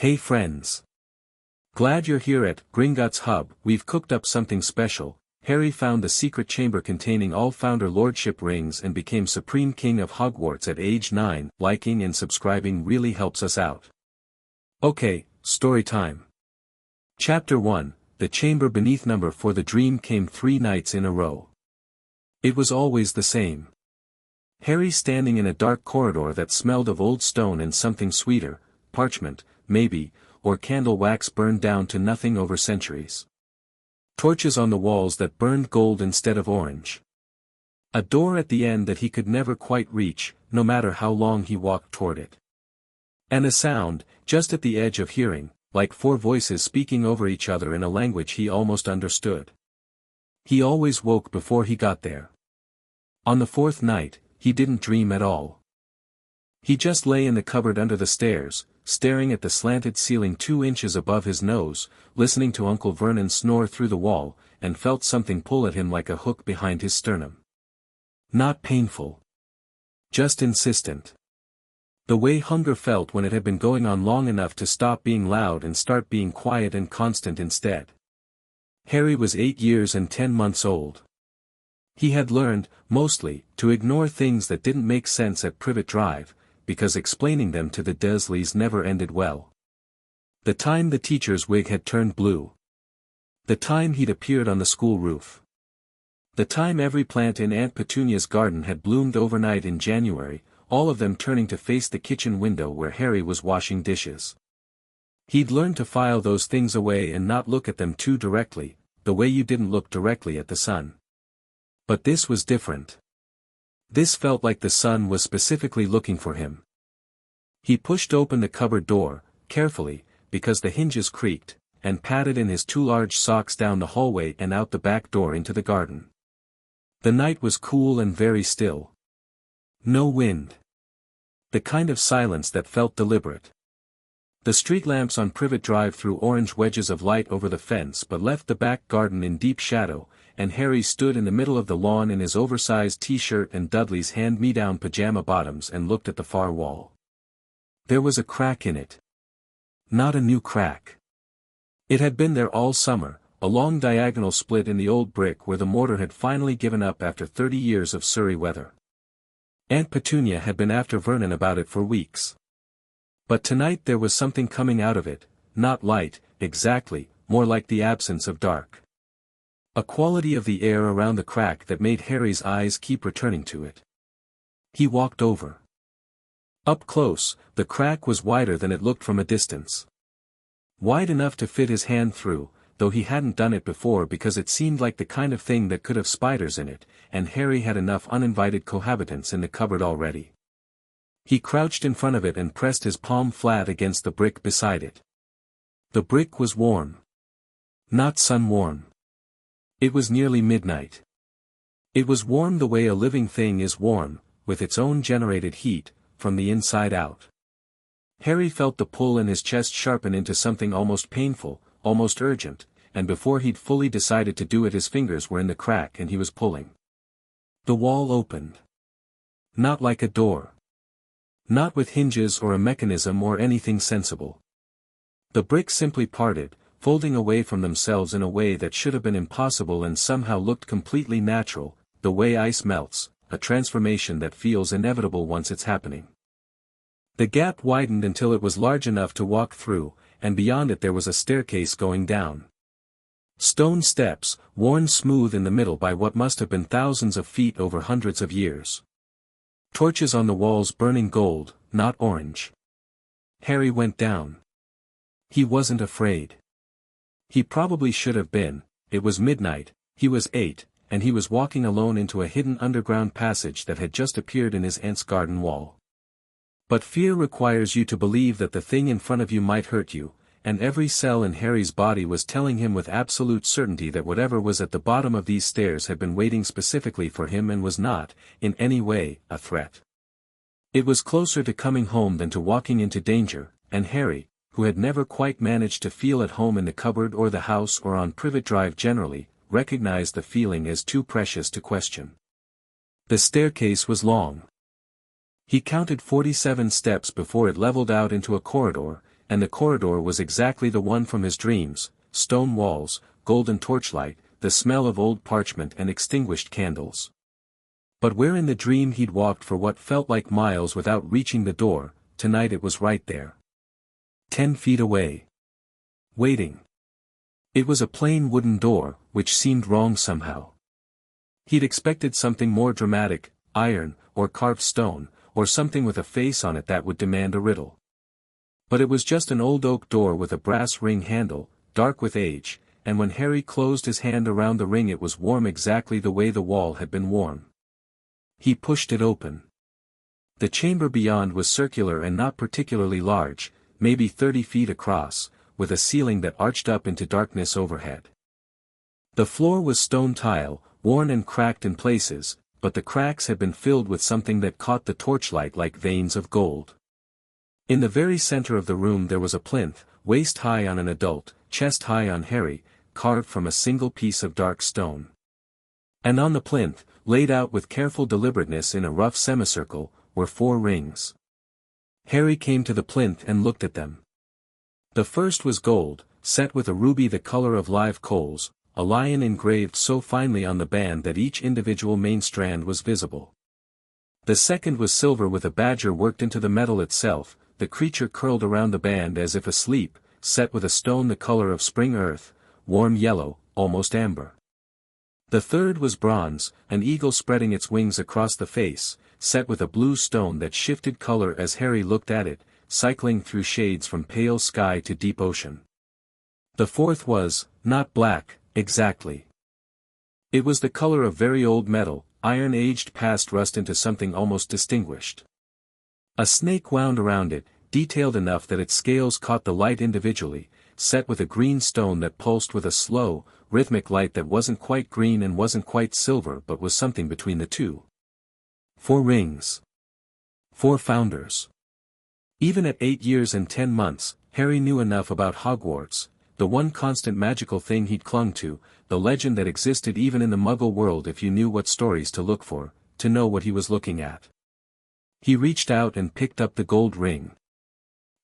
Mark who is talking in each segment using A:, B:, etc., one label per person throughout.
A: Hey friends! Glad you're here at Gringotts Hub. We've cooked up something special. Harry found the secret chamber containing all founder lordship rings and became Supreme King of Hogwarts at age 9. Liking and subscribing really helps us out. Okay, story time. Chapter 1, The Chamber Beneath. Number 4. The dream came 3 nights in a row. It was always the same. Harry standing in a dark corridor that smelled of old stone and something sweeter, parchment, maybe, or candle wax burned down to nothing over centuries. Torches on the walls that burned gold instead of orange. A door at the end that he could never quite reach, no matter how long he walked toward it. And a sound, just at the edge of hearing, like 4 voices speaking over each other in a language he almost understood. He always woke before he got there. On the 4th night, he didn't dream at all. He just lay in the cupboard under the stairs, staring at the slanted ceiling 2 inches above his nose, listening to Uncle Vernon snore through the wall, and felt something pull at him like a hook behind his sternum. Not painful. Just insistent. The way hunger felt when it had been going on long enough to stop being loud and start being quiet and constant instead. Harry was 8 years and 10 months old. He had learned, mostly, to ignore things that didn't make sense at Privet Drive, because explaining them to the Dursleys never ended well. The time the teacher's wig had turned blue. The time he'd appeared on the school roof. The time every plant in Aunt Petunia's garden had bloomed overnight in January, all of them turning to face the kitchen window where Harry was washing dishes. He'd learned to file those things away and not look at them too directly, the way you didn't look directly at the sun. But this was different. This felt like the sun was specifically looking for him. He pushed open the cupboard door, carefully, because the hinges creaked, and padded in his 2 large socks down the hallway and out the back door into the garden. The night was cool and very still. No wind. The kind of silence that felt deliberate. The street lamps on Privet Drive threw orange wedges of light over the fence but left the back garden in deep shadow, and Harry stood in the middle of the lawn in his oversized t-shirt and Dudley's hand-me-down pajama bottoms and looked at the far wall. There was a crack in it. Not a new crack. It had been there all summer, a long diagonal split in the old brick where the mortar had finally given up after 30 years of Surrey weather. Aunt Petunia had been after Vernon about it for weeks. But tonight there was something coming out of it, not light, exactly, more like the absence of dark. A quality of the air around the crack that made Harry's eyes keep returning to it. He walked over. Up close, the crack was wider than it looked from a distance. Wide enough to fit his hand through, though he hadn't done it before because it seemed like the kind of thing that could have spiders in it, and Harry had enough uninvited cohabitants in the cupboard already. He crouched in front of it and pressed his palm flat against the brick beside it. The brick was warm. Not sun-warm. It was nearly midnight. It was warm the way a living thing is warm, with its own generated heat, from the inside out. Harry felt the pull in his chest sharpen into something almost painful, almost urgent, and before he'd fully decided to do it his fingers were in the crack and he was pulling. The wall opened. Not like a door. Not with hinges or a mechanism or anything sensible. The bricks simply parted, folding away from themselves in a way that should have been impossible and somehow looked completely natural, the way ice melts, a transformation that feels inevitable once it's happening. The gap widened until it was large enough to walk through, and beyond it there was a staircase going down. Stone steps, worn smooth in the middle by what must have been thousands of feet over hundreds of years. Torches on the walls burning gold, not orange. Harry went down. He wasn't afraid. He probably should have been. It was midnight, he was 8, and he was walking alone into a hidden underground passage that had just appeared in his aunt's garden wall. But fear requires you to believe that the thing in front of you might hurt you, and every cell in Harry's body was telling him with absolute certainty that whatever was at the bottom of these stairs had been waiting specifically for him and was not, in any way, a threat. It was closer to coming home than to walking into danger, and Harry, who had never quite managed to feel at home in the cupboard or the house or on Privet Drive generally, recognized the feeling as too precious to question. The staircase was long. He counted 47 steps before it leveled out into a corridor, and the corridor was exactly the one from his dreams: stone walls, golden torchlight, the smell of old parchment and extinguished candles. But where in the dream he'd walked for what felt like miles without reaching the door, tonight it was right there. 10 feet away. Waiting. It was a plain wooden door, which seemed wrong somehow. He'd expected something more dramatic: iron, or carved stone, or something with a face on it that would demand a riddle. But it was just an old oak door with a brass ring handle, dark with age, and when Harry closed his hand around the ring it was warm exactly the way the wall had been warm. He pushed it open. The chamber beyond was circular and not particularly large, maybe 30 feet across, with a ceiling that arched up into darkness overhead. The floor was stone tile, worn and cracked in places, but the cracks had been filled with something that caught the torchlight like veins of gold. In the very center of the room there was a plinth, waist-high on an adult, chest-high on Harry, carved from a single piece of dark stone. And on the plinth, laid out with careful deliberateness in a rough semicircle, were 4 rings. Harry came to the plinth and looked at them. The first was gold, set with a ruby the color of live coals, a lion engraved so finely on the band that each individual main strand was visible. The second was silver with a badger worked into the metal itself, the creature curled around the band as if asleep, set with a stone the color of spring earth, warm yellow, almost amber. The third was bronze, an eagle spreading its wings across the face, set with a blue stone that shifted color as Harry looked at it, cycling through shades from pale sky to deep ocean. The fourth was, not black, exactly. It was the color of very old metal, iron aged past rust into something almost distinguished. A snake wound around it, detailed enough that its scales caught the light individually, set with a green stone that pulsed with a slow, rhythmic light that wasn't quite green and wasn't quite silver but was something between the two. 4 rings. 4 founders. Even at 8 years and 10 months, Harry knew enough about Hogwarts, the one constant magical thing he'd clung to, the legend that existed even in the Muggle world if you knew what stories to look for, to know what he was looking at. He reached out and picked up the gold ring.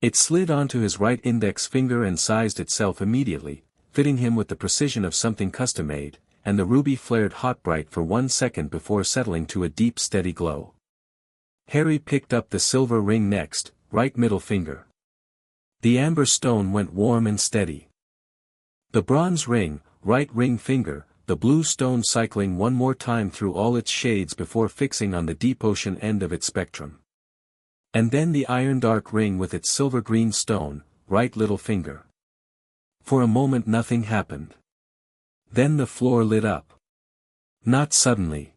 A: It slid onto his right index finger and sized itself immediately, fitting him with the precision of something custom-made, and the ruby flared hot bright for 1 second before settling to a deep steady glow. Harry picked up the silver ring next, right middle finger. The amber stone went warm and steady. The bronze ring, right ring finger, the blue stone cycling one more time through all its shades before fixing on the deep ocean end of its spectrum. And then the iron dark ring with its silver green stone, right little finger. For a moment nothing happened. Then the floor lit up. Not suddenly.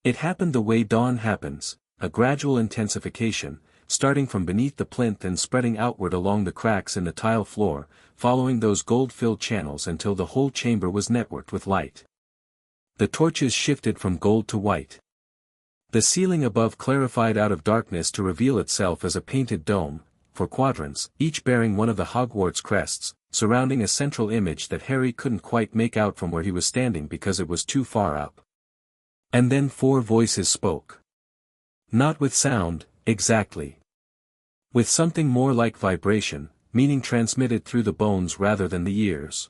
A: It happened the way dawn happens, a gradual intensification, starting from beneath the plinth and spreading outward along the cracks in the tile floor, following those gold-filled channels until the whole chamber was networked with light. The torches shifted from gold to white. The ceiling above clarified out of darkness to reveal itself as a painted dome, 4 quadrants, each bearing one of the Hogwarts crests, surrounding a central image that Harry couldn't quite make out from where he was standing because it was too far up. And then 4 voices spoke. Not with sound, exactly. With something more like vibration, meaning transmitted through the bones rather than the ears.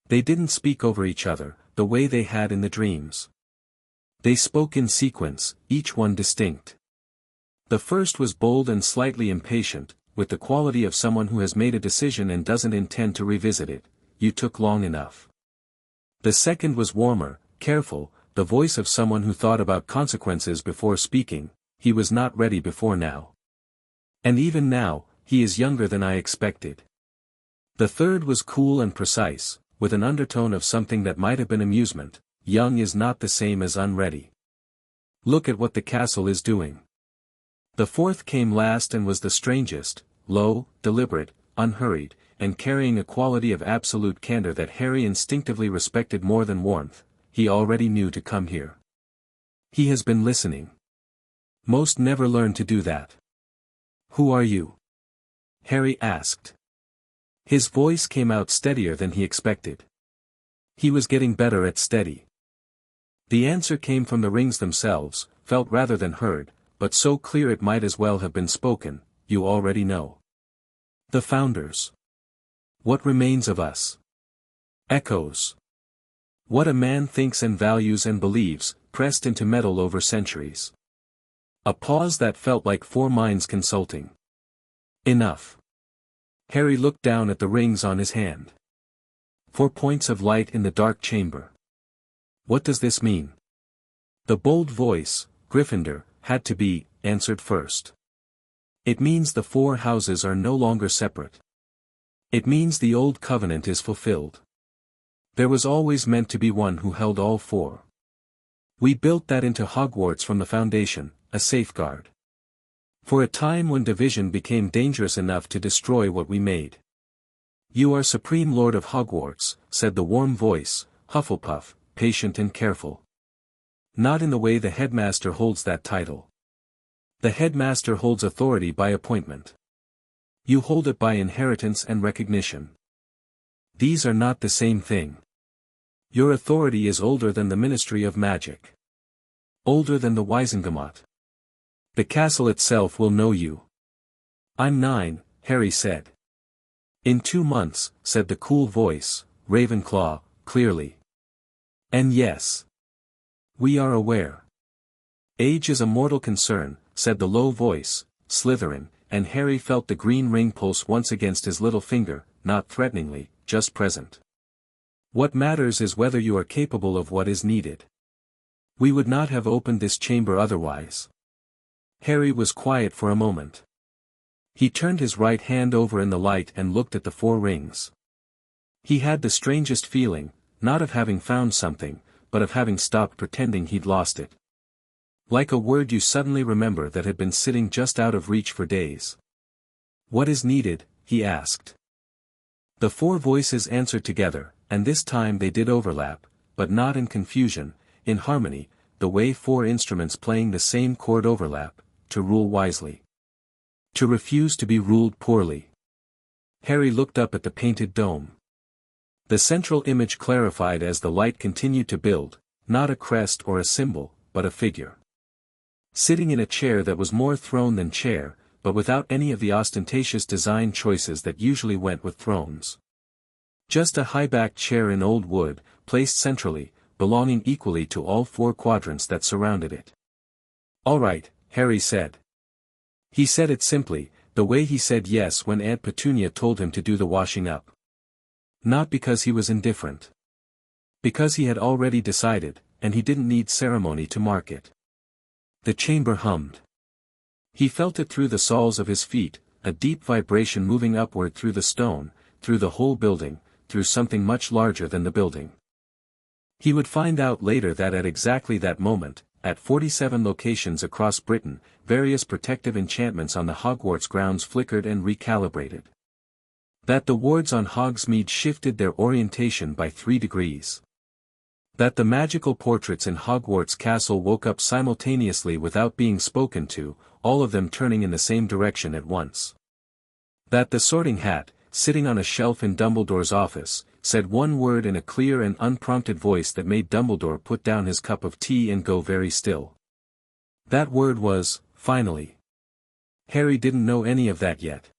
A: They didn't speak over each other, the way they had in the dreams. They spoke in sequence, each one distinct. The first was bold and slightly impatient, with the quality of someone who has made a decision and doesn't intend to revisit it. You took long enough. The second was warmer, careful, the voice of someone who thought about consequences before speaking. He was not ready before now. And even now, he is younger than I expected. The third was cool and precise, with an undertone of something that might have been amusement. Young is not the same as unready. Look at what the castle is doing. The fourth came last and was the strangest, low, deliberate, unhurried, and carrying a quality of absolute candor that Harry instinctively respected more than warmth. He already knew to come here. He has been listening. Most never learn to do that. Who are you? Harry asked. His voice came out steadier than he expected. He was getting better at steady. The answer came from the rings themselves, felt rather than heard, but so clear it might as well have been spoken. You already know. The founders. What remains of us? Echoes. What a man thinks and values and believes, pressed into metal over centuries. A pause that felt like four minds consulting. Enough. Harry looked down at the rings on his hand. 4 points of light in the dark chamber. What does this mean? The bold voice, Gryffindor, had to be answered first. It means the 4 houses are no longer separate. It means the old covenant is fulfilled. There was always meant to be one who held all 4. We built that into Hogwarts from the foundation, a safeguard. For a time when division became dangerous enough to destroy what we made. You are Supreme Lord of Hogwarts, said the warm voice, Hufflepuff, patient and careful. Not in the way the headmaster holds that title. The headmaster holds authority by appointment. You hold it by inheritance and recognition. These are not the same thing. Your authority is older than the Ministry of Magic. Older than the Wisengamot. The castle itself will know you. I'm 9, Harry said. In 2 months, said the cool voice, Ravenclaw, clearly. And yes. We are aware. Age is a mortal concern, said the low voice, Slytherin, and Harry felt the green ring pulse once against his little finger, not threateningly, just present. What matters is whether you are capable of what is needed. We would not have opened this chamber otherwise. Harry was quiet for a moment. He turned his right hand over in the light and looked at the 4 rings. He had the strangest feeling, not of having found something, but of having stopped pretending he'd lost it. Like a word you suddenly remember that had been sitting just out of reach for days. What is needed? He asked. The 4 voices answered together, and this time they did overlap, but not in confusion, in harmony, the way 4 instruments playing the same chord overlap, to rule wisely. To refuse to be ruled poorly. Harry looked up at the painted dome. The central image clarified as the light continued to build, not a crest or a symbol, but a figure. Sitting in a chair that was more throne than chair, but without any of the ostentatious design choices that usually went with thrones. Just a high-backed chair in old wood, placed centrally, belonging equally to all 4 quadrants that surrounded it. All right, Harry said. He said it simply, the way he said yes when Aunt Petunia told him to do the washing up. Not because he was indifferent. Because he had already decided, and he didn't need ceremony to mark it. The chamber hummed. He felt it through the soles of his feet, a deep vibration moving upward through the stone, through the whole building, through something much larger than the building. He would find out later that at exactly that moment, at 47 locations across Britain, various protective enchantments on the Hogwarts grounds flickered and recalibrated. That the wards on Hogsmeade shifted their orientation by 3 degrees. That the magical portraits in Hogwarts Castle woke up simultaneously without being spoken to, all of them turning in the same direction at once. That the sorting hat, sitting on a shelf in Dumbledore's office, said one word in a clear and unprompted voice that made Dumbledore put down his cup of tea and go very still. That word was, finally. Harry didn't know any of that yet.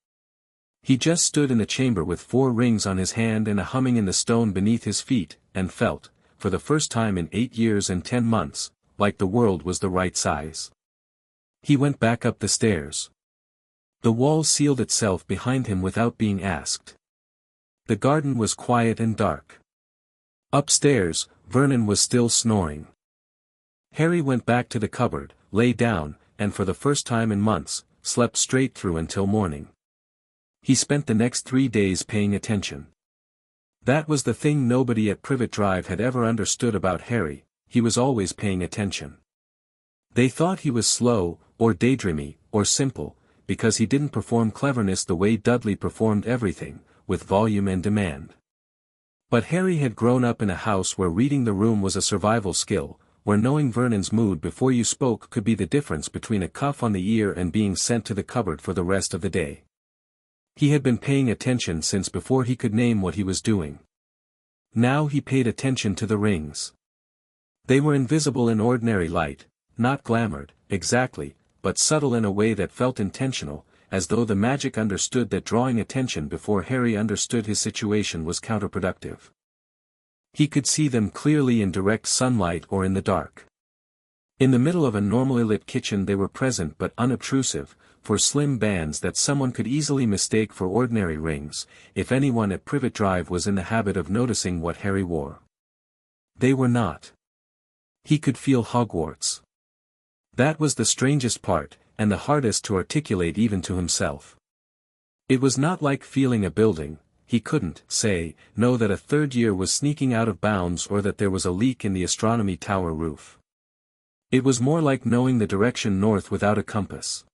A: He just stood in the chamber with 4 rings on his hand and a humming in the stone beneath his feet, and felt, for the first time in 8 years and 10 months, like the world was the right size. He went back up the stairs. The wall sealed itself behind him without being asked. The garden was quiet and dark. Upstairs, Vernon was still snoring. Harry went back to the cupboard, lay down, and for the first time in months, slept straight through until morning. He spent the next 3 days paying attention. That was the thing nobody at Privet Drive had ever understood about Harry, he was always paying attention. They thought he was slow, or daydreamy, or simple, because he didn't perform cleverness the way Dudley performed everything, with volume and demand. But Harry had grown up in a house where reading the room was a survival skill, where knowing Vernon's mood before you spoke could be the difference between a cuff on the ear and being sent to the cupboard for the rest of the day. He had been paying attention since before he could name what he was doing. Now he paid attention to the rings. They were invisible in ordinary light, not glamoured, exactly, but subtle in a way that felt intentional, as though the magic understood that drawing attention before Harry understood his situation was counterproductive. He could see them clearly in direct sunlight or in the dark. In the middle of a normally lit kitchen they were present but unobtrusive, for slim bands that someone could easily mistake for ordinary rings, if anyone at Privet Drive was in the habit of noticing what Harry wore. They were not. He could feel Hogwarts. That was the strangest part, and the hardest to articulate even to himself. It was not like feeling a building. He couldn't, say, know that a third year was sneaking out of bounds or that there was a leak in the astronomy tower roof. It was more like knowing the direction north without a compass.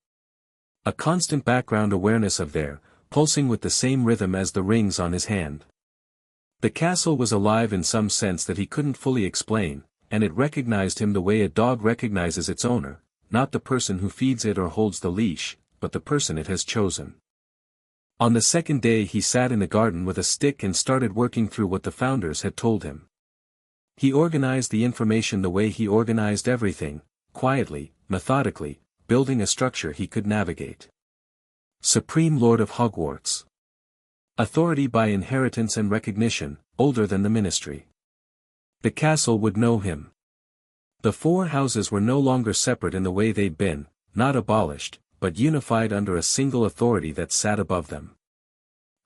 A: A constant background awareness of there, pulsing with the same rhythm as the rings on his hand. The castle was alive in some sense that he couldn't fully explain, and it recognized him the way a dog recognizes its owner, not the person who feeds it or holds the leash, but the person it has chosen. On the second day he sat in the garden with a stick and started working through what the founders had told him. He organized the information the way he organized everything, quietly, methodically, building a structure he could navigate. Supreme Lord of Hogwarts. Authority by inheritance and recognition, older than the ministry. The castle would know him. The four houses were no longer separate in the way they'd been, not abolished, but unified under a single authority that sat above them.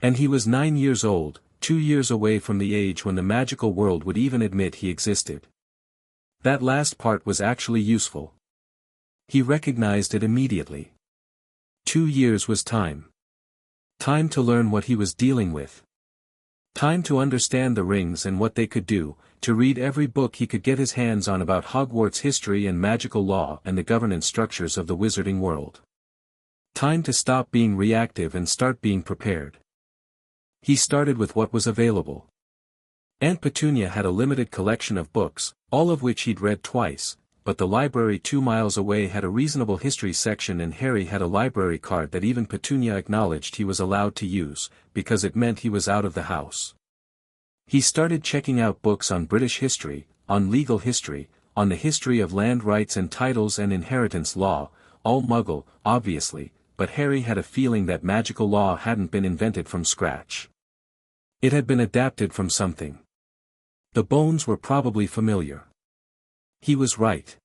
A: And he was 9 years old, 2 years away from the age when the magical world would even admit he existed. That last part was actually useful. He recognized it immediately. 2 years was time. Time to learn what he was dealing with. Time to understand the rings and what they could do, to read every book he could get his hands on about Hogwarts history and magical law and the governance structures of the wizarding world. Time to stop being reactive and start being prepared. He started with what was available. Aunt Petunia had a limited collection of books, all of which he'd read twice, but the library 2 miles away had a reasonable history section and Harry had a library card that even Petunia acknowledged he was allowed to use, because it meant he was out of the house. He started checking out books on British history, on legal history, on the history of land rights and titles and inheritance law, all Muggle, obviously, but Harry had a feeling that magical law hadn't been invented from scratch. It had been adapted from something. The bones were probably familiar. He was right.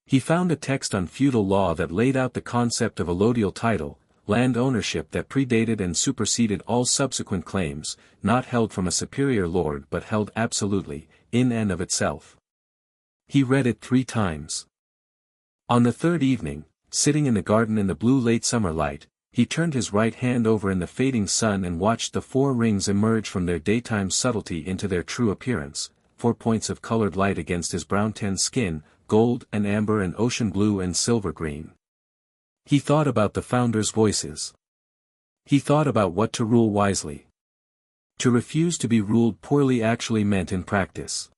A: He found a text on feudal law that laid out the concept of allodial title, land ownership that predated and superseded all subsequent claims, not held from a superior lord but held absolutely, in and of itself. He read it 3 times. On the third evening, sitting in the garden in the blue late summer light, he turned his right hand over in the fading sun and watched the 4 rings emerge from their daytime subtlety into their true appearance, 4 points of colored light against his brown-tan skin, gold and amber and ocean blue and silver green. He thought about the founders' voices. He thought about what to rule wisely. To refuse to be ruled poorly actually meant in practice.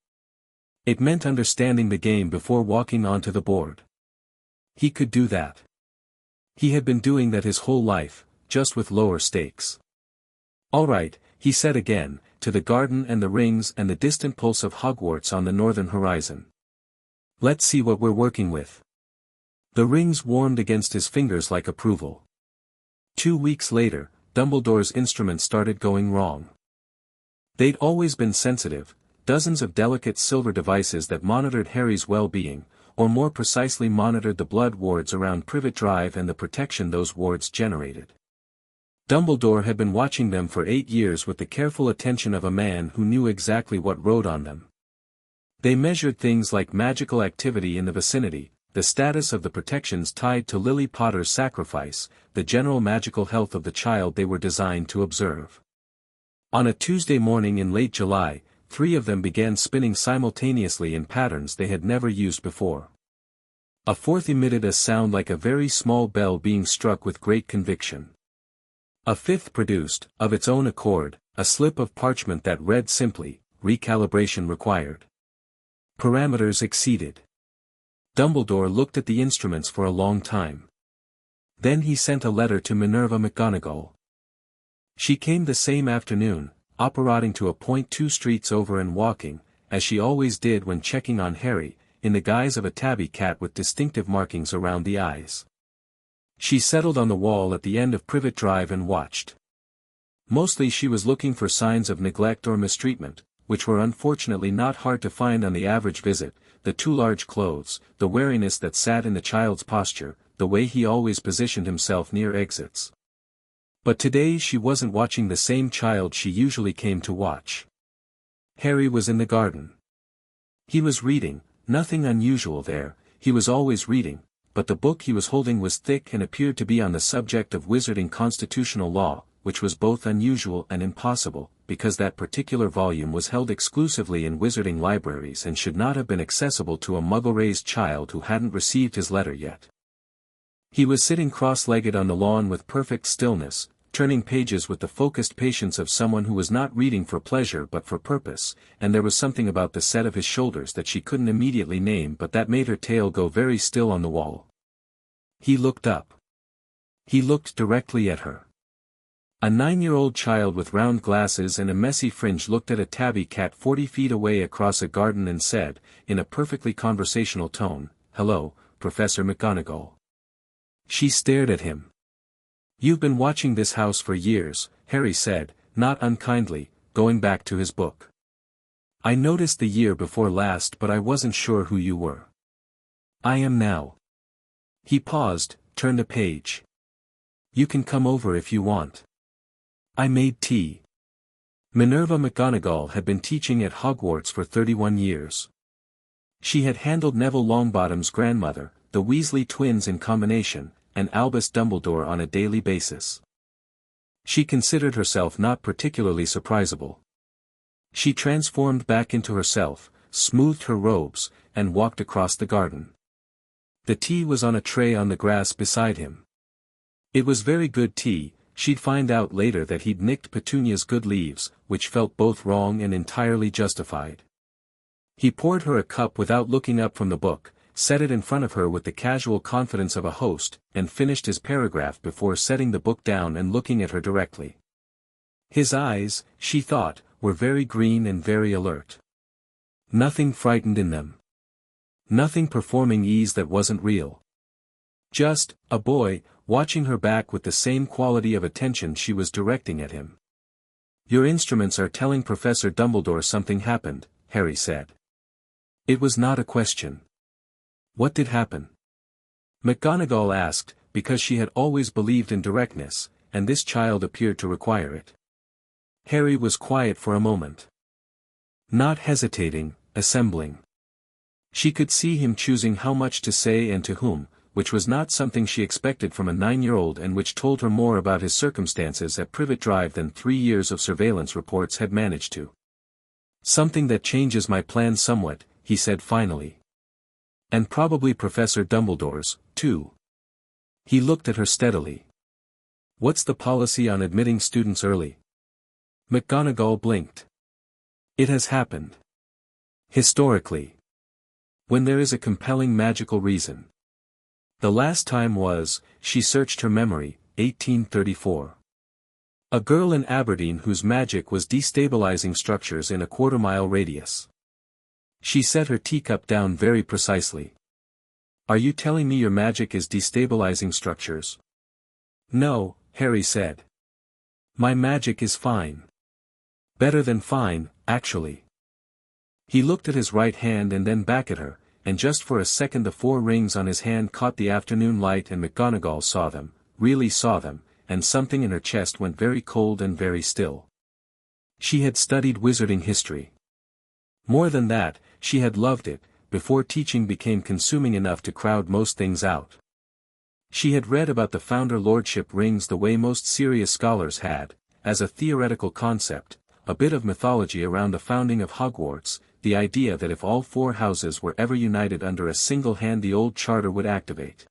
A: It meant understanding the game before walking onto the board. He could do that. He had been doing that his whole life, just with lower stakes. All right, he said again, to the garden and the rings and the distant pulse of Hogwarts on the northern horizon. Let's see what we're working with. The rings warmed against his fingers like approval. 2 weeks later, Dumbledore's instruments started going wrong. They'd always been sensitive, dozens of delicate silver devices that monitored Harry's well-being, or more precisely monitored the blood wards around Privet Drive and the protection those wards generated. Dumbledore had been watching them for 8 years with the careful attention of a man who knew exactly what rode on them. They measured things like magical activity in the vicinity, the status of the protections tied to Lily Potter's sacrifice, the general magical health of the child they were designed to observe. On a Tuesday morning in late July, 3 of them began spinning simultaneously in patterns they had never used before. A 4th emitted a sound like a very small bell being struck with great conviction. A 5th produced, of its own accord, a slip of parchment that read simply, recalibration required. Parameters exceeded. Dumbledore looked at the instruments for a long time. Then he sent a letter to Minerva McGonagall. She came the same afternoon, operating to a point 2 streets over and walking, as she always did when checking on Harry, in the guise of a tabby cat with distinctive markings around the eyes. She settled on the wall at the end of Privet Drive and watched. Mostly she was looking for signs of neglect or mistreatment, which were unfortunately not hard to find on the average visit: the too large clothes, the wariness that sat in the child's posture, the way he always positioned himself near exits. But today she wasn't watching the same child she usually came to watch. Harry was in the garden. He was reading, nothing unusual there, he was always reading, but the book he was holding was thick and appeared to be on the subject of wizarding constitutional law, which was both unusual and impossible, because that particular volume was held exclusively in wizarding libraries and should not have been accessible to a muggle-raised child who hadn't received his letter yet. He was sitting cross-legged on the lawn with perfect stillness, turning pages with the focused patience of someone who was not reading for pleasure but for purpose, and there was something about the set of his shoulders that she couldn't immediately name but that made her tail go very still on the wall. He looked up. He looked directly at her. A 9-year-old child with round glasses and a messy fringe looked at a tabby cat 40 feet away across a garden and said, in a perfectly conversational tone, "Hello, Professor McGonagall." She stared at him. "You've been watching this house for years," Harry said, not unkindly, going back to his book. "I noticed the year before last but I wasn't sure who you were. I am now." He paused, turned a page. "You can come over if you want. I made tea." Minerva McGonagall had been teaching at Hogwarts for 31 years. She had handled Neville Longbottom's grandmother, the Weasley twins in combination, and Albus Dumbledore on a daily basis. She considered herself not particularly surprisable. She transformed back into herself, smoothed her robes, and walked across the garden. The tea was on a tray on the grass beside him. It was very good tea. She'd find out later that he'd nicked Petunia's good leaves, which felt both wrong and entirely justified. He poured her a cup without looking up from the book, set it in front of her with the casual confidence of a host, and finished his paragraph before setting the book down and looking at her directly. His eyes, she thought, were very green and very alert. Nothing frightened in them. Nothing performing ease that wasn't real. Just, a boy, watching her back with the same quality of attention she was directing at him. "Your instruments are telling Professor Dumbledore something happened," Harry said. It was not a question. "What did happen?" McGonagall asked, because she had always believed in directness, and this child appeared to require it. Harry was quiet for a moment. Not hesitating, assembling. She could see him choosing how much to say and to whom, which was not something she expected from a 9-year-old and which told her more about his circumstances at Privet Drive than 3 years of surveillance reports had managed to. "Something that changes my plans somewhat," he said finally. "And probably Professor Dumbledore's, too." He looked at her steadily. "What's the policy on admitting students early?" McGonagall blinked. "It has happened. Historically. When there is a compelling magical reason. The last time was," she searched her memory, 1834. "A girl in Aberdeen whose magic was destabilizing structures in a quarter-mile radius." She set her teacup down very precisely. "Are you telling me your magic is destabilizing structures?" "No," Harry said. "My magic is fine. Better than fine, actually." He looked at his right hand and then back at her, and just for a second the 4 rings on his hand caught the afternoon light and McGonagall saw them, really saw them, and something in her chest went very cold and very still. She had studied wizarding history. More than that, she had loved it, before teaching became consuming enough to crowd most things out. She had read about the founder lordship rings the way most serious scholars had, as a theoretical concept, a bit of mythology around the founding of Hogwarts, the idea that if all 4 houses were ever united under a single hand the old charter would activate.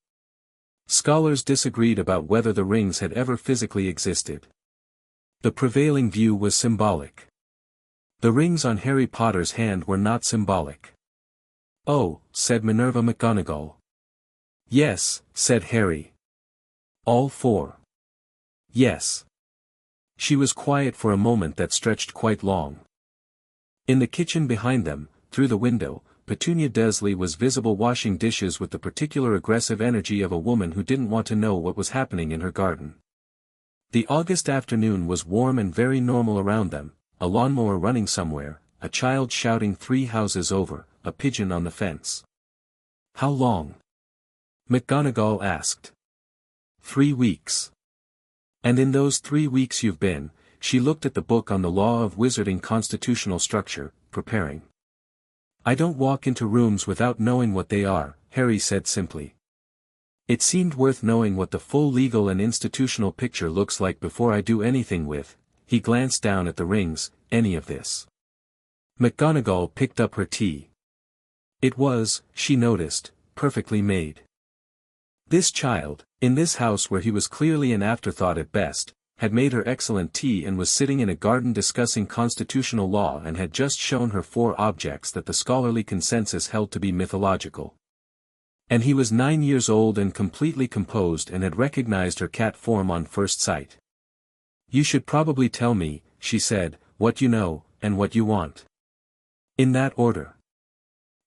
A: Scholars disagreed about whether the rings had ever physically existed. The prevailing view was symbolic. The rings on Harry Potter's hand were not symbolic. "Oh," said Minerva McGonagall. "Yes," said Harry. "All 4. Yes." She was quiet for a moment that stretched quite long. In the kitchen behind them, through the window, Petunia Dursley was visible washing dishes with the particular aggressive energy of a woman who didn't want to know what was happening in her garden. The August afternoon was warm and very normal around them, a lawnmower running somewhere, a child shouting 3 houses over, a pigeon on the fence. "How long?" McGonagall asked. 3 weeks. "And in those 3 weeks you've been," she looked at the book on the law of wizarding constitutional structure, preparing. "I don't walk into rooms without knowing what they are," Harry said simply. "It seemed worth knowing what the full legal and institutional picture looks like before I do anything with," he glanced down at the rings, "any of this." McGonagall picked up her tea. It was, she noticed, perfectly made. This child, in this house where he was clearly an afterthought at best, had made her excellent tea and was sitting in a garden discussing constitutional law and had just shown her 4 objects that the scholarly consensus held to be mythological. And he was 9 years old and completely composed and had recognized her cat form on first sight. "You should probably tell me," she said, "what you know, and what you want. In that order."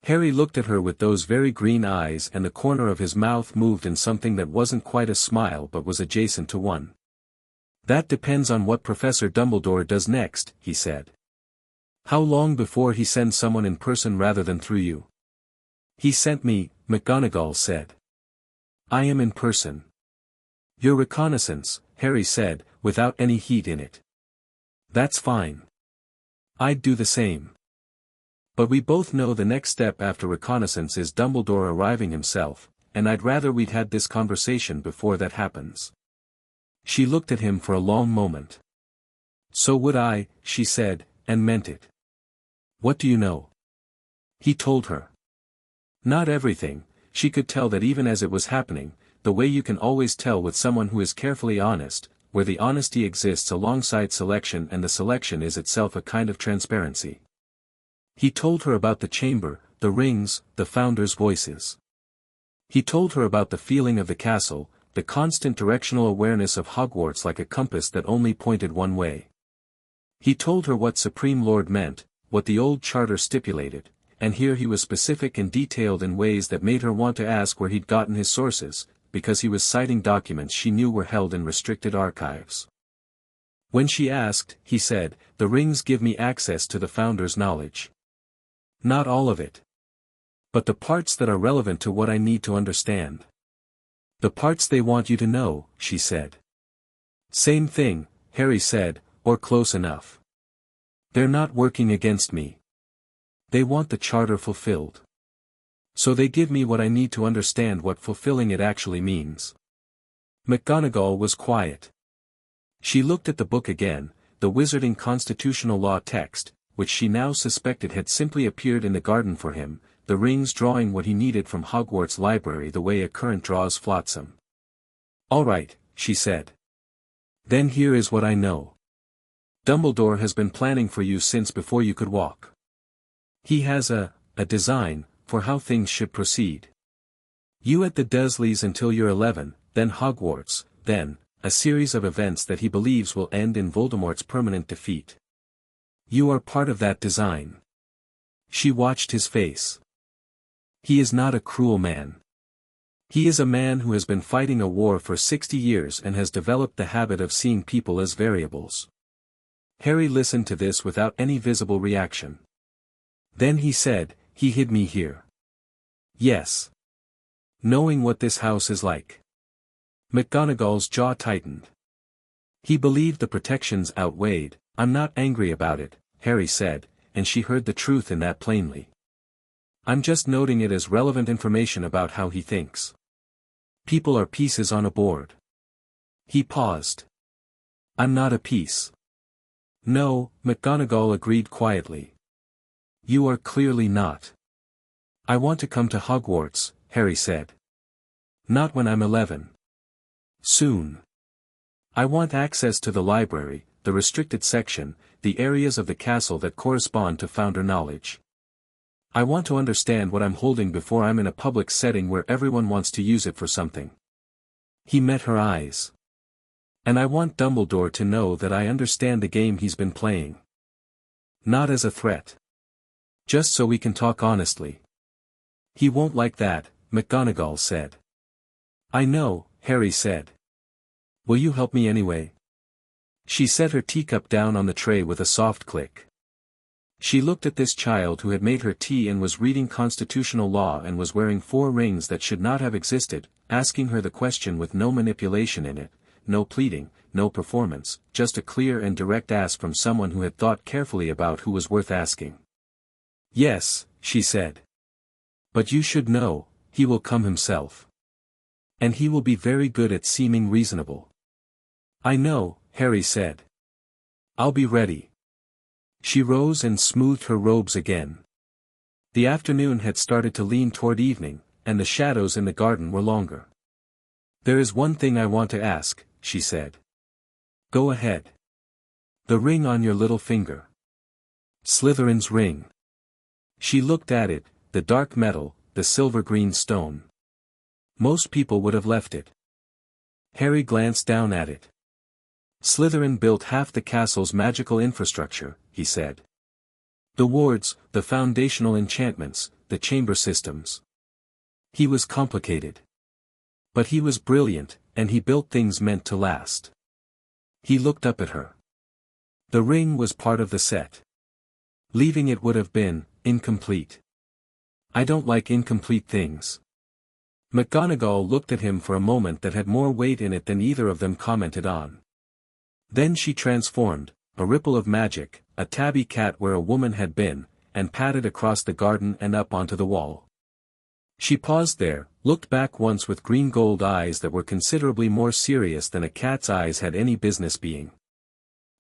A: Harry looked at her with those very green eyes and the corner of his mouth moved in something that wasn't quite a smile but was adjacent to one. "That depends on what Professor Dumbledore does next," he said. "How long before he sends someone in person rather than through you?" "He sent me," McGonagall said. "I am in person." "Your reconnaissance," Harry said, without any heat in it. "That's fine. I'd do the same. But we both know the next step after reconnaissance is Dumbledore arriving himself, and I'd rather we'd had this conversation before that happens." She looked at him for a long moment. "So would I," she said, and meant it. "What do you know?" He told her. Not everything, she could tell that even as it was happening, the way you can always tell with someone who is carefully honest, where the honesty exists alongside selection and the selection is itself a kind of transparency. He told her about the chamber, the rings, the founders' voices. He told her about the feeling of the castle, the constant directional awareness of Hogwarts like a compass that only pointed one way. He told her what Supreme Lord meant, what the old charter stipulated, and here he was specific and detailed in ways that made her want to ask where he'd gotten his sources, because he was citing documents she knew were held in restricted archives. When she asked, he said, "The rings give me access to the Founder's knowledge. Not all of it. But the parts that are relevant to what I need to understand. The parts they want you to know," she said. "Same thing," Harry said, "or close enough. They're not working against me. They want the charter fulfilled. So they give me what I need to understand what fulfilling it actually means." McGonagall was quiet. She looked at the book again, the Wizarding Constitutional Law text, which she now suspected had simply appeared in the garden for him, the rings drawing what he needed from Hogwarts library the way a current draws flotsam. "All right," she said. "Then here is what I know. Dumbledore has been planning for you since before you could walk. He has a design, for how things should proceed. You at the Dursleys until you're 11, then Hogwarts, then, a series of events that he believes will end in Voldemort's permanent defeat. You are part of that design." She watched his face. "He is not a cruel man. He is a man who has been fighting a war for 60 years and has developed the habit of seeing people as variables." Harry listened to this without any visible reaction. Then he said, "He hid me here." "Yes. Knowing what this house is like." McGonagall's jaw tightened. "He believed the protections outweighed." "I'm not angry about it," Harry said, and she heard the truth in that plainly. "I'm just noting it as relevant information about how he thinks. People are pieces on a board." He paused. "I'm not a piece." "No," McGonagall agreed quietly. "You are clearly not." "I want to come to Hogwarts," Harry said. "Not when I'm 11. Soon. I want access to the library, the restricted section, the areas of the castle that correspond to Founder knowledge. I want to understand what I'm holding before I'm in a public setting where everyone wants to use it for something." He met her eyes. "And I want Dumbledore to know that I understand the game he's been playing. Not as a threat. Just so we can talk honestly." He won't like that, McGonagall said. I know, Harry said. Will you help me anyway? She set her teacup down on the tray with a soft click. She looked at this child who had made her tea and was reading constitutional law and was wearing 4 rings that should not have existed, asking her the question with no manipulation in it, no pleading, no performance, just a clear and direct ask from someone who had thought carefully about who was worth asking. Yes, she said. But you should know, he will come himself. And he will be very good at seeming reasonable. I know, Harry said. I'll be ready. She rose and smoothed her robes again. The afternoon had started to lean toward evening, and the shadows in the garden were longer. There is one thing I want to ask, she said. Go ahead. The ring on your little finger. Slytherin's ring. She looked at it, the dark metal, the silver-green stone. Most people would have left it. Harry glanced down at it. Slytherin built half the castle's magical infrastructure, he said. The wards, the foundational enchantments, the chamber systems. He was complicated. But he was brilliant, and he built things meant to last. He looked up at her. The ring was part of the set. Leaving it would have been incomplete. I don't like incomplete things. McGonagall looked at him for a moment that had more weight in it than either of them commented on. Then she transformed, a ripple of magic, a tabby cat where a woman had been, and padded across the garden and up onto the wall. She paused there, looked back once with green gold eyes that were considerably more serious than a cat's eyes had any business being.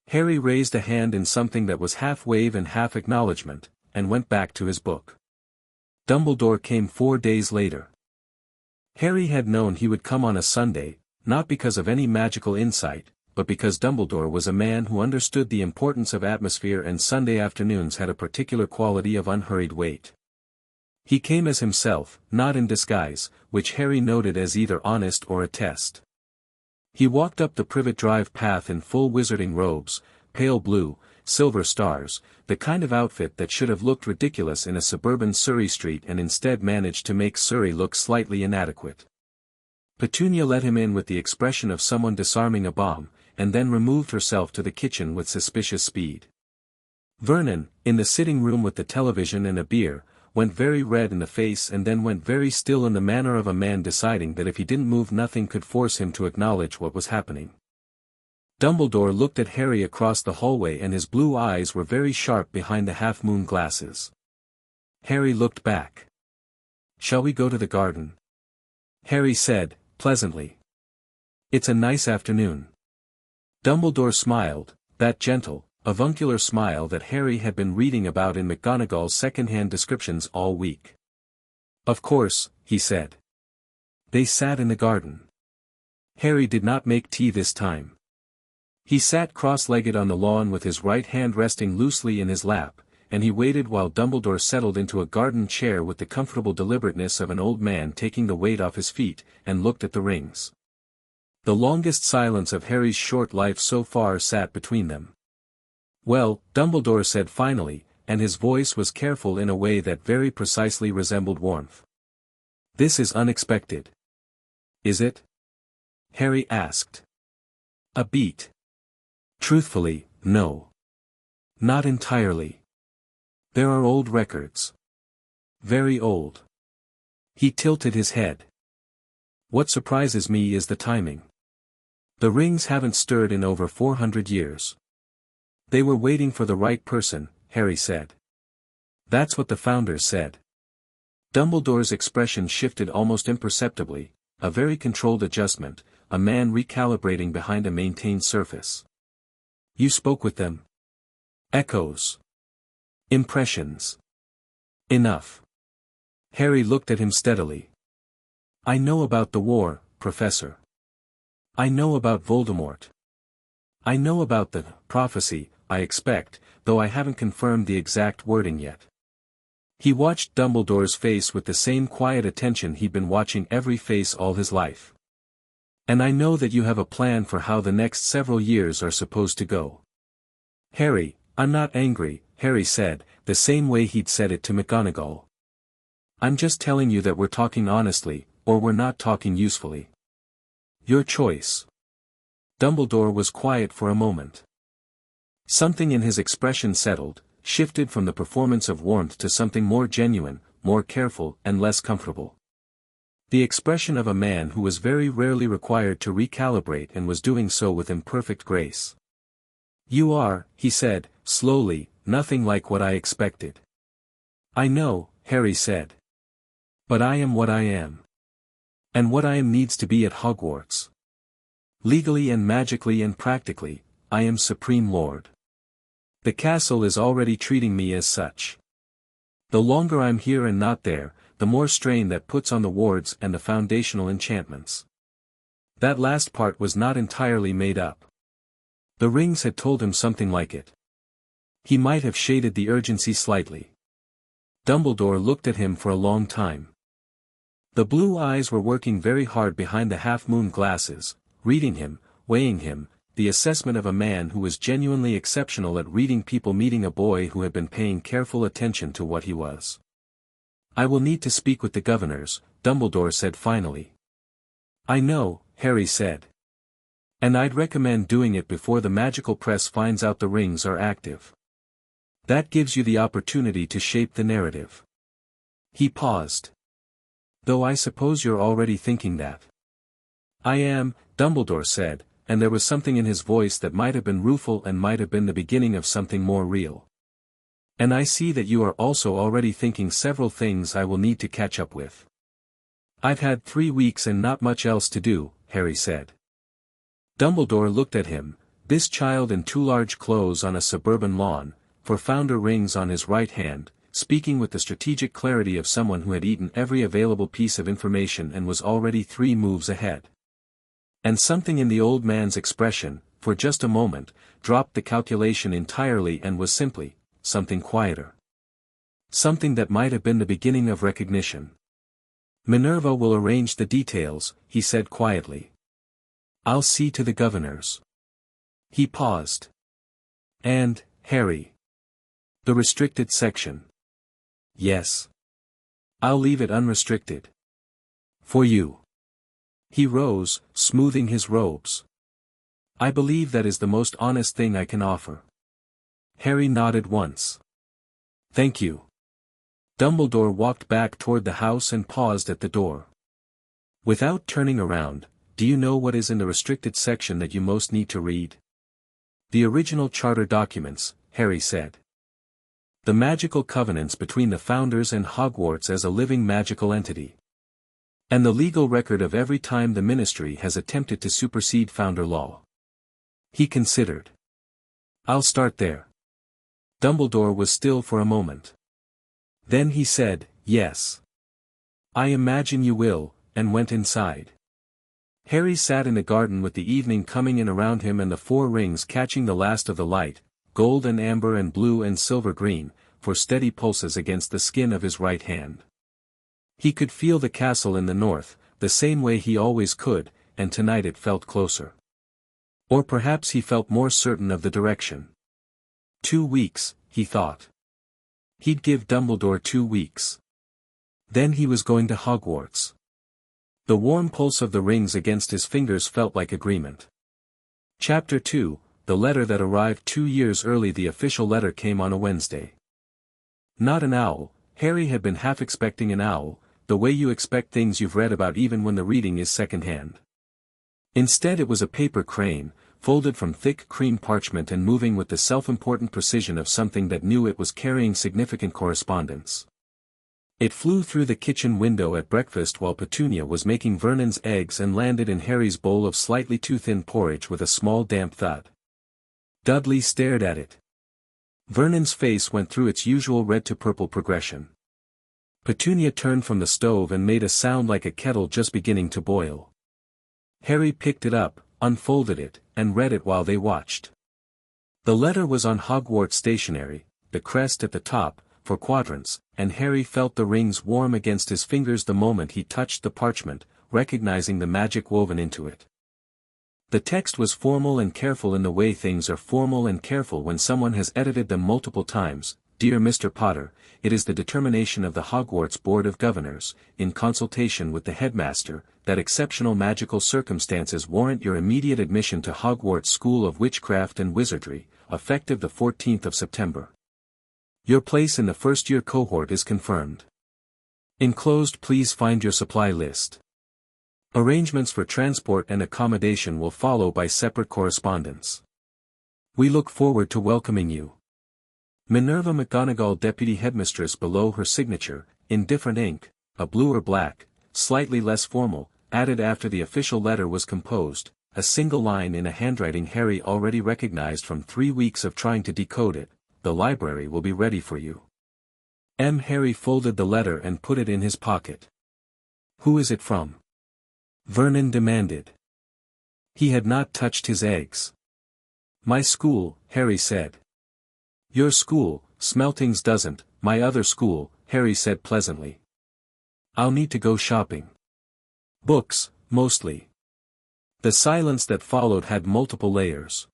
A: Harry raised a hand in something that was half wave and half acknowledgement, and went back to his book. Dumbledore came 4 days later. Harry had known he would come on a Sunday, not because of any magical insight, but because Dumbledore was a man who understood the importance of atmosphere and Sunday afternoons had a particular quality of unhurried wait. He came as himself, not in disguise, which Harry noted as either honest or a test. He walked up the Privet Drive path in full wizarding robes, pale blue, silver stars, the kind of outfit that should have looked ridiculous in a suburban Surrey street and instead managed to make Surrey look slightly inadequate. Petunia let him in with the expression of someone disarming a bomb, and then removed herself to the kitchen with suspicious speed. Vernon, in the sitting room with the television and a beer, went very red in the face and then went very still in the manner of a man deciding that if he didn't move nothing could force him to acknowledge what was happening. Dumbledore looked at Harry across the hallway and his blue eyes were very sharp behind the half-moon glasses. Harry looked back. Shall we go to the garden? Harry said, pleasantly. It's a nice afternoon. Dumbledore smiled, that gentle, avuncular smile that Harry had been reading about in McGonagall's second-hand descriptions all week. Of course, he said. They sat in the garden. Harry did not make tea this time. He sat cross-legged on the lawn with his right hand resting loosely in his lap, and he waited while Dumbledore settled into a garden chair with the comfortable deliberateness of an old man taking the weight off his feet, and looked at the rings. The longest silence of Harry's short life so far sat between them. Well, Dumbledore said finally, and his voice was careful in a way that very precisely resembled warmth. This is unexpected. Is it? Harry asked. A beat. Truthfully, no. Not entirely. There are old records. Very old. He tilted his head. What surprises me is the timing. The rings haven't stirred in over 400 years. They were waiting for the right person, Harry said. That's what the founders said. Dumbledore's expression shifted almost imperceptibly, a very controlled adjustment, a man recalibrating behind a maintained surface. You spoke with them? Echoes. Impressions. Enough. Harry looked at him steadily. I know about the war, Professor. I know about Voldemort. I know about the prophecy, I expect, though I haven't confirmed the exact wording yet. He watched Dumbledore's face with the same quiet attention he'd been watching every face all his life. And I know that you have a plan for how the next several years are supposed to go. Harry, I'm not angry, Harry said, the same way he'd said it to McGonagall. I'm just telling you that we're talking honestly, or we're not talking usefully. Your choice. Dumbledore was quiet for a moment. Something in his expression settled, shifted from the performance of warmth to something more genuine, more careful, and less comfortable. The expression of a man who was very rarely required to recalibrate and was doing so with imperfect grace. You are, he said, slowly, nothing like what I expected. I know, Harry said. But I am what I am. And what I am needs to be at Hogwarts. Legally and magically and practically, I am Supreme Lord. The castle is already treating me as such. The longer I'm here and not there, the more strain that puts on the wards and the foundational enchantments. That last part was not entirely made up. The rings had told him something like it. He might have shaded the urgency slightly. Dumbledore looked at him for a long time. The blue eyes were working very hard behind the half-moon glasses, reading him, weighing him, the assessment of a man who was genuinely exceptional at reading people meeting a boy who had been paying careful attention to what he was. I will need to speak with the governors, Dumbledore said finally. I know, Harry said. And I'd recommend doing it before the magical press finds out the rings are active. That gives you the opportunity to shape the narrative. He paused. Though I suppose you're already thinking that. I am, Dumbledore said, and there was something in his voice that might have been rueful and might have been the beginning of something more real. And I see that you are also already thinking several things I will need to catch up with. I've had 3 weeks and not much else to do, Harry said. Dumbledore looked at him, this child in too large clothes on a suburban lawn, for founder rings on his right hand, speaking with the strategic clarity of someone who had eaten every available piece of information and was already 3 moves ahead. And something in the old man's expression, for just a moment, dropped the calculation entirely and was simply, something quieter. Something that might have been the beginning of recognition. Minerva will arrange the details, he said quietly. I'll see to the governors. He paused. And, Harry. The restricted section. Yes. I'll leave it unrestricted. For you. He rose, smoothing his robes. I believe that is the most honest thing I can offer. Harry nodded once. Thank you. Dumbledore walked back toward the house and paused at the door. Without turning around, do you know what is in the restricted section that you most need to read? The original charter documents, Harry said. The magical covenants between the founders and Hogwarts as a living magical entity. And the legal record of every time the Ministry has attempted to supersede founder law. He considered. I'll start there. Dumbledore was still for a moment. Then he said, yes. I imagine you will, and went inside. Harry sat in the garden with the evening coming in around him and the 4 rings catching the last of the light, gold and amber and blue and silver green, for steady pulses against the skin of his right hand. He could feel the castle in the north, the same way he always could, and tonight it felt closer. Or perhaps he felt more certain of the direction. 2 weeks, he thought. He'd give Dumbledore 2 weeks. Then he was going to Hogwarts. The warm pulse of the rings against his fingers felt like agreement. Chapter 2, the letter that arrived 2 years early. The official letter came on a Wednesday. Not an owl, Harry had been half expecting an owl, the way you expect things you've read about even when the reading is second-hand. Instead it was a paper crane, folded from thick cream parchment and moving with the self-important precision of something that knew it was carrying significant correspondence. It flew through the kitchen window at breakfast while Petunia was making Vernon's eggs and landed in Harry's bowl of slightly too thin porridge with a small damp thud. Dudley stared at it. Vernon's face went through its usual red to purple progression. Petunia turned from the stove and made a sound like a kettle just beginning to boil. Harry picked it up, unfolded it, and read it while they watched. The letter was on Hogwarts stationery, the crest at the top, for quadrants, and Harry felt the rings warm against his fingers the moment he touched the parchment, recognizing the magic woven into it. The text was formal and careful in the way things are formal and careful when someone has edited them multiple times, Dear Mr. Potter, it is the determination of the Hogwarts Board of Governors, in consultation with the headmaster, that exceptional magical circumstances warrant your immediate admission to Hogwarts School of Witchcraft and Wizardry, effective the 14th of September. Your place in the first-year cohort is confirmed. Enclosed, please find your supply list. Arrangements for transport and accommodation will follow by separate correspondence. We look forward to welcoming you. Minerva McGonagall, Deputy Headmistress. Below her signature, in different ink, a blue or black, slightly less formal, added after the official letter was composed, a single line in a handwriting Harry already recognized from 3 weeks of trying to decode it: the library will be ready for you. Harry folded the letter and put it in his pocket. Who is it from? Vernon demanded. He had not touched his eggs. My school, Harry said. Your school, Smeltings doesn't, my other school, Harry said pleasantly. I'll need to go shopping. Books, mostly. The silence that followed had multiple layers.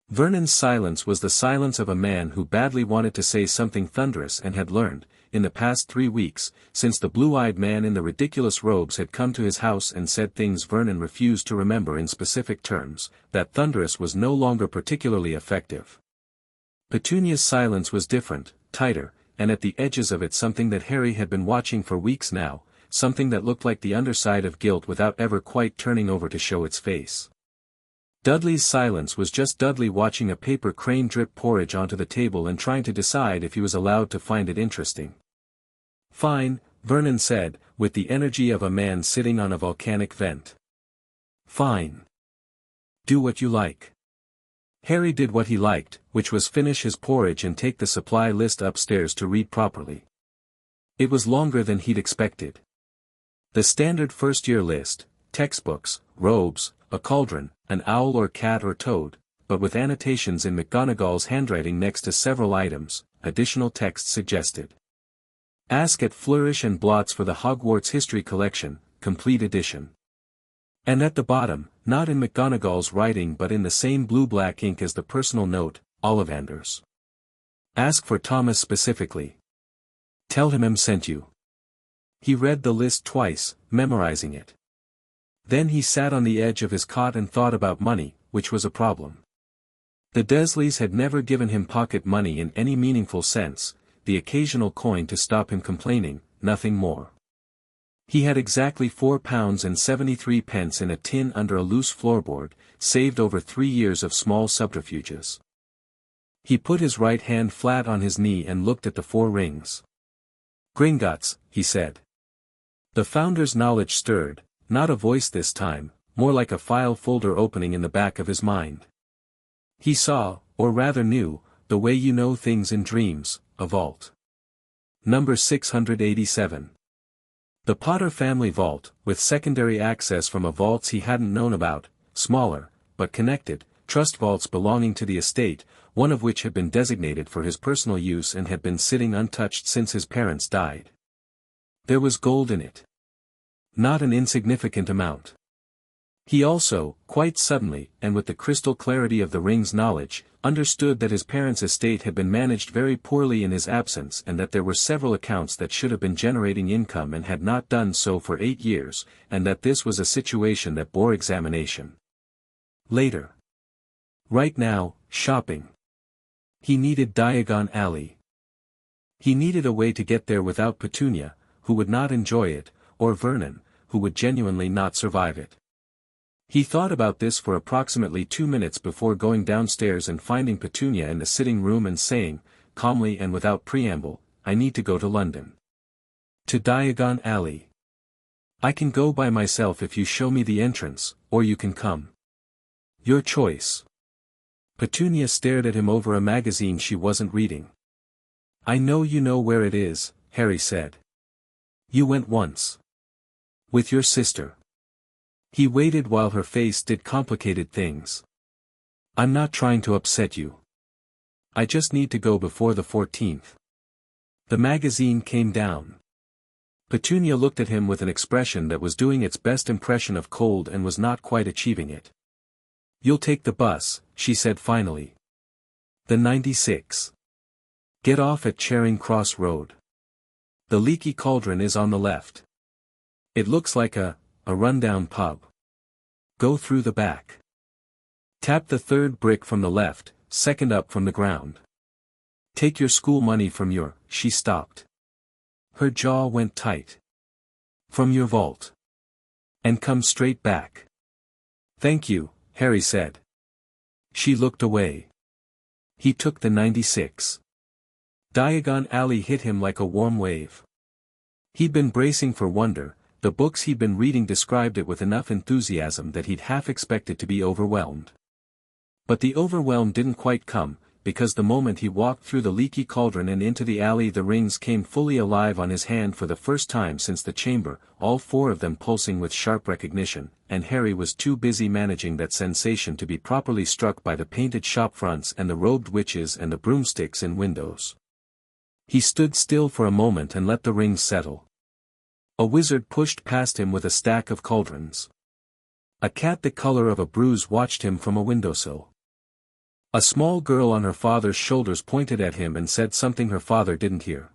A: Vernon's silence was the silence of a man who badly wanted to say something thunderous and had learned, in the past 3 weeks, since the blue-eyed man in the ridiculous robes had come to his house and said things Vernon refused to remember in specific terms, that thunderous was no longer particularly effective. Petunia's silence was different, tighter, and at the edges of it something that Harry had been watching for weeks now, something that looked like the underside of guilt without ever quite turning over to show its face. Dudley's silence was just Dudley watching a paper crane drip porridge onto the table and trying to decide if he was allowed to find it interesting. Fine, Vernon said, with the energy of a man sitting on a volcanic vent. Fine. Do what you like. Harry did what he liked, which was finish his porridge and take the supply list upstairs to read properly. It was longer than he'd expected. The standard first-year list: textbooks, robes, a cauldron, an owl or cat or toad, but with annotations in McGonagall's handwriting next to several items, additional text suggested. Ask at Flourish and Blots for the Hogwarts History Collection, complete edition. And at the bottom, not in McGonagall's writing but in the same blue-black ink as the personal note, Ollivanders. Ask for Thomas specifically. Tell him M sent you. He read the list twice, memorizing it. Then he sat on the edge of his cot and thought about money, which was a problem. The Dursleys had never given him pocket money in any meaningful sense, the occasional coin to stop him complaining, nothing more. He had exactly £4.73 in a tin under a loose floorboard, saved over 3 years of small subterfuges. He put his right hand flat on his knee and looked at the 4 rings. Gringotts, he said. The founder's knowledge stirred, not a voice this time, more like a file folder opening in the back of his mind. He saw, or rather knew, the way you know things in dreams, a vault. Number 687. The Potter family vault, with secondary access from a vaults he hadn't known about, smaller, but connected, trust vaults belonging to the estate, one of which had been designated for his personal use and had been sitting untouched since his parents died. There was gold in it. Not an insignificant amount. He also, quite suddenly, and with the crystal clarity of the ring's knowledge, understood that his parents' estate had been managed very poorly in his absence and that there were several accounts that should have been generating income and had not done so for 8 years, and that this was a situation that bore examination. Later. Right now, shopping. He needed Diagon Alley. He needed a way to get there without Petunia, who would not enjoy it, or Vernon, who would genuinely not survive it. He thought about this for approximately 2 minutes before going downstairs and finding Petunia in the sitting room and saying, calmly and without preamble, I need to go to London. To Diagon Alley. I can go by myself if you show me the entrance, or you can come. Your choice. Petunia stared at him over a magazine she wasn't reading. I know you know where it is, Harry said. You went once. With your sister. He waited while her face did complicated things. I'm not trying to upset you. I just need to go before the 14th. The magazine came down. Petunia looked at him with an expression that was doing its best impression of cold and was not quite achieving it. You'll take the bus, she said finally. The 96. Get off at Charing Cross Road. The Leaky Cauldron is on the left. It looks like a rundown pub. Go through the back. Tap the third brick from the left, second up from the ground. Take your school money from your, she stopped. Her jaw went tight. From your vault. And come straight back. Thank you, Harry said. She looked away. He took the 96. Diagon Alley hit him like a warm wave. He'd been bracing for wonder, the books he'd been reading described it with enough enthusiasm that he'd half expected to be overwhelmed. But the overwhelm didn't quite come, because the moment he walked through the Leaky Cauldron and into the alley the rings came fully alive on his hand for the first time since the chamber, all four of them pulsing with sharp recognition, and Harry was too busy managing that sensation to be properly struck by the painted shop fronts and the robed witches and the broomsticks in windows. He stood still for a moment and let the rings settle. A wizard pushed past him with a stack of cauldrons. A cat the color of a bruise watched him from a windowsill. A small girl on her father's shoulders pointed at him and said something her father didn't hear.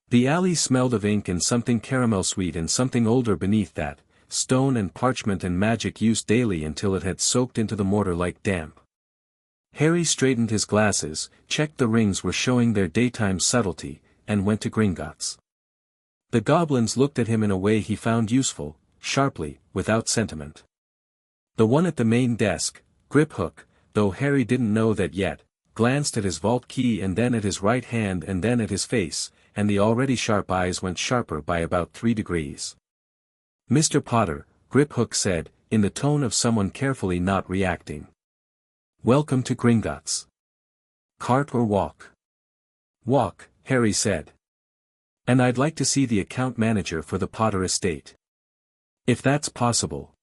A: The alley smelled of ink and something caramel sweet and something older beneath that, stone and parchment and magic used daily until it had soaked into the mortar like damp. Harry straightened his glasses, checked the rings were showing their daytime subtlety, and went to Gringotts. The goblins looked at him in a way he found useful, sharply, without sentiment. The one at the main desk, Griphook, though Harry didn't know that yet, glanced at his vault key and then at his right hand and then at his face, and the already sharp eyes went sharper by about 3 degrees. Mr. Potter, Griphook said, in the tone of someone carefully not reacting. Welcome to Gringotts. Cart or walk? Walk, Harry said. And I'd like to see the account manager for the Potter estate. If that's possible.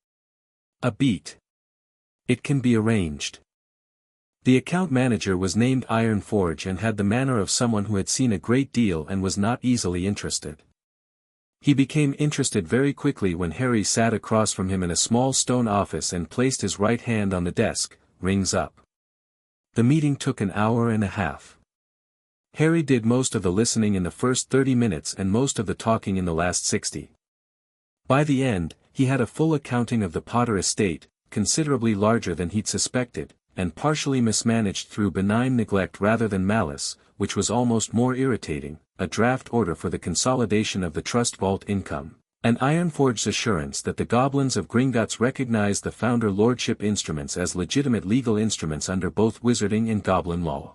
A: A beat. It can be arranged. The account manager was named Ironforge and had the manner of someone who had seen a great deal and was not easily interested. He became interested very quickly when Harry sat across from him in a small stone office and placed his right hand on the desk, rings up. The meeting took an hour and a half. Harry did most of the listening in the first 30 minutes and most of the talking in the last 60. By the end, he had a full accounting of the Potter estate, considerably larger than he'd suspected, and partially mismanaged through benign neglect rather than malice, which was almost more irritating, a draft order for the consolidation of the trust vault income, and Ironforge's assurance that the goblins of Gringotts recognized the founder lordship instruments as legitimate legal instruments under both wizarding and goblin law.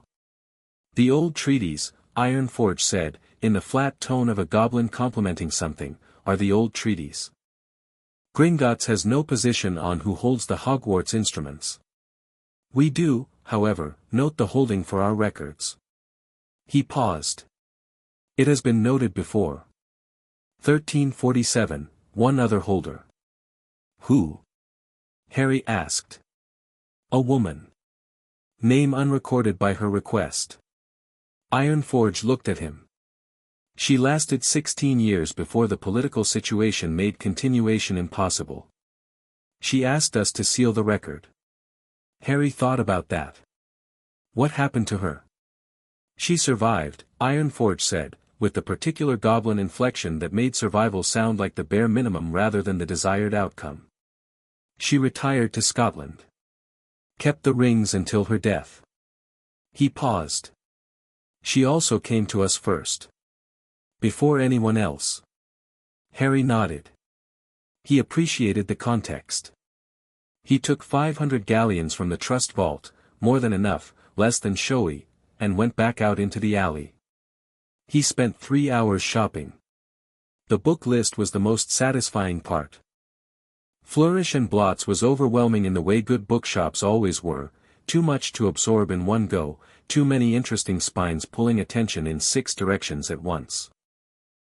A: The old treaties, Ironforge said, in the flat tone of a goblin complimenting something, are the old treaties. Gringotts has no position on who holds the Hogwarts instruments. We do, however, note the holding for our records. He paused. It has been noted before. 1347, one other holder. Who? Harry asked. A woman. Name unrecorded by her request. Ironforge looked at him. She lasted 16 years before the political situation made continuation impossible. She asked us to seal the record. Harry thought about that. What happened to her? She survived, Ironforge said, with the particular goblin inflection that made survival sound like the bare minimum rather than the desired outcome. She retired to Scotland. Kept the rings until her death. He paused. She also came to us first. Before anyone else. Harry nodded. He appreciated the context. He took 500 galleons from the trust vault, more than enough, less than showy, and went back out into the alley. He spent 3 hours shopping. The book list was the most satisfying part. Flourish and Blots was overwhelming in the way good bookshops always were, too much to absorb in one go, too many interesting spines pulling attention in 6 directions at once.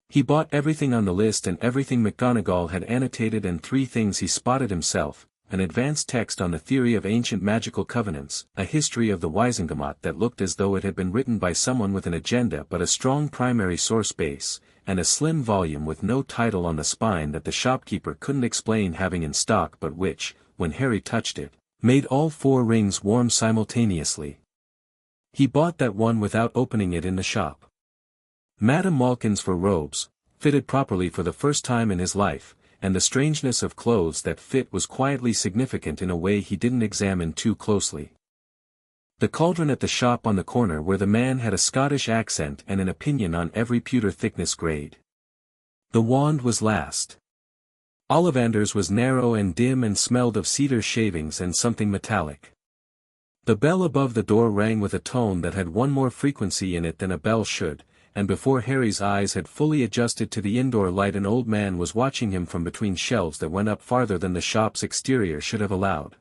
A: He bought everything on the list and everything McGonagall had annotated and 3 things he spotted himself, an advanced text on the theory of ancient magical covenants, a history of the Wisengamot that looked as though it had been written by someone with an agenda but a strong primary source base, and a slim volume with no title on the spine that the shopkeeper couldn't explain having in stock but which, when Harry touched it, made all 4 rings warm simultaneously. He bought that one without opening it in the shop. Madame Malkin's for robes, fitted properly for the first time in his life, and the strangeness of clothes that fit was quietly significant in a way he didn't examine too closely. The cauldron at the shop on the corner where the man had a Scottish accent and an opinion on every pewter thickness grade. The wand was last. Ollivander's was narrow and dim and smelled of cedar shavings and something metallic. The bell above the door rang with a tone that had one more frequency in it than a bell should, and before Harry's eyes had fully adjusted to the indoor light an old man was watching him from between shelves that went up farther than the shop's exterior should have allowed.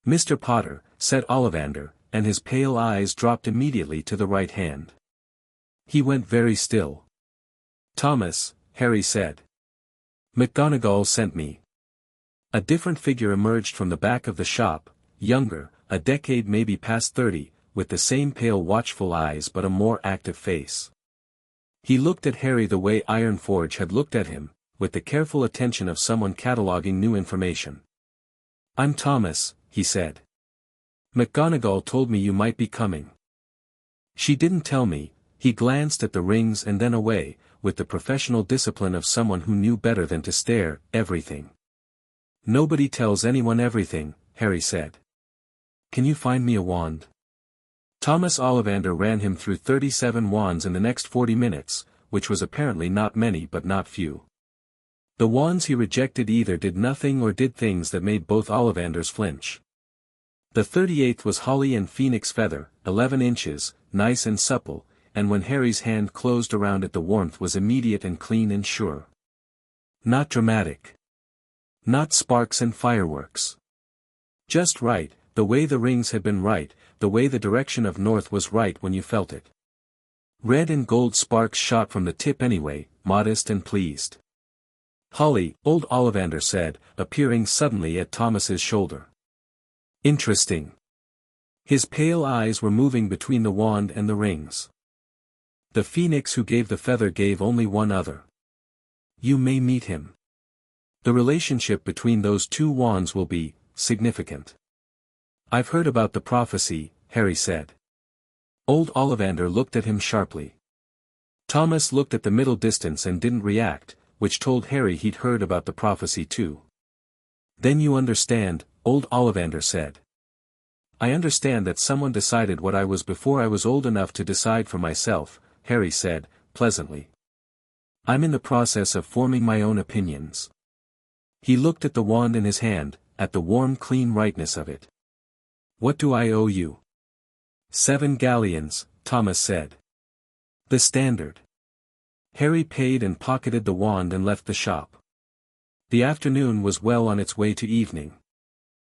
A: "Mr. Potter," said Ollivander, and his pale eyes dropped immediately to the right hand. He went very still. "Thomas," Harry said. "McGonagall sent me." A different figure emerged from the back of the shop, younger, a decade maybe past 30, with the same pale watchful eyes but a more active face. He looked at Harry the way Ironforge had looked at him, with the careful attention of someone cataloguing new information. "I'm Thomas," he said. "McGonagall told me you might be coming." "She didn't tell me." He glanced at the rings and then away, with the professional discipline of someone who knew better than to stare. "Everything." "Nobody tells anyone everything," Harry said. "Can you find me a wand?" Thomas Ollivander ran him through 37 wands in the next 40 minutes, which was apparently not many but not few. The wands he rejected either did nothing or did things that made both Ollivanders flinch. The 38th was holly and phoenix feather, 11 inches, nice and supple, and when Harry's hand closed around it the warmth was immediate and clean and sure. Not dramatic. Not sparks and fireworks. Just right, the way the rings had been right, the way the direction of north was right when you felt it. Red and gold sparks shot from the tip anyway, modest and pleased. "Holly," old Ollivander said, appearing suddenly at Thomas's shoulder. "Interesting." His pale eyes were moving between the wand and the rings. "The phoenix who gave the feather gave only one other. You may meet him. The relationship between those two wands will be significant." "I've heard about the prophecy," Harry said. Old Ollivander looked at him sharply. Thomas looked at the middle distance and didn't react, which told Harry he'd heard about the prophecy too. "Then you understand," old Ollivander said. "I understand that someone decided what I was before I was old enough to decide for myself," Harry said, pleasantly. "I'm in the process of forming my own opinions." He looked at the wand in his hand, at the warm clean rightness of it. "What do I owe you?" 7 galleons, Thomas said. "The standard." Harry paid and pocketed the wand and left the shop. The afternoon was well on its way to evening.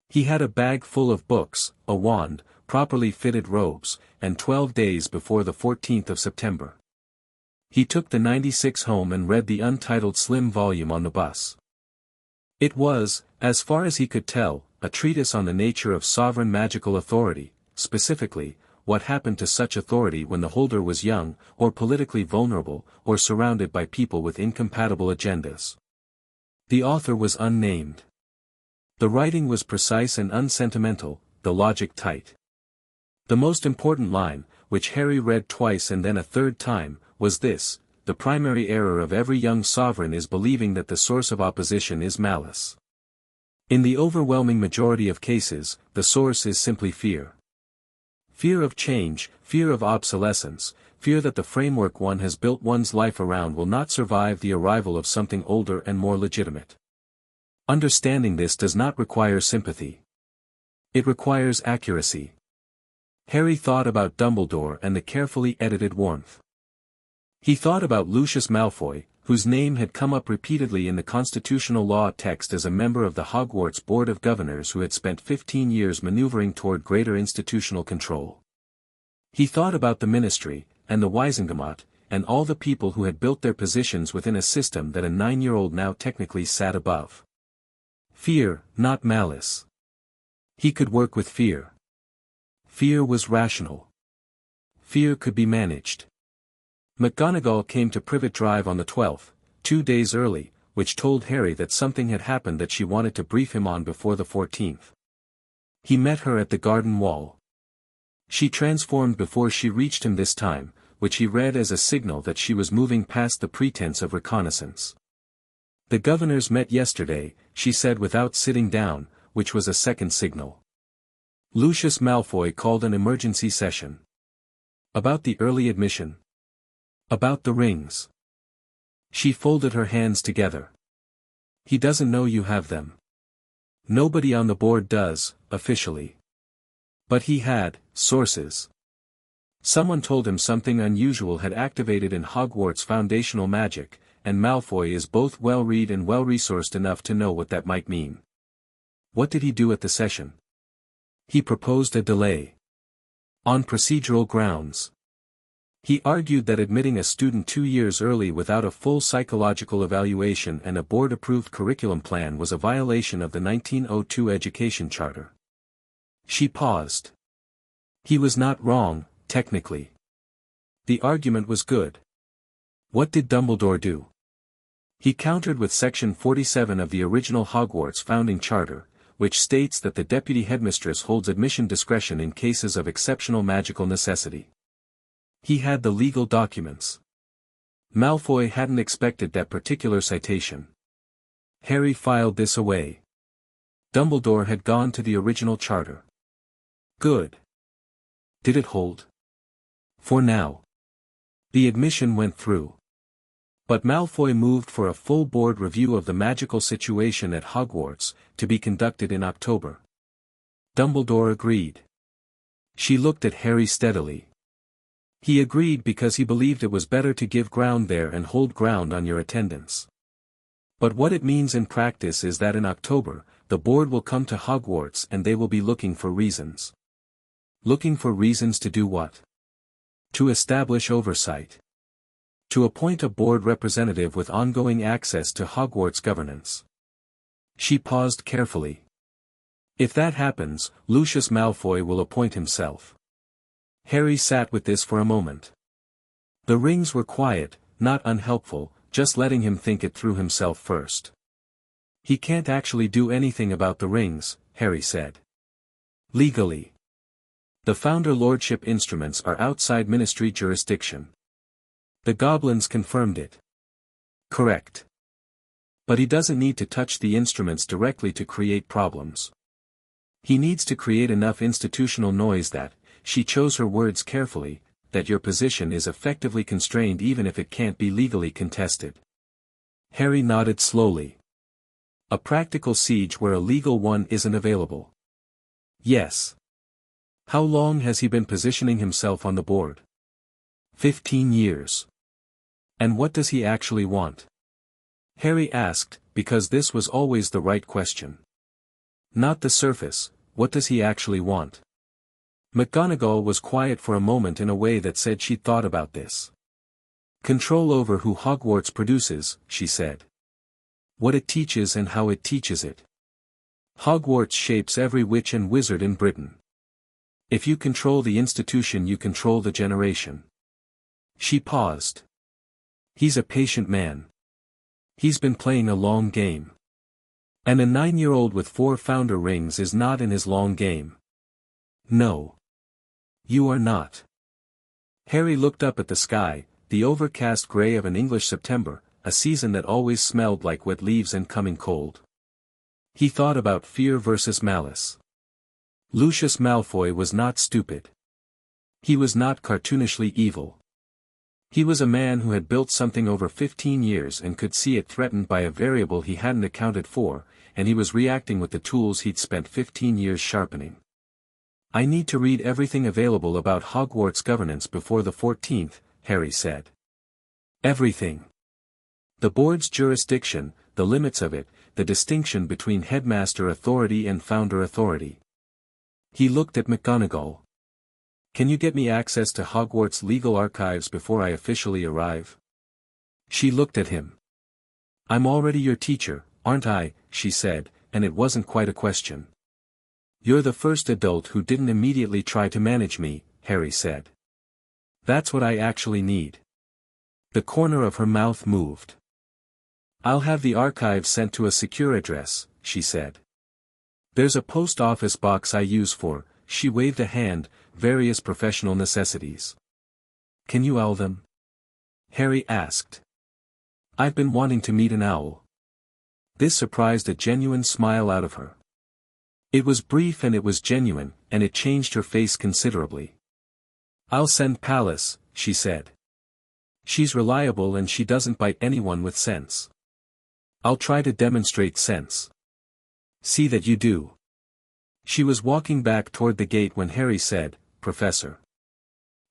A: He had a bag full of books, a wand, properly fitted robes, and 12 days before the 14th of September. He took the 96 home and read the untitled slim volume on the bus. It was, as far as he could tell, a treatise on the nature of sovereign magical authority, specifically, what happened to such authority when the holder was young, or politically vulnerable, or surrounded by people with incompatible agendas. The author was unnamed. The writing was precise and unsentimental, the logic tight. The most important line, which Harry read twice and then a third time, was this: "The primary error of every young sovereign is believing that the source of opposition is malice. In the overwhelming majority of cases, the source is simply fear. Fear of change, fear of obsolescence, fear that the framework one has built one's life around will not survive the arrival of something older and more legitimate. Understanding this does not require sympathy. It requires accuracy." Harry thought about Dumbledore and the carefully edited warmth. He thought about Lucius Malfoy, whose name had come up repeatedly in the constitutional law text as a member of the Hogwarts Board of Governors who had spent 15 years maneuvering toward greater institutional control. He thought about the Ministry, and the Wisengamot, and all the people who had built their positions within a system that a 9-year-old now technically sat above. Fear, not malice. He could work with fear. Fear was rational. Fear could be managed. McGonagall came to Privet Drive on the 12th, 2 days early, which told Harry that something had happened that she wanted to brief him on before the 14th. He met her at the garden wall. She transformed before she reached him this time, which he read as a signal that she was moving past the pretense of reconnaissance. The governors met yesterday, she said without sitting down, which was a second signal. Lucius Malfoy called an emergency session. About the early admission. About the rings. She folded her hands together. He doesn't know you have them. Nobody on the board does, officially. But he had sources. Someone told him something unusual had activated in Hogwarts foundational magic, and Malfoy is both well-read and well-resourced enough to know what that might mean. What did he do at the session? He proposed a delay. On procedural grounds. He argued that admitting a student 2 years early without a full psychological evaluation and a board-approved curriculum plan was a violation of the 1902 Education Charter. She paused. He was not wrong, technically. The argument was good. What did Dumbledore do? He countered with Section 47 of the original Hogwarts founding charter, which states that the deputy headmistress holds admission discretion in cases of exceptional magical necessity. He had the legal documents. Malfoy hadn't expected that particular citation. Harry filed this away. Dumbledore had gone to the original charter. Good. Did it hold? For now. The admission went through. But Malfoy moved for a full board review of the magical situation at Hogwarts, to be conducted in October. Dumbledore agreed. She looked at Harry steadily. He agreed because he believed it was better to give ground there and hold ground on your attendance. But what it means in practice is that in October, the board will come to Hogwarts and they will be looking for reasons. Looking for reasons to do what? To establish oversight. To appoint a board representative with ongoing access to Hogwarts governance. She paused carefully. If that happens, Lucius Malfoy will appoint himself. Harry sat with this for a moment. The rings were quiet, not unhelpful, just letting him think it through himself first. He can't actually do anything about the rings, Harry said. Legally. The Founder Lordship instruments are outside Ministry jurisdiction. The goblins confirmed it. Correct. But he doesn't need to touch the instruments directly to create problems. He needs to create enough institutional noise that, she chose her words carefully, that your position is effectively constrained even if it can't be legally contested. Harry nodded slowly. A practical siege where a legal one isn't available. Yes. How long has he been positioning himself on the board? 15 years. And what does he actually want? Harry asked, because this was always the right question. Not the surface, what does he actually want? McGonagall was quiet for a moment in a way that said she'd thought about this. Control over who Hogwarts produces, she said. What it teaches and how it teaches it. Hogwarts shapes every witch and wizard in Britain. If you control the institution, you control the generation. She paused. He's a patient man. He's been playing a long game. And a 9-year-old with 4 founder rings is not in his long game. No. You are not. Harry looked up at the sky, the overcast grey of an English September, a season that always smelled like wet leaves and coming cold. He thought about fear versus malice. Lucius Malfoy was not stupid. He was not cartoonishly evil. He was a man who had built something over 15 years and could see it threatened by a variable he hadn't accounted for, and he was reacting with the tools he'd spent 15 years sharpening. I need to read everything available about Hogwarts governance before the 14th, Harry said. Everything. The board's jurisdiction, the limits of it, the distinction between headmaster authority and founder authority. He looked at McGonagall. Can you get me access to Hogwarts legal archives before I officially arrive? She looked at him. I'm already your teacher, aren't I, she said, and it wasn't quite a question. You're the first adult who didn't immediately try to manage me, Harry said. That's what I actually need. The corner of her mouth moved. I'll have the archives sent to a secure address, she said. There's a post office box I use for, she waved a hand, various professional necessities. Can you owl them? Harry asked. I've been wanting to meet an owl. This surprised a genuine smile out of her. It was brief and it was genuine, and it changed her face considerably. I'll send Pallas, she said. She's reliable and she doesn't bite anyone with sense. I'll try to demonstrate sense. See that you do. She was walking back toward the gate when Harry said, Professor.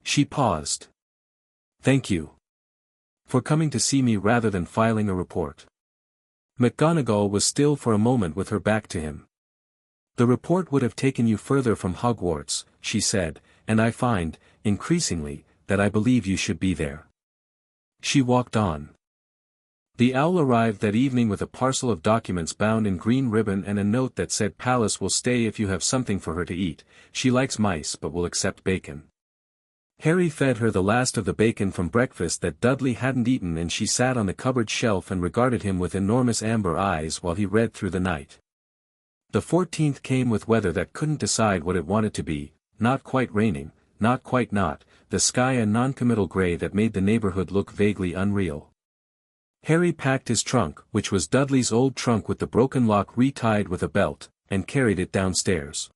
A: She paused. Thank you. For coming to see me rather than filing a report. McGonagall was still for a moment with her back to him. The report would have taken you further from Hogwarts, she said, and I find, increasingly, that I believe you should be there. She walked on. The owl arrived that evening with a parcel of documents bound in green ribbon and a note that said Pallas will stay if you have something for her to eat. She likes mice but will accept bacon. Harry fed her the last of the bacon from breakfast that Dudley hadn't eaten, and she sat on the cupboard shelf and regarded him with enormous amber eyes while he read through the night. The 14th came with weather that couldn't decide what it wanted to be, not quite raining, not quite not, the sky a non-committal grey that made the neighborhood look vaguely unreal. Harry packed his trunk, which was Dudley's old trunk with the broken lock retied with a belt, and carried it downstairs.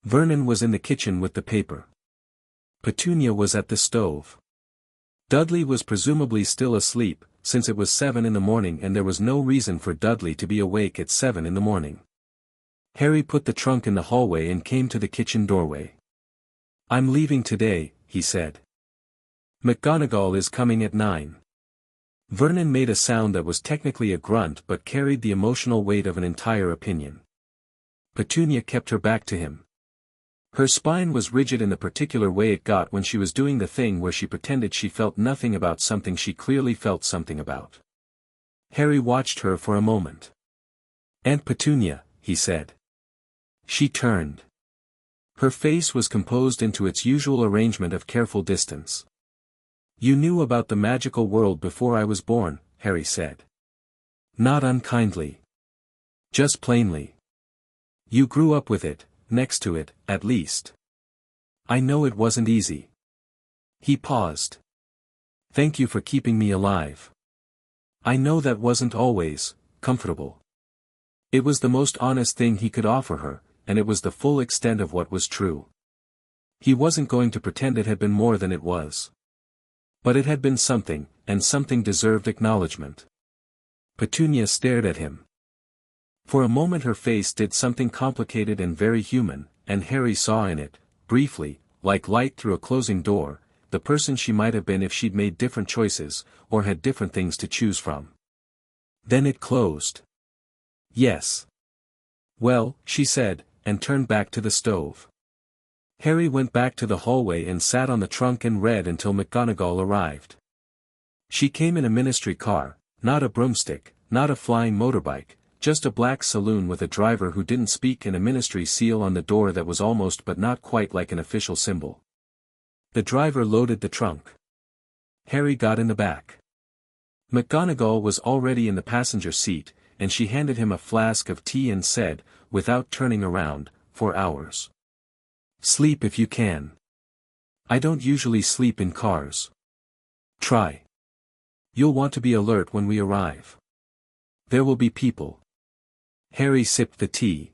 A: Vernon was in the kitchen with the paper. Petunia was at the stove. Dudley was presumably still asleep, since it was 7 in the morning and there was no reason for Dudley to be awake at 7 in the morning. Harry put the trunk in the hallway and came to the kitchen doorway. I'm leaving today, he said. McGonagall is coming at 9. Vernon made a sound that was technically a grunt but carried the emotional weight of an entire opinion. Petunia kept her back to him. Her spine was rigid in the particular way it got when she was doing the thing where she pretended she felt nothing about something she clearly felt something about. Harry watched her for a moment. Aunt Petunia, he said. She turned. Her face was composed into its usual arrangement of careful distance. You knew about the magical world before I was born, Harry said. Not unkindly. Just plainly. You grew up with it, next to it, at least. I know it wasn't easy. He paused. Thank you for keeping me alive. I know that wasn't always comfortable. It was the most honest thing he could offer her, and it was the full extent of what was true. He wasn't going to pretend it had been more than it was. But it had been something, and something deserved acknowledgement. Petunia stared at him. For a moment her face did something complicated and very human, and Harry saw in it, briefly, like light through a closing door, the person she might have been if she'd made different choices, or had different things to choose from. Then it closed. Yes. Well, she said, and turned back to the stove. Harry went back to the hallway and sat on the trunk and read until McGonagall arrived. She came in a ministry car, not a broomstick, not a flying motorbike, just a black saloon with a driver who didn't speak and a ministry seal on the door that was almost but not quite like an official symbol. The driver loaded the trunk. Harry got in the back. McGonagall was already in the passenger seat, and she handed him a flask of tea and said, without turning around, 4 hours. Sleep if you can. I don't usually sleep in cars. Try. You'll want to be alert when we arrive. There will be people. Harry sipped the tea.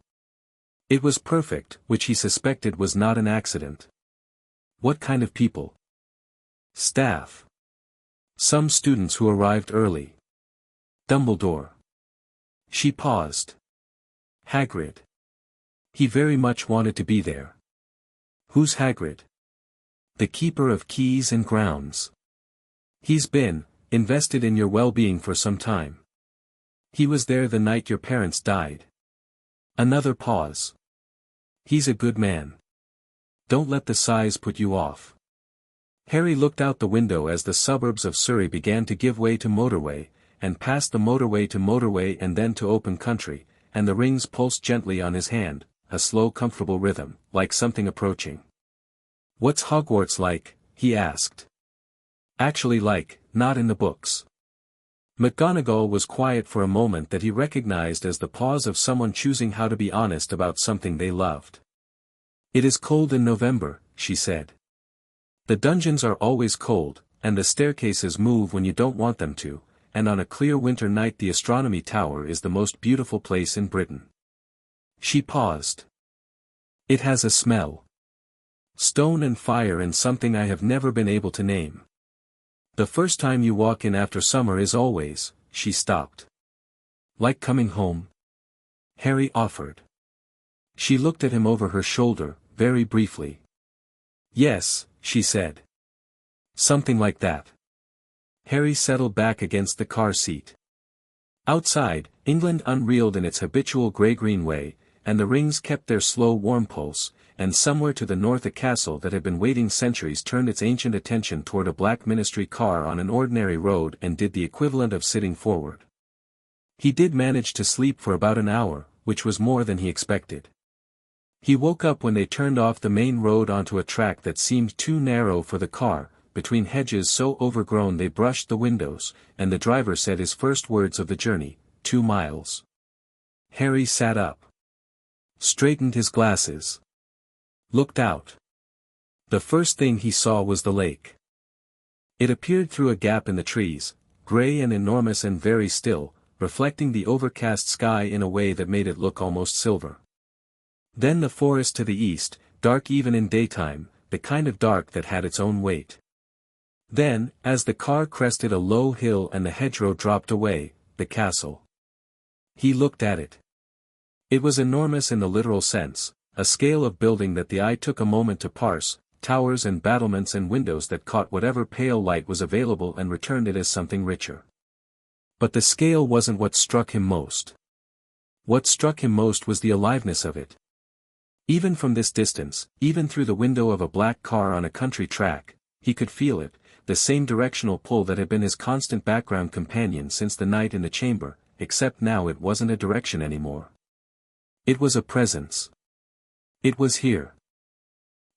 A: It was perfect, which he suspected was not an accident. What kind of people? Staff. Some students who arrived early. Dumbledore. She paused. Hagrid. He very much wanted to be there. Who's Hagrid? The keeper of keys and grounds. He's been invested in your well-being for some time. He was there the night your parents died. Another pause. He's a good man. Don't let the size put you off. Harry looked out the window as the suburbs of Surrey began to give way to motorway, and past the motorway to motorway and then to open country, and the rings pulsed gently on his hand, a slow comfortable rhythm, like something approaching. What's Hogwarts like? He asked. Actually like, not in the books. McGonagall was quiet for a moment that he recognized as the pause of someone choosing how to be honest about something they loved. It is cold in November, she said. The dungeons are always cold, and the staircases move when you don't want them to, and on a clear winter night the astronomy tower is the most beautiful place in Britain. She paused. It has a smell. Stone and fire and something I have never been able to name. The first time you walk in after summer is always, she stopped. Like coming home? Harry offered. She looked at him over her shoulder, very briefly. Yes, she said. Something like that. Harry settled back against the car seat. Outside, England unreeled in its habitual grey-green way, and the rings kept their slow warm pulse, and somewhere to the north a castle that had been waiting centuries turned its ancient attention toward a black ministry car on an ordinary road and did the equivalent of sitting forward. He did manage to sleep for about an hour, which was more than he expected. He woke up when they turned off the main road onto a track that seemed too narrow for the car, between hedges so overgrown they brushed the windows, and the driver said his first words of the journey, 2 miles. Harry sat up. Straightened his glasses. Looked out. The first thing he saw was the lake. It appeared through a gap in the trees, grey and enormous and very still, reflecting the overcast sky in a way that made it look almost silver. Then the forest to the east, dark even in daytime, the kind of dark that had its own weight. Then, as the car crested a low hill and the hedgerow dropped away, the castle. He looked at it. It was enormous in the literal sense, a scale of building that the eye took a moment to parse, towers and battlements and windows that caught whatever pale light was available and returned it as something richer. But the scale wasn't what struck him most. What struck him most was the aliveness of it. Even from this distance, even through the window of a black car on a country track, he could feel it, the same directional pull that had been his constant background companion since the night in the chamber, except now it wasn't a direction anymore. It was a presence. It was here.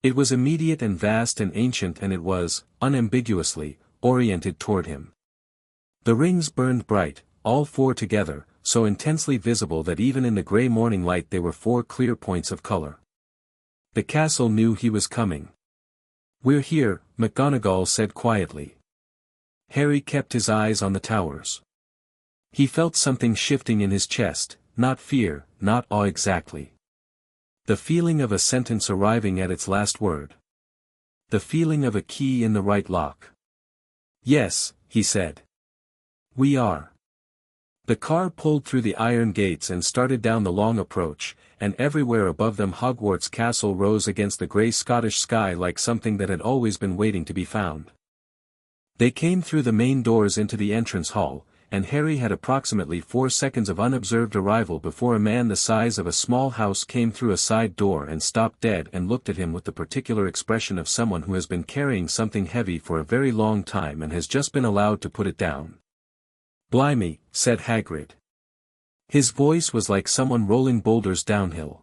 A: It was immediate and vast and ancient, and it was, unambiguously, oriented toward him. The rings burned bright, all 4 together, so intensely visible that even in the grey morning light they were 4 clear points of color. The castle knew he was coming. "We're here," McGonagall said quietly. Harry kept his eyes on the towers. He felt something shifting in his chest, not fear, not awe exactly. The feeling of a sentence arriving at its last word. The feeling of a key in the right lock. "Yes," he said. "We are." The car pulled through the iron gates and started down the long approach, and everywhere above them Hogwarts Castle rose against the grey Scottish sky like something that had always been waiting to be found. They came through the main doors into the entrance hall, and Harry had approximately 4 seconds of unobserved arrival before a man the size of a small house came through a side door and stopped dead and looked at him with the particular expression of someone who has been carrying something heavy for a very long time and has just been allowed to put it down. "Blimey," said Hagrid. His voice was like someone rolling boulders downhill.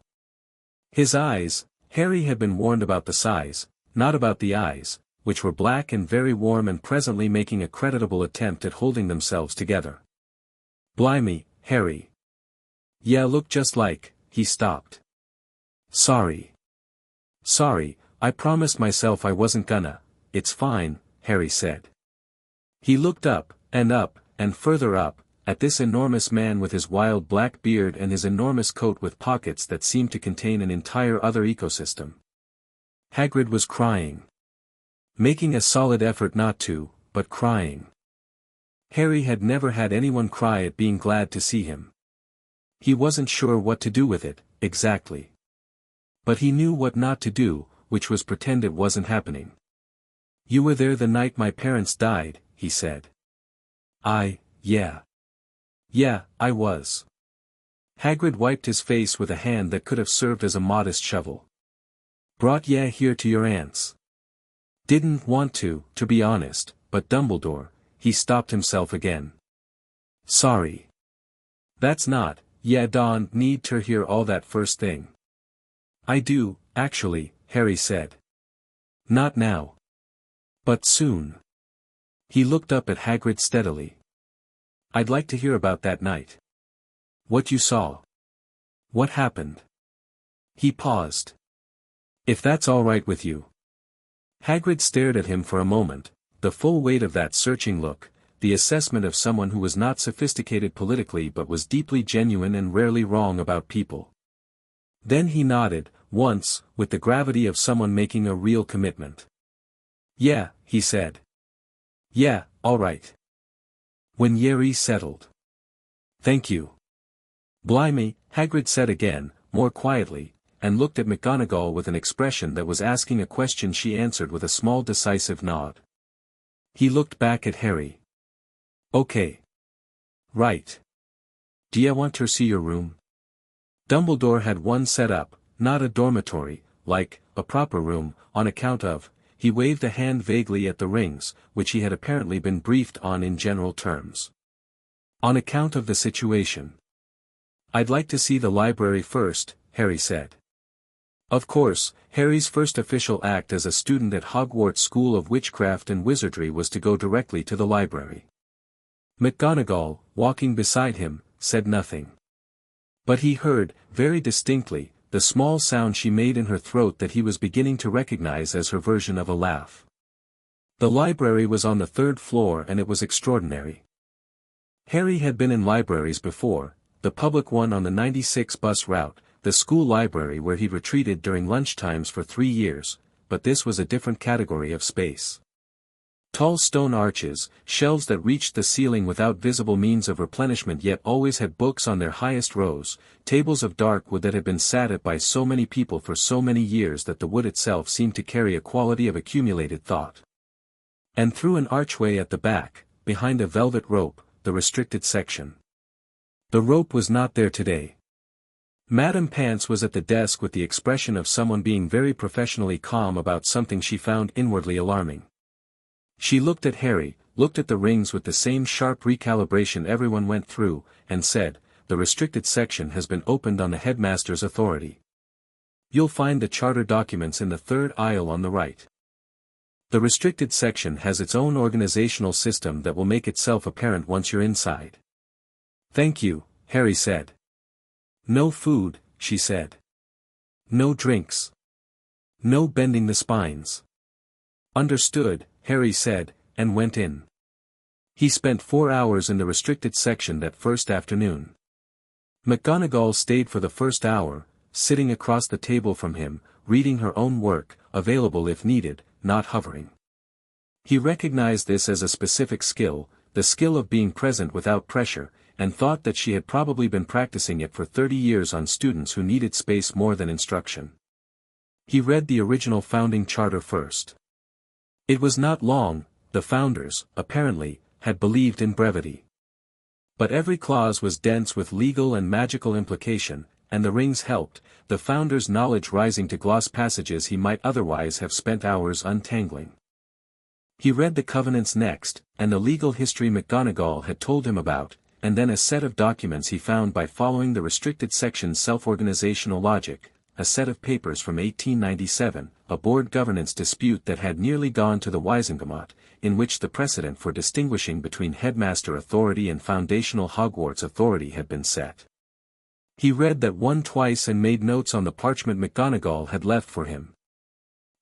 A: His eyes, Harry had been warned about the size, not about the eyes, which were black and very warm and presently making a creditable attempt at holding themselves together. "Blimey, Harry. Yeah, look just like," he stopped. Sorry, I promised myself I wasn't gonna." "It's fine," Harry said. He looked up, and further up, at this enormous man with his wild black beard and his enormous coat with pockets that seemed to contain an entire other ecosystem. Hagrid was crying. Making a solid effort not to, but crying. Harry had never had anyone cry at being glad to see him. He wasn't sure what to do with it, exactly. But he knew what not to do, which was pretend it wasn't happening. "You were there the night my parents died," he said. Yeah, I was." Hagrid wiped his face with a hand that could have served as a modest shovel. "Brought ya here to your aunt's." "Didn't want to be honest, but Dumbledore," he stopped himself again. "Sorry. That's not, don't need to hear all that first thing." "I do, actually," Harry said. "Not now. But soon." He looked up at Hagrid steadily. "I'd like to hear about that night. What you saw. What happened." He paused. "If that's all right with you." Hagrid stared at him for a moment, the full weight of that searching look, the assessment of someone who was not sophisticated politically but was deeply genuine and rarely wrong about people. Then he nodded, once, with the gravity of someone making a real commitment. "Yeah," he said. "Yeah, all right." When Yerry settled. "Thank you." "Blimey," Hagrid said again, more quietly, and looked at McGonagall with an expression that was asking a question she answered with a small decisive nod. He looked back at Harry. "Okay. Right. D'ya want to see your room?" Dumbledore had one set up, not a dormitory, like, a proper room, on account of, he waved a hand vaguely at the rings, which he had apparently been briefed on in general terms. "On account of the situation. I'd like to see the library first," Harry said. Of course, Harry's first official act as a student at Hogwarts School of Witchcraft and Wizardry was to go directly to the library. McGonagall, walking beside him, said nothing. But he heard, very distinctly, the small sound she made in her throat that he was beginning to recognize as her version of a laugh. The library was on the 3rd floor and it was extraordinary. Harry had been in libraries before, the public one on the 96 bus route, the school library where he retreated during lunchtimes for 3 years, but this was a different category of space. Tall stone arches, shelves that reached the ceiling without visible means of replenishment yet always had books on their highest rows, tables of dark wood that had been sat at by so many people for so many years that the wood itself seemed to carry a quality of accumulated thought. And through an archway at the back, behind a velvet rope, the restricted section. The rope was not there today. Madame Pants was at the desk with the expression of someone being very professionally calm about something she found inwardly alarming. She looked at Harry, looked at the rings with the same sharp recalibration everyone went through, and said, "The restricted section has been opened on the headmaster's authority. You'll find the charter documents in the 3rd aisle on the right. The restricted section has its own organizational system that will make itself apparent once you're inside." "Thank you," Harry said. "No food," she said. "No drinks. No bending the spines." "Understood," Harry said, and went in. He spent 4 hours in the restricted section that first afternoon. McGonagall stayed for the first hour, sitting across the table from him, reading her own work, available if needed, not hovering. He recognized this as a specific skill, the skill of being present without pressure, and thought that she had probably been practicing it for 30 years on students who needed space more than instruction. He read the original founding charter first. It was not long, the founders, apparently, had believed in brevity. But every clause was dense with legal and magical implication, and the rings helped, the founders' knowledge rising to gloss passages he might otherwise have spent hours untangling. He read the covenants next, and the legal history McGonagall had told him about, and then a set of documents he found by following the restricted section's self-organizational logic, a set of papers from 1897, a board governance dispute that had nearly gone to the Wisengamot, in which the precedent for distinguishing between headmaster authority and foundational Hogwarts authority had been set. He read that one twice and made notes on the parchment McGonagall had left for him.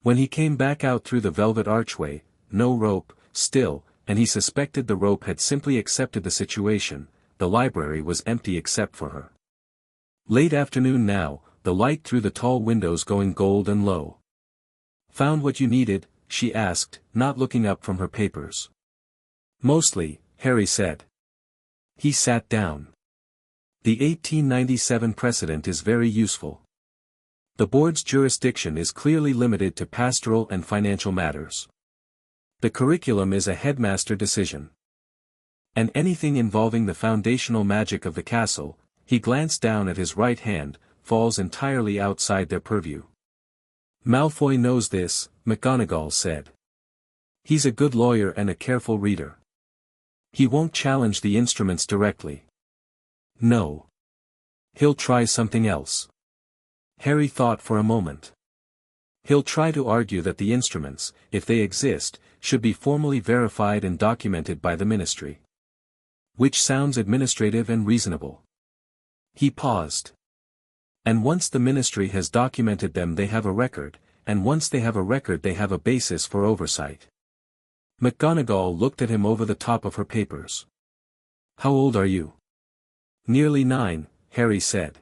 A: When he came back out through the velvet archway, no rope, still, and he suspected the rope had simply accepted the situation, the library was empty except for her. Late afternoon now, the light through the tall windows going gold and low. "Found what you needed?" she asked, not looking up from her papers. "Mostly," Harry said. He sat down. "The 1897 precedent is very useful. The board's jurisdiction is clearly limited to pastoral and financial matters. The curriculum is a headmaster decision. And anything involving the foundational magic of the castle," he glanced down at his right hand, "falls entirely outside their purview." "Malfoy knows this," McGonagall said. "He's a good lawyer and a careful reader. He won't challenge the instruments directly. No. He'll try something else." Harry thought for a moment. "He'll try to argue that the instruments, if they exist, should be formally verified and documented by the ministry. Which sounds administrative and reasonable." He paused. "And once the ministry has documented them they have a record, and once they have a record they have a basis for oversight. McGonagall looked at him over the top of her papers. How old are you? Nearly 9, Harry said.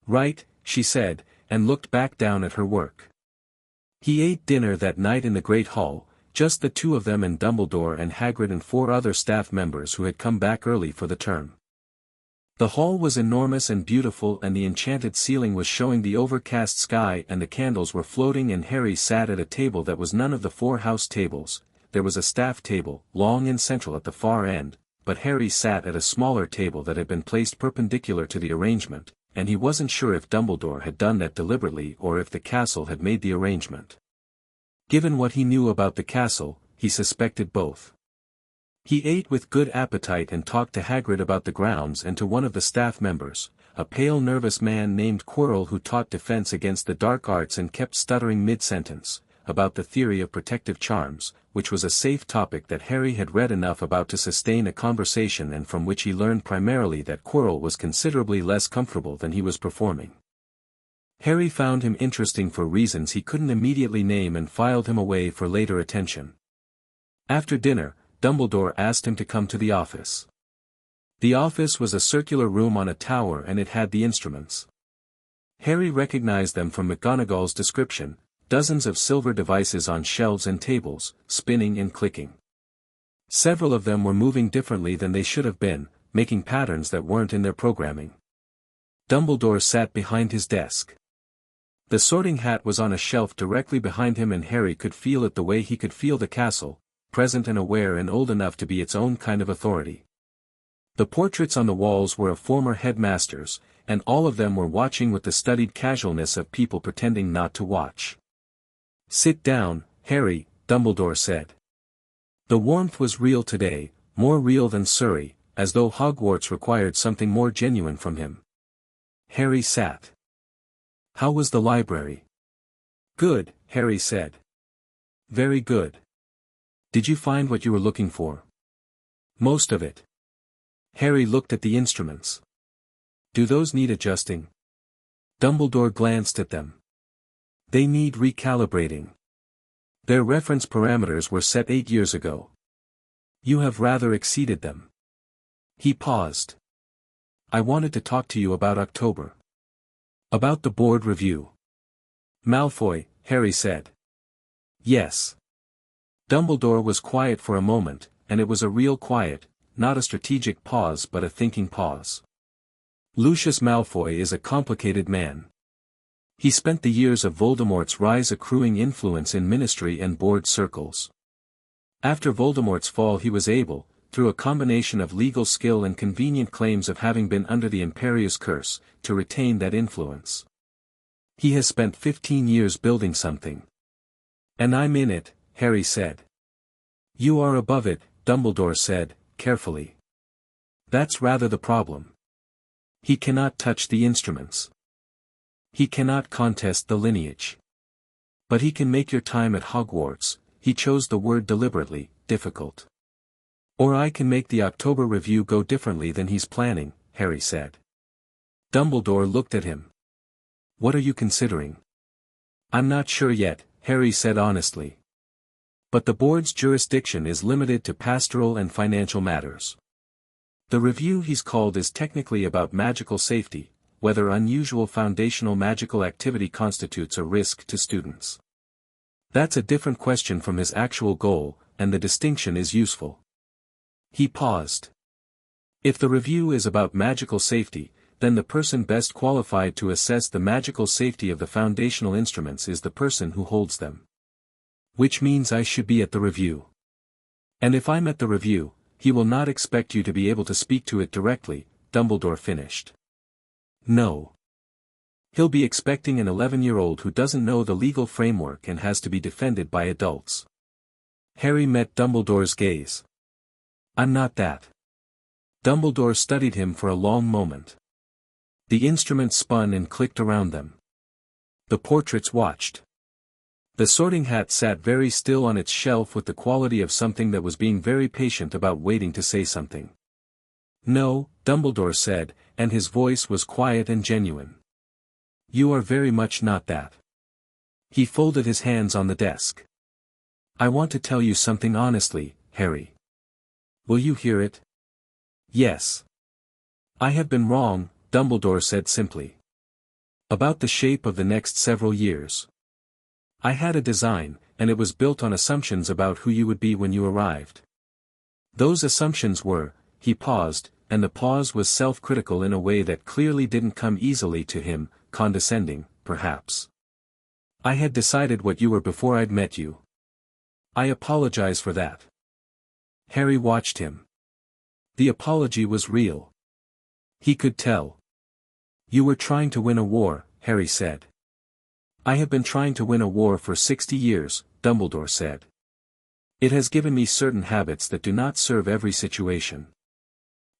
A: Right, she said, and looked back down at her work. He ate dinner that night in the Great Hall, just the two of them and Dumbledore and Hagrid and 4 other staff members who had come back early for the term. The hall was enormous and beautiful and the enchanted ceiling was showing the overcast sky and the candles were floating and Harry sat at a table that was none of the 4 house tables. There was a staff table, long and central at the far end, but Harry sat at a smaller table that had been placed perpendicular to the arrangement, and he wasn't sure if Dumbledore had done that deliberately or if the castle had made the arrangement. Given what he knew about the castle, he suspected both. He ate with good appetite and talked to Hagrid about the grounds and to one of the staff members, a pale nervous man named Quirrell who taught defense against the dark arts and kept stuttering mid-sentence, about the theory of protective charms, which was a safe topic that Harry had read enough about to sustain a conversation and from which he learned primarily that Quirrell was considerably less comfortable than he was performing. Harry found him interesting for reasons he couldn't immediately name and filed him away for later attention. After dinner, Dumbledore asked him to come to the office. The office was a circular room on a tower and it had the instruments. Harry recognized them from McGonagall's description, dozens of silver devices on shelves and tables, spinning and clicking. Several of them were moving differently than they should have been, making patterns that weren't in their programming. Dumbledore sat behind his desk. The sorting hat was on a shelf directly behind him and Harry could feel it the way he could feel the castle, present and aware and old enough to be its own kind of authority. The portraits on the walls were of former headmasters, and all of them were watching with the studied casualness of people pretending not to watch. Sit down, Harry, Dumbledore said. The warmth was real today, more real than Surrey, as though Hogwarts required something more genuine from him. Harry sat. How was the library? Good, Harry said. Very good. Did you find what you were looking for? Most of it. Harry looked at the instruments. Do those need adjusting? Dumbledore glanced at them. They need recalibrating. Their reference parameters were set 8 years ago. You have rather exceeded them. He paused. I wanted to talk to you about October. About the board review. Malfoy, Harry said. Yes. Dumbledore was quiet for a moment, and it was a real quiet, not a strategic pause but a thinking pause. Lucius Malfoy is a complicated man. He spent the years of Voldemort's rise accruing influence in ministry and board circles. After Voldemort's fall he was able, through a combination of legal skill and convenient claims of having been under the Imperius Curse, to retain that influence. He has spent 15 years building something. And I'm in it, Harry said. You are above it, Dumbledore said, carefully. That's rather the problem. He cannot touch the instruments. He cannot contest the lineage. But he can make your time at Hogwarts, he chose the word deliberately, difficult. Or I can make the October review go differently than he's planning, Harry said. Dumbledore looked at him. What are you considering? I'm not sure yet, Harry said honestly. But the board's jurisdiction is limited to pastoral and financial matters. The review he's called is technically about magical safety, whether unusual foundational magical activity constitutes a risk to students. That's a different question from his actual goal, and the distinction is useful. He paused. If the review is about magical safety, then the person best qualified to assess the magical safety of the foundational instruments is the person who holds them. Which means I should be at the review. And if I'm at the review, he will not expect you to be able to speak to it directly, Dumbledore finished. No. He'll be expecting an 11-year-old who doesn't know the legal framework and has to be defended by adults. Harry met Dumbledore's gaze. I'm not that. Dumbledore studied him for a long moment. The instruments spun and clicked around them. The portraits watched. The sorting hat sat very still on its shelf with the quality of something that was being very patient about waiting to say something. No, Dumbledore said, and his voice was quiet and genuine. You are very much not that. He folded his hands on the desk. "I want to tell you something honestly, Harry. Will you hear it?" "Yes." "I have been wrong," Dumbledore said simply. "About the shape of the next several years. I had a design, and it was built on assumptions about who you would be when you arrived. Those assumptions were," he paused, and the pause was self-critical in a way that clearly didn't come easily to him, condescending, perhaps. "I had decided what you were before I'd met you. I apologize for that." Harry watched him. The apology was real. He could tell. "You were trying to win a war," Harry said. "I have been trying to win a war for 60 years, Dumbledore said. "It has given me certain habits that do not serve every situation."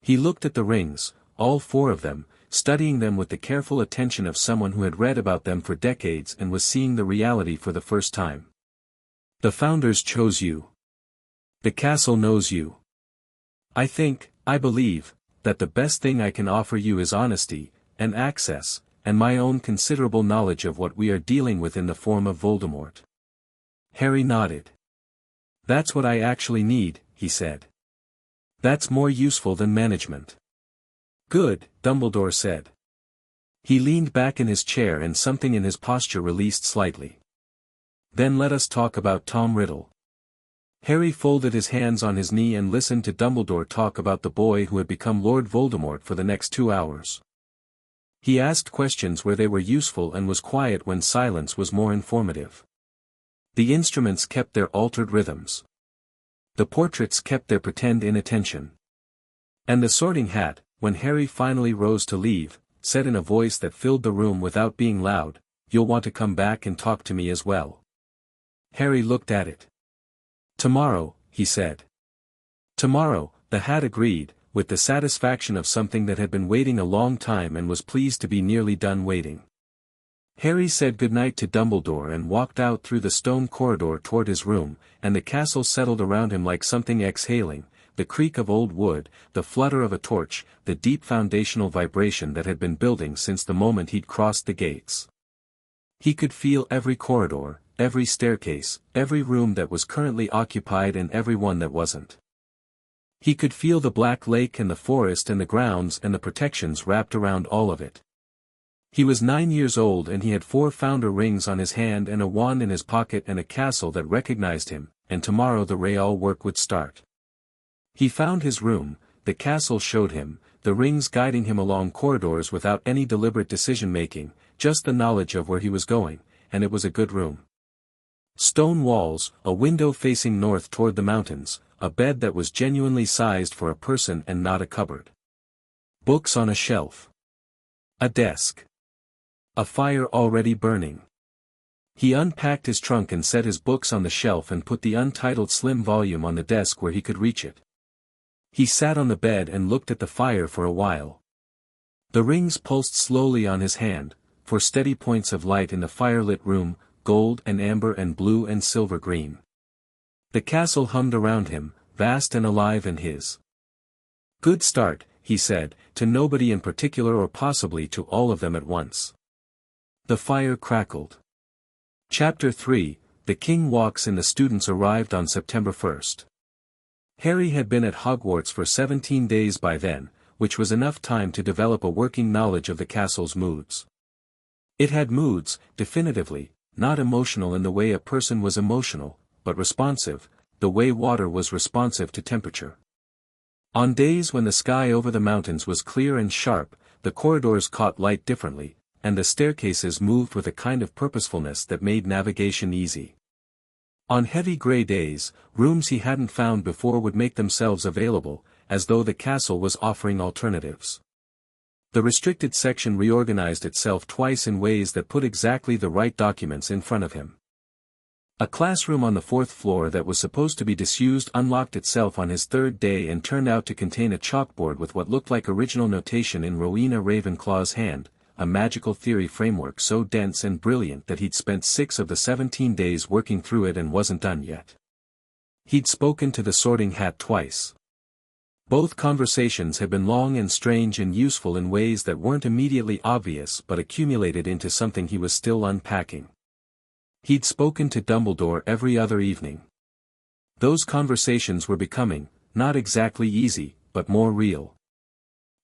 A: He looked at the rings, all 4 of them, studying them with the careful attention of someone who had read about them for decades and was seeing the reality for the first time. "The Founders chose you. The castle knows you. I believe, that the best thing I can offer you is honesty, and access, and my own considerable knowledge of what we are dealing with in the form of Voldemort." Harry nodded. "That's what I actually need," he said. "That's more useful than management." "Good," Dumbledore said. He leaned back in his chair and something in his posture released slightly. "Then let us talk about Tom Riddle." Harry folded his hands on his knee and listened to Dumbledore talk about the boy who had become Lord Voldemort for the next 2 hours. He asked questions where they were useful and was quiet when silence was more informative. The instruments kept their altered rhythms. The portraits kept their pretend inattention. And the Sorting Hat, when Harry finally rose to leave, said in a voice that filled the room without being loud, "You'll want to come back and talk to me as well." Harry looked at it. "Tomorrow," he said. "Tomorrow," the Hat agreed, with the satisfaction of something that had been waiting a long time and was pleased to be nearly done waiting. Harry said goodnight to Dumbledore and walked out through the stone corridor toward his room, and the castle settled around him like something exhaling, the creak of old wood, the flutter of a torch, the deep foundational vibration that had been building since the moment he'd crossed the gates. He could feel every corridor, every staircase, every room that was currently occupied and every one that wasn't. He could feel the Black Lake and the forest and the grounds and the protections wrapped around all of it. He was 9 years old and he had 4 founder rings on his hand and a wand in his pocket and a castle that recognized him, and tomorrow the real work would start. He found his room, the castle showed him, the rings guiding him along corridors without any deliberate decision-making, just the knowledge of where he was going, and it was a good room. Stone walls, a window facing north toward the mountains, a bed that was genuinely sized for a person and not a cupboard. Books on a shelf. A desk. A fire already burning. He unpacked his trunk and set his books on the shelf and put the untitled slim volume on the desk where he could reach it. He sat on the bed and looked at the fire for a while. The rings pulsed slowly on his hand, for steady points of light in the firelit room, gold and amber and blue and silver green. The castle hummed around him, vast and alive and his. "Good start," he said, to nobody in particular or possibly to all of them at once. The fire crackled. Chapter 3, The King Walks in. The students arrived on September 1st. Harry had been at Hogwarts for 17 days by then, which was enough time to develop a working knowledge of the castle's moods. It had moods, definitively, not emotional in the way a person was emotional, but responsive, the way water was responsive to temperature. On days when the sky over the mountains was clear and sharp, the corridors caught light differently, and the staircases moved with a kind of purposefulness that made navigation easy. On heavy gray days, rooms he hadn't found before would make themselves available, as though the castle was offering alternatives. The restricted section reorganized itself twice in ways that put exactly the right documents in front of him. A classroom on the 4th floor that was supposed to be disused unlocked itself on his 3rd day and turned out to contain a chalkboard with what looked like original notation in Rowena Ravenclaw's hand, a magical theory framework so dense and brilliant that he'd spent 6 of the 17 days working through it and wasn't done yet. He'd spoken to the Sorting Hat twice. Both conversations had been long and strange and useful in ways that weren't immediately obvious but accumulated into something he was still unpacking. He'd spoken to Dumbledore every other evening. Those conversations were becoming, not exactly easy, but more real.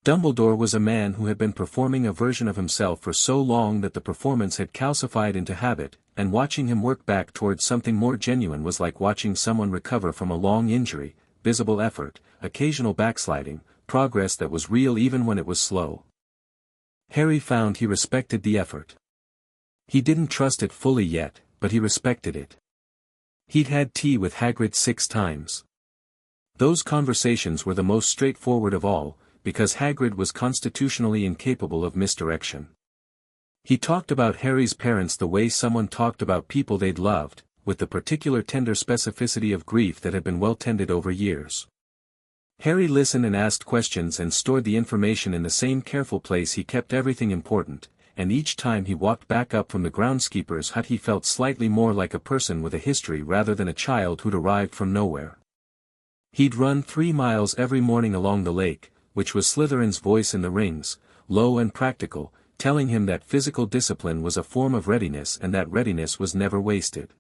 A: Dumbledore was a man who had been performing a version of himself for so long that the performance had calcified into habit, and watching him work back towards something more genuine was like watching someone recover from a long injury, visible effort, occasional backsliding, progress that was real even when it was slow. Harry found he respected the effort. He didn't trust it fully yet, but he respected it. He'd had tea with Hagrid 6 times. Those conversations were the most straightforward of all, because Hagrid was constitutionally incapable of misdirection. He talked about Harry's parents the way someone talked about people they'd loved, with the particular tender specificity of grief that had been well tended over years. Harry listened and asked questions and stored the information in the same careful place he kept everything important, and each time he walked back up from the groundskeeper's hut he felt slightly more like a person with a history rather than a child who'd arrived from nowhere. He'd run 3 miles every morning along the lake, which was Slytherin's voice in the rings, low and practical, telling him that physical discipline was a form of readiness and that readiness was never wasted.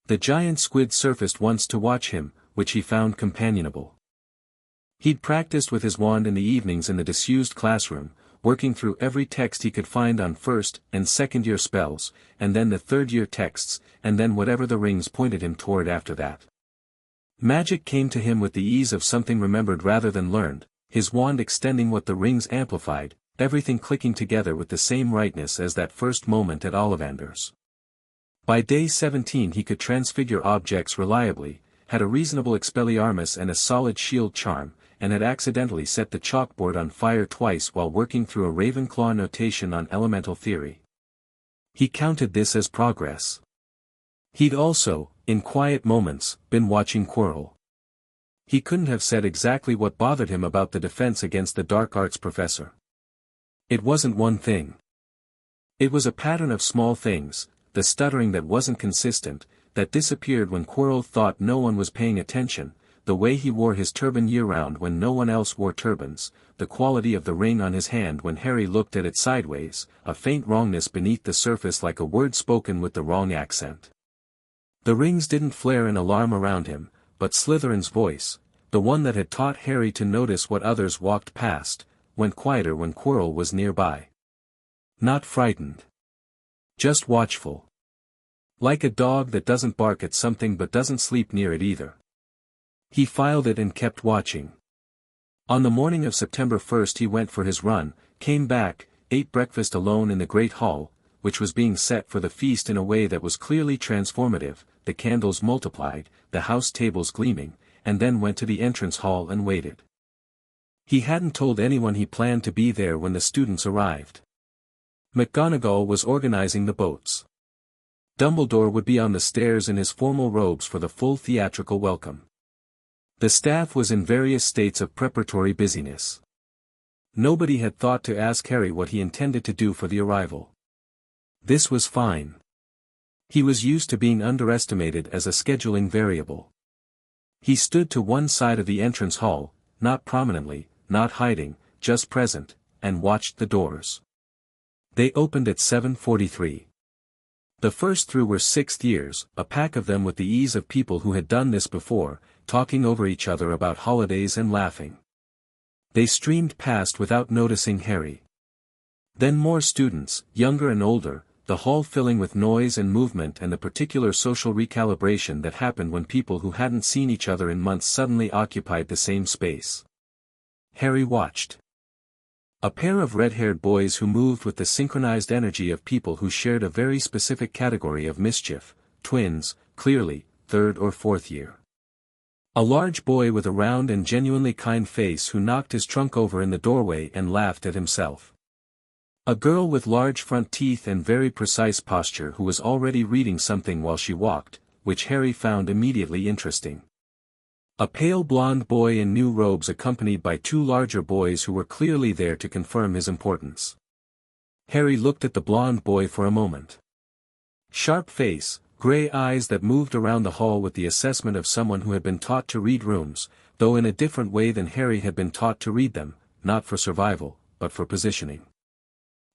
A: The giant squid surfaced once to watch him, which he found companionable. He'd practiced with his wand in the evenings in the disused classroom, working through every text he could find on first- and second-year spells, and then the third-year texts, and then whatever the rings pointed him toward after that. Magic came to him with the ease of something remembered rather than learned, his wand extending what the rings amplified, everything clicking together with the same rightness as that first moment at Ollivander's. By day 17 he could transfigure objects reliably, had a reasonable Expelliarmus and a solid shield charm, and had accidentally set the chalkboard on fire twice while working through a Ravenclaw notation on elemental theory. He counted this as progress. He'd also, in quiet moments, been watching Quirrell. He couldn't have said exactly what bothered him about the defense against the dark arts professor. It wasn't one thing. It was a pattern of small things, the stuttering that wasn't consistent, that disappeared when Quirrell thought no one was paying attention, the way he wore his turban year-round when no one else wore turbans, the quality of the ring on his hand when Harry looked at it sideways, a faint wrongness beneath the surface like a word spoken with the wrong accent. The rings didn't flare in alarm around him, but Slytherin's voice, the one that had taught Harry to notice what others walked past, went quieter when Quirrell was nearby. Not frightened. Just watchful. Like a dog that doesn't bark at something but doesn't sleep near it either. He filed it and kept watching. On the morning of September 1st he went for his run, came back, ate breakfast alone in the Great Hall, which was being set for the feast in a way that was clearly transformative, the candles multiplied, the house tables gleaming, and then went to the entrance hall and waited. He hadn't told anyone he planned to be there when the students arrived. McGonagall was organizing the boats. Dumbledore would be on the stairs in his formal robes for the full theatrical welcome. The staff was in various states of preparatory busyness. Nobody had thought to ask Harry what he intended to do for the arrival. This was fine. He was used to being underestimated as a scheduling variable. He stood to one side of the entrance hall, not prominently, not hiding, just present, and watched the doors. They opened at 7:43. The first through were 6th years, a pack of them with the ease of people who had done this before, talking over each other about holidays and laughing. They streamed past without noticing Harry. Then more students, younger and older, the hall filling with noise and movement and the particular social recalibration that happened when people who hadn't seen each other in months suddenly occupied the same space. Harry watched. A pair of red-haired boys who moved with the synchronized energy of people who shared a very specific category of mischief, twins, clearly, 3rd or 4th year. A large boy with a round and genuinely kind face who knocked his trunk over in the doorway and laughed at himself. A girl with large front teeth and very precise posture who was already reading something while she walked, which Harry found immediately interesting. A pale blonde boy in new robes accompanied by 2 larger boys who were clearly there to confirm his importance. Harry looked at the blonde boy for a moment. Sharp face, gray eyes that moved around the hall with the assessment of someone who had been taught to read rooms, though in a different way than Harry had been taught to read them, not for survival, but for positioning.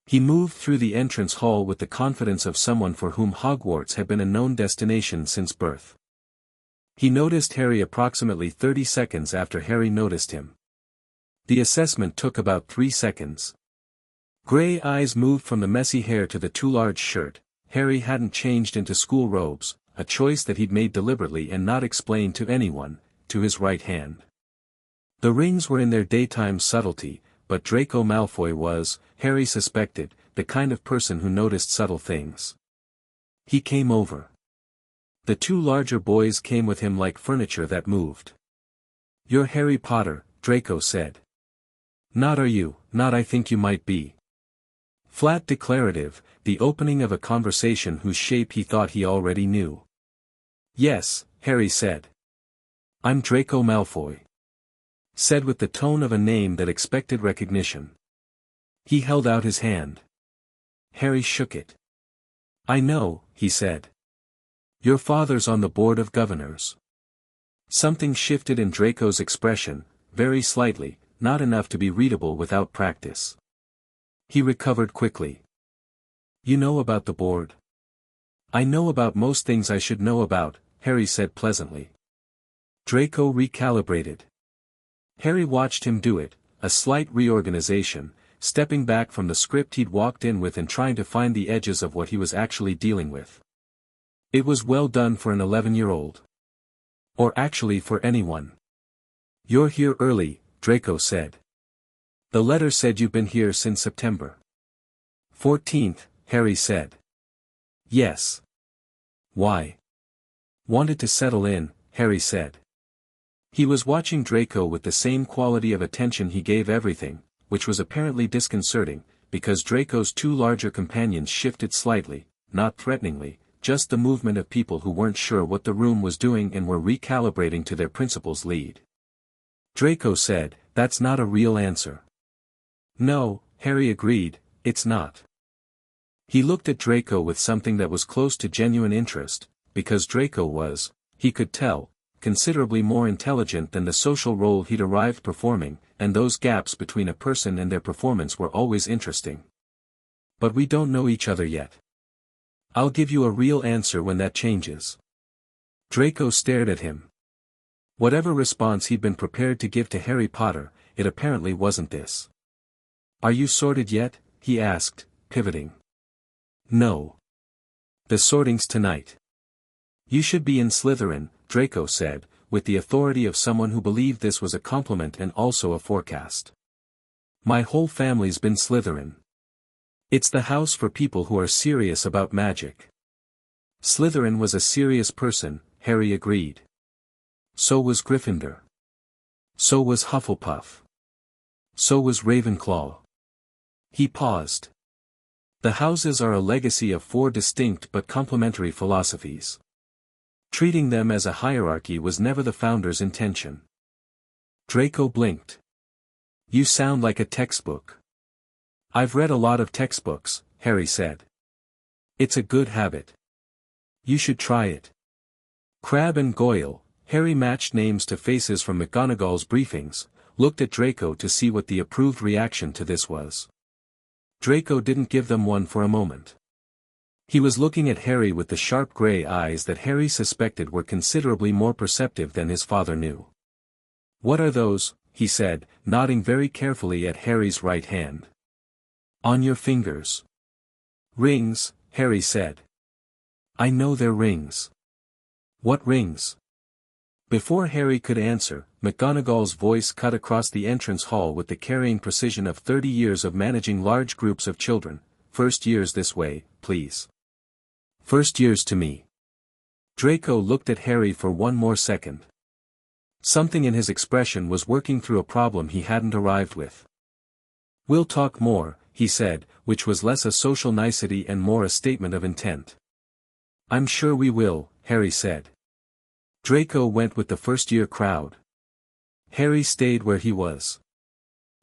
A: He moved through the entrance hall with the confidence of someone for whom Hogwarts had been a known destination since birth. He noticed Harry approximately 30 seconds after Harry noticed him. The assessment took about 3 seconds. Grey eyes moved from the messy hair to the too large shirt. Harry hadn't changed into school robes, a choice that he'd made deliberately and not explained to anyone, to his right hand. The rings were in their daytime subtlety, but Draco Malfoy was, Harry suspected, the kind of person who noticed subtle things. He came over. The two larger boys came with him like furniture that moved. "You're Harry Potter," Draco said. "Not are you, not I think you might be." Flat declarative, the opening of a conversation whose shape he thought he already knew. "Yes," Harry said. "I'm Draco Malfoy." Said with the tone of a name that expected recognition. He held out his hand. Harry shook it. "I know," he said. "Your father's on the Board of Governors." Something shifted in Draco's expression, very slightly, not enough to be readable without practice. He recovered quickly. "You know about the board?" "I know about most things I should know about," Harry said pleasantly. Draco recalibrated. Harry watched him do it, a slight reorganization, stepping back from the script he'd walked in with and trying to find the edges of what he was actually dealing with. It was well done for an 11-year-old. Or actually for anyone. "You're here early," Draco said. "The letter said you've been here since September 14th, Harry said. "Yes." "Why?" "Wanted to settle in," Harry said. He was watching Draco with the same quality of attention he gave everything, which was apparently disconcerting, because Draco's two larger companions shifted slightly, not threateningly, just the movement of people who weren't sure what the room was doing and were recalibrating to their principal's lead. Draco said, "That's not a real answer." "No," Harry agreed, "it's not." He looked at Draco with something that was close to genuine interest, because Draco was, he could tell, considerably more intelligent than the social role he'd arrived performing, and those gaps between a person and their performance were always interesting. "But we don't know each other yet. I'll give you a real answer when that changes." Draco stared at him. Whatever response he'd been prepared to give to Harry Potter, it apparently wasn't this. "Are you sorted yet?" he asked, pivoting. "No. The sorting's tonight." "You should be in Slytherin," Draco said, with the authority of someone who believed this was a compliment and also a forecast. "My whole family's been Slytherin. It's the house for people who are serious about magic." Slytherin was a serious person, Harry agreed. So was Gryffindor. So was Hufflepuff. So was Ravenclaw. He paused. The houses are a legacy of 4 distinct but complementary philosophies. Treating them as a hierarchy was never the founder's intention. Draco blinked. "You sound like a textbook." "I've read a lot of textbooks," Harry said. "It's a good habit. You should try it." Crabbe and Goyle, Harry matched names to faces from McGonagall's briefings, looked at Draco to see what the approved reaction to this was. Draco didn't give them one for a moment. He was looking at Harry with the sharp grey eyes that Harry suspected were considerably more perceptive than his father knew. "What are those?" he said, nodding very carefully at Harry's right hand. "On your fingers." "Rings," Harry said. "I know they're rings." "What rings?" Before Harry could answer, McGonagall's voice cut across the entrance hall with the carrying precision of 30 years of managing large groups of children. "First years this way, please. First years to me." Draco looked at Harry for one more second. Something in his expression was working through a problem he hadn't arrived with. "We'll talk more," he said, which was less a social nicety and more a statement of intent. "I'm sure we will," Harry said. Draco went with the first-year crowd. Harry stayed where he was.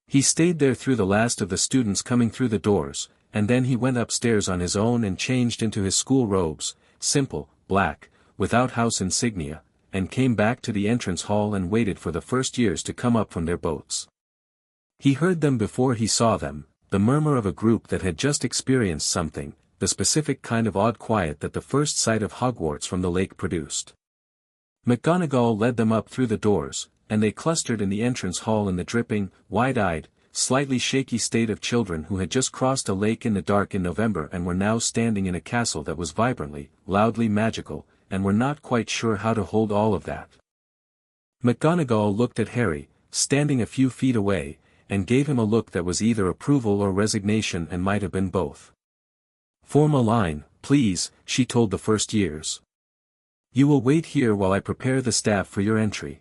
A: He stayed there through the last of the students coming through the doors, and then he went upstairs on his own and changed into his school robes, simple, black, without house insignia, and came back to the entrance hall and waited for the first years to come up from their boats. He heard them before he saw them, the murmur of a group that had just experienced something, the specific kind of odd quiet that the first sight of Hogwarts from the lake produced. McGonagall led them up through the doors, and they clustered in the entrance hall in the dripping, wide-eyed, slightly shaky state of children who had just crossed a lake in the dark in November and were now standing in a castle that was vibrantly, loudly magical, and were not quite sure how to hold all of that. McGonagall looked at Harry, standing a few feet away, and gave him a look that was either approval or resignation and might have been both. "Form a line, please," she told the first years. "You will wait here while I prepare the staff for your entry.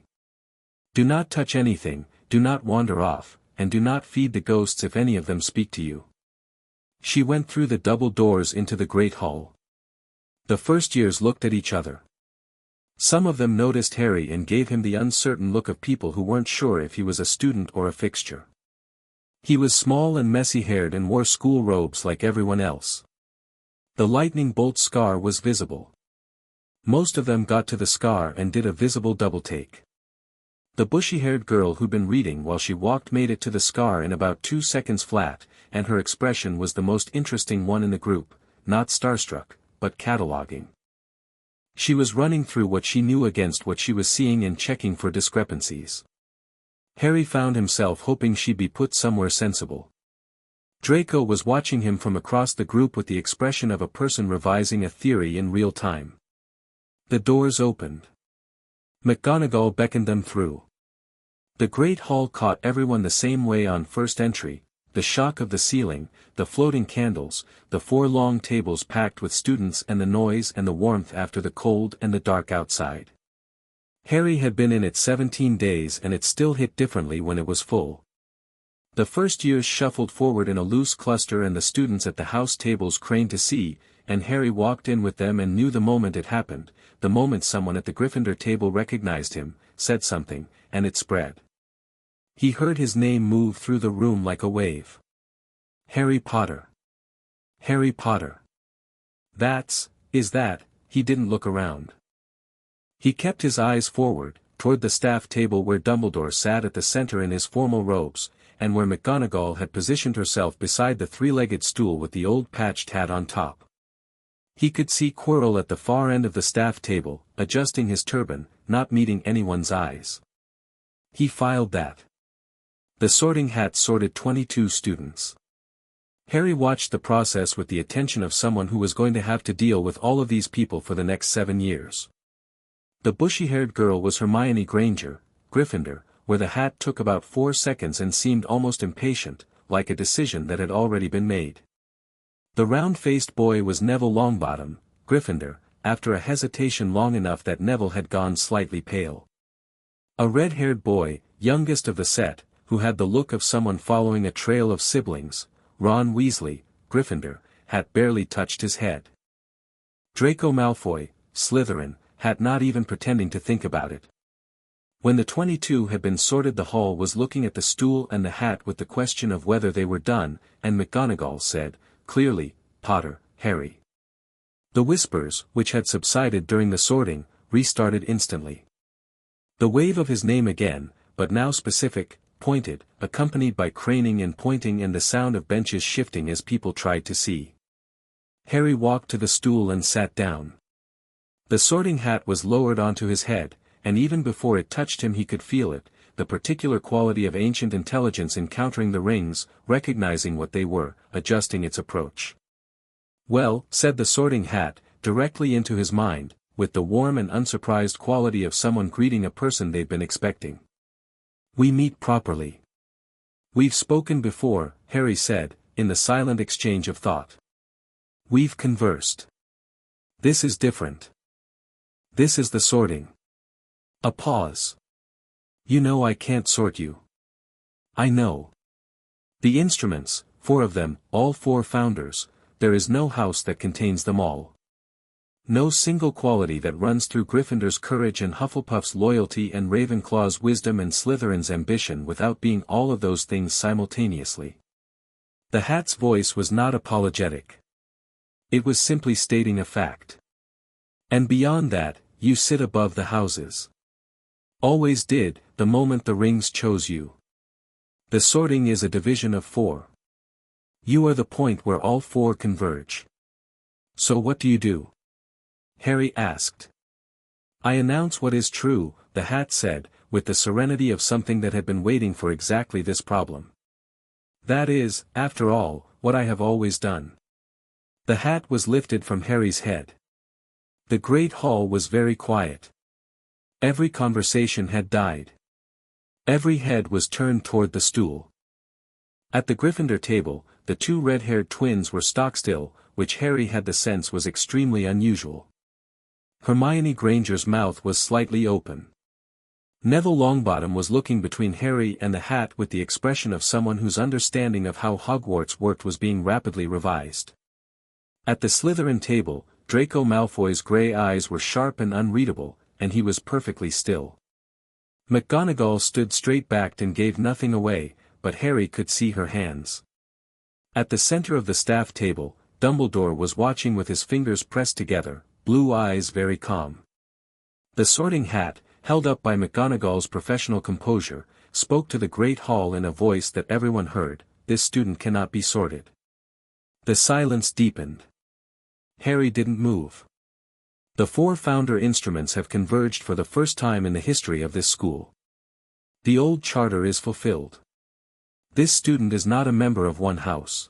A: Do not touch anything, do not wander off, and do not feed the ghosts if any of them speak to you." She went through the double doors into the great hall. The first years looked at each other. Some of them noticed Harry and gave him the uncertain look of people who weren't sure if he was a student or a fixture. He was small and messy-haired and wore school robes like everyone else. The lightning bolt scar was visible. Most of them got to the scar and did a visible double-take. The bushy-haired girl who'd been reading while she walked made it to the scar in about 2 seconds flat, and her expression was the most interesting one in the group, not starstruck, but cataloging. She was running through what she knew against what she was seeing and checking for discrepancies. Harry found himself hoping she'd be put somewhere sensible. Draco was watching him from across the group with the expression of a person revising a theory in real time. The doors opened. McGonagall beckoned them through. The great hall caught everyone the same way on first entry, the shock of the ceiling, the floating candles, the 4 long tables packed with students and the noise and the warmth after the cold and the dark outside. Harry had been in it 17 days and it still hit differently when it was full. The first years shuffled forward in a loose cluster and the students at the house tables craned to see, and Harry walked in with them and knew the moment it happened, the moment someone at the Gryffindor table recognized him, said something, and it spread. He heard his name move through the room like a wave. Harry Potter. Harry Potter. Is that, he didn't look around. He kept his eyes forward, toward the staff table where Dumbledore sat at the center in his formal robes, and where McGonagall had positioned herself beside the 3-legged stool with the old patched hat on top. He could see Quirrell at the far end of the staff table, adjusting his turban, not meeting anyone's eyes. He filed that. The sorting hat sorted 22 students. Harry watched the process with the attention of someone who was going to have to deal with all of these people for the next 7 years. The bushy-haired girl was Hermione Granger, Gryffindor, where the hat took about 4 seconds and seemed almost impatient, like a decision that had already been made. The round-faced boy was Neville Longbottom, Gryffindor, after a hesitation long enough that Neville had gone slightly pale. A red-haired boy, youngest of the set, who had the look of someone following a trail of siblings, Ron Weasley, Gryffindor, had barely touched his head. Draco Malfoy, Slytherin, had not even pretending to think about it. When the 22 had been sorted, the hall was looking at the stool and the hat with the question of whether they were done, and McGonagall said, clearly, "Potter, Harry." The whispers, which had subsided during the sorting, restarted instantly. The wave of his name again, but now specific, pointed, accompanied by craning and pointing and the sound of benches shifting as people tried to see. Harry walked to the stool and sat down. The sorting hat was lowered onto his head, and even before it touched him he could feel it, the particular quality of ancient intelligence encountering the rings, recognizing what they were, adjusting its approach. "Well," said the sorting hat, directly into his mind, with the warm and unsurprised quality of someone greeting a person they've been expecting. "We meet properly. We've spoken before," Harry said, in the silent exchange of thought. "We've conversed. This is different. This is the sorting." A pause. "You know I can't sort you." "I know. The instruments, 4 of them, all 4 founders, there is no house that contains them all. No single quality that runs through Gryffindor's courage and Hufflepuff's loyalty and Ravenclaw's wisdom and Slytherin's ambition without being all of those things simultaneously." The hat's voice was not apologetic. It was simply stating a fact. "And beyond that, you sit above the houses. Always did, the moment the rings chose you. The sorting is a division of 4. You are the point where all four converge. So what do you do? Harry asked. I announce what is true, the hat said, with the serenity of something that had been waiting for exactly this problem. That is, after all, what I have always done. The hat was lifted from Harry's head. The great hall was very quiet. Every conversation had died. Every head was turned toward the stool. At the Gryffindor table, the two red-haired twins were stock-still, which Harry had the sense was extremely unusual. Hermione Granger's mouth was slightly open. Neville Longbottom was looking between Harry and the hat with the expression of someone whose understanding of how Hogwarts worked was being rapidly revised. At the Slytherin table, Draco Malfoy's grey eyes were sharp and unreadable, and he was perfectly still. McGonagall stood straight-backed and gave nothing away, but Harry could see her hands. At the center of the staff table, Dumbledore was watching with his fingers pressed together, blue eyes very calm. The Sorting Hat, held up by McGonagall's professional composure, spoke to the great hall in a voice that everyone heard, "This student cannot be sorted." The silence deepened. Harry didn't move. The four founder instruments have converged for the first time in the history of this school. The old charter is fulfilled. This student is not a member of one house.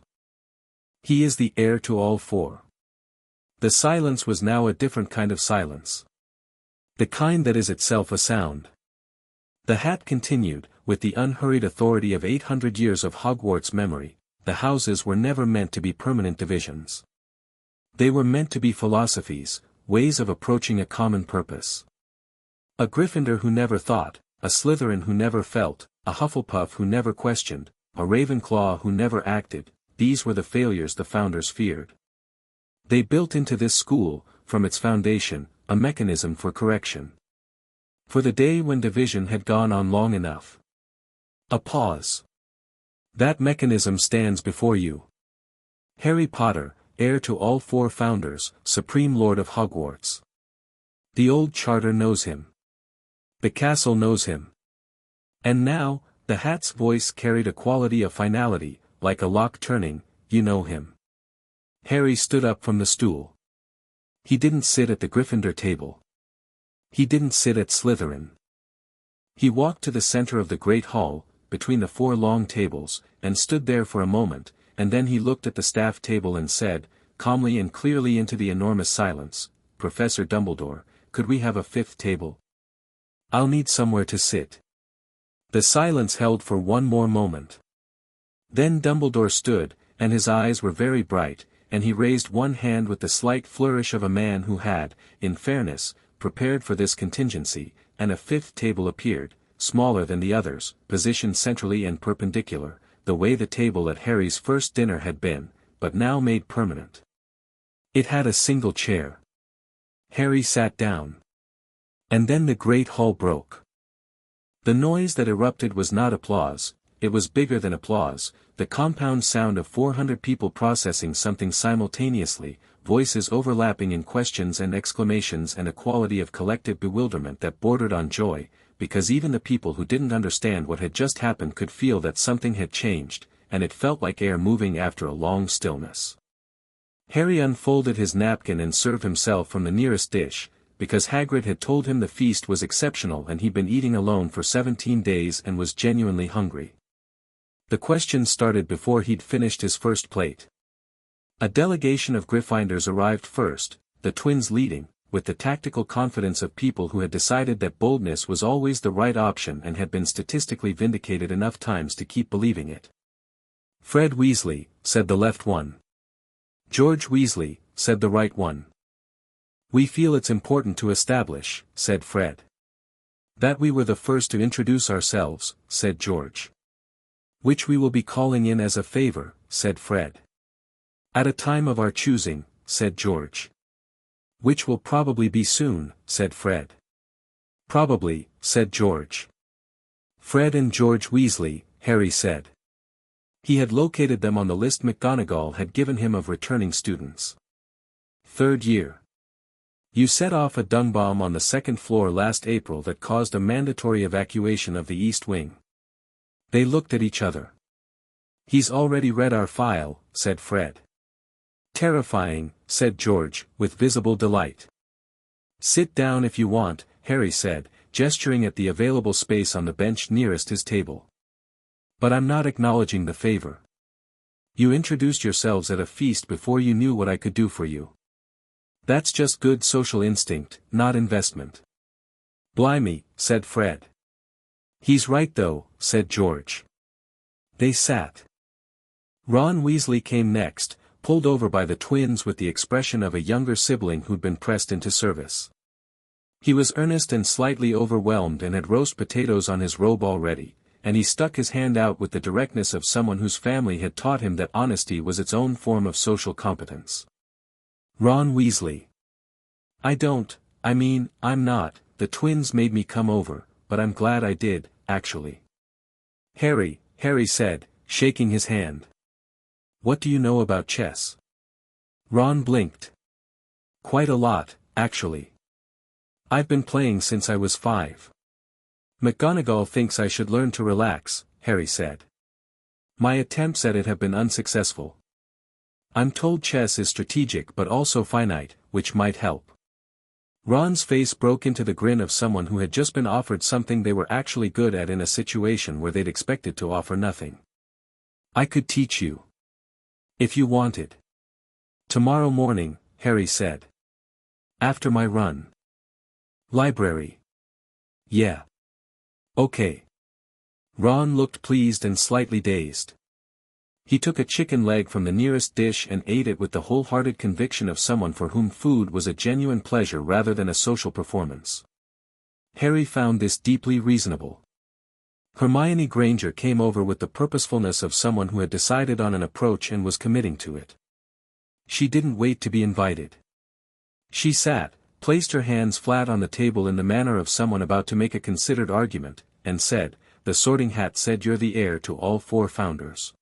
A: He is the heir to all four. The silence was now a different kind of silence. The kind that is itself a sound. The hat continued, with the unhurried authority of 800 years of Hogwarts memory, the houses were never meant to be permanent divisions. They were meant to be philosophies, ways of approaching a common purpose. A Gryffindor who never thought, a Slytherin who never felt, a Hufflepuff who never questioned, a Ravenclaw who never acted, these were the failures the founders feared. They built into this school, from its foundation, a mechanism for correction. For the day when division had gone on long enough. A pause. That mechanism stands before you. Harry Potter, heir to all four founders, supreme Lord of Hogwarts. The old charter knows him. The castle knows him. And now, the hat's voice carried a quality of finality, like a lock turning, you know him. Harry stood up from the stool. He didn't sit at the Gryffindor table. He didn't sit at Slytherin. He walked to the center of the great hall, between the four long tables, and stood there for a moment, and then he looked at the staff table and said, calmly and clearly into the enormous silence, "Professor Dumbledore, could we have a fifth table? I'll need somewhere to sit." The silence held for one more moment. Then Dumbledore stood, and his eyes were very bright, and he raised one hand with the slight flourish of a man who had, in fairness, prepared for this contingency, and a fifth table appeared, smaller than the others, positioned centrally and perpendicular, the way the table at Harry's first dinner had been, but now made permanent. It had a single chair. Harry sat down. And then the great hall broke. The noise that erupted was not applause, it was bigger than applause, the compound sound of 400 people processing something simultaneously, voices overlapping in questions and exclamations, and a quality of collective bewilderment that bordered on joy, because even the people who didn't understand what had just happened could feel that something had changed, and it felt like air moving after a long stillness. Harry unfolded his napkin and served himself from the nearest dish, because Hagrid had told him the feast was exceptional and he'd been eating alone for 17 days and was genuinely hungry. The questions started before he'd finished his first plate. A delegation of Gryffindors arrived first, the twins leading, with the tactical confidence of people who had decided that boldness was always the right option and had been statistically vindicated enough times to keep believing it. "Fred Weasley," said the left one. "George Weasley," said the right one. "We feel it's important to establish," said Fred. "That we were the first to introduce ourselves," said George. "Which we will be calling in as a favor," said Fred. "At a time of our choosing," said George. "Which will probably be soon," said Fred. "Probably," said George. "Fred and George Weasley," Harry said. He had located them on the list McGonagall had given him of returning students. Third year. "You set off a dung bomb on the second floor last April that caused a mandatory evacuation of the East Wing." They looked at each other. He's already read our file, said Fred. Terrifying, said George, with visible delight. Sit down if you want, Harry said, gesturing at the available space on the bench nearest his table. But I'm not acknowledging the favor. You introduced yourselves at a feast before you knew what I could do for you. That's just good social instinct, not investment. Blimey, said Fred. He's right though, said George. They sat. Ron Weasley came next, pulled over by the twins with the expression of a younger sibling who'd been pressed into service. He was earnest and slightly overwhelmed and had roast potatoes on his robe already, and he stuck his hand out with the directness of someone whose family had taught him that honesty was its own form of social competence. Ron Weasley. I'm not, the twins made me come over, but I'm glad I did, actually. Harry said, shaking his hand. What do you know about chess? Ron blinked. Quite a lot, actually. I've been playing since I was 5. McGonagall thinks I should learn to relax, Harry said. My attempts at it have been unsuccessful. I'm told chess is strategic but also finite, which might help. Ron's face broke into the grin of someone who had just been offered something they were actually good at in a situation where they'd expected to offer nothing. I could teach you. If you wanted. Tomorrow morning, Harry said. After my run. Library. Yeah. Okay. Ron looked pleased and slightly dazed. He took a chicken leg from the nearest dish and ate it with the wholehearted conviction of someone for whom food was a genuine pleasure rather than a social performance. Harry found this deeply reasonable. Hermione Granger came over with the purposefulness of someone who had decided on an approach and was committing to it. She didn't wait to be invited. She sat, placed her hands flat on the table in the manner of someone about to make a considered argument, and said, "The Sorting Hat said you're the heir to all 4 founders.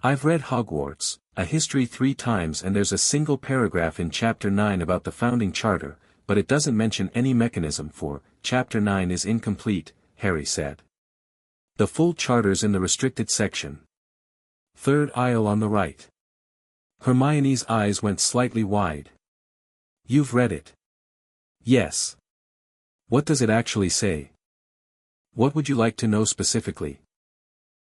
A: I've read Hogwarts, a history 3 times and there's a single paragraph in Chapter 9 about the founding charter, but it doesn't mention any mechanism for, Chapter 9 is incomplete," Harry said. The full charter's in the restricted section. 3rd aisle on the right. Hermione's eyes went slightly wide. You've read it? Yes. What does it actually say? What would you like to know specifically?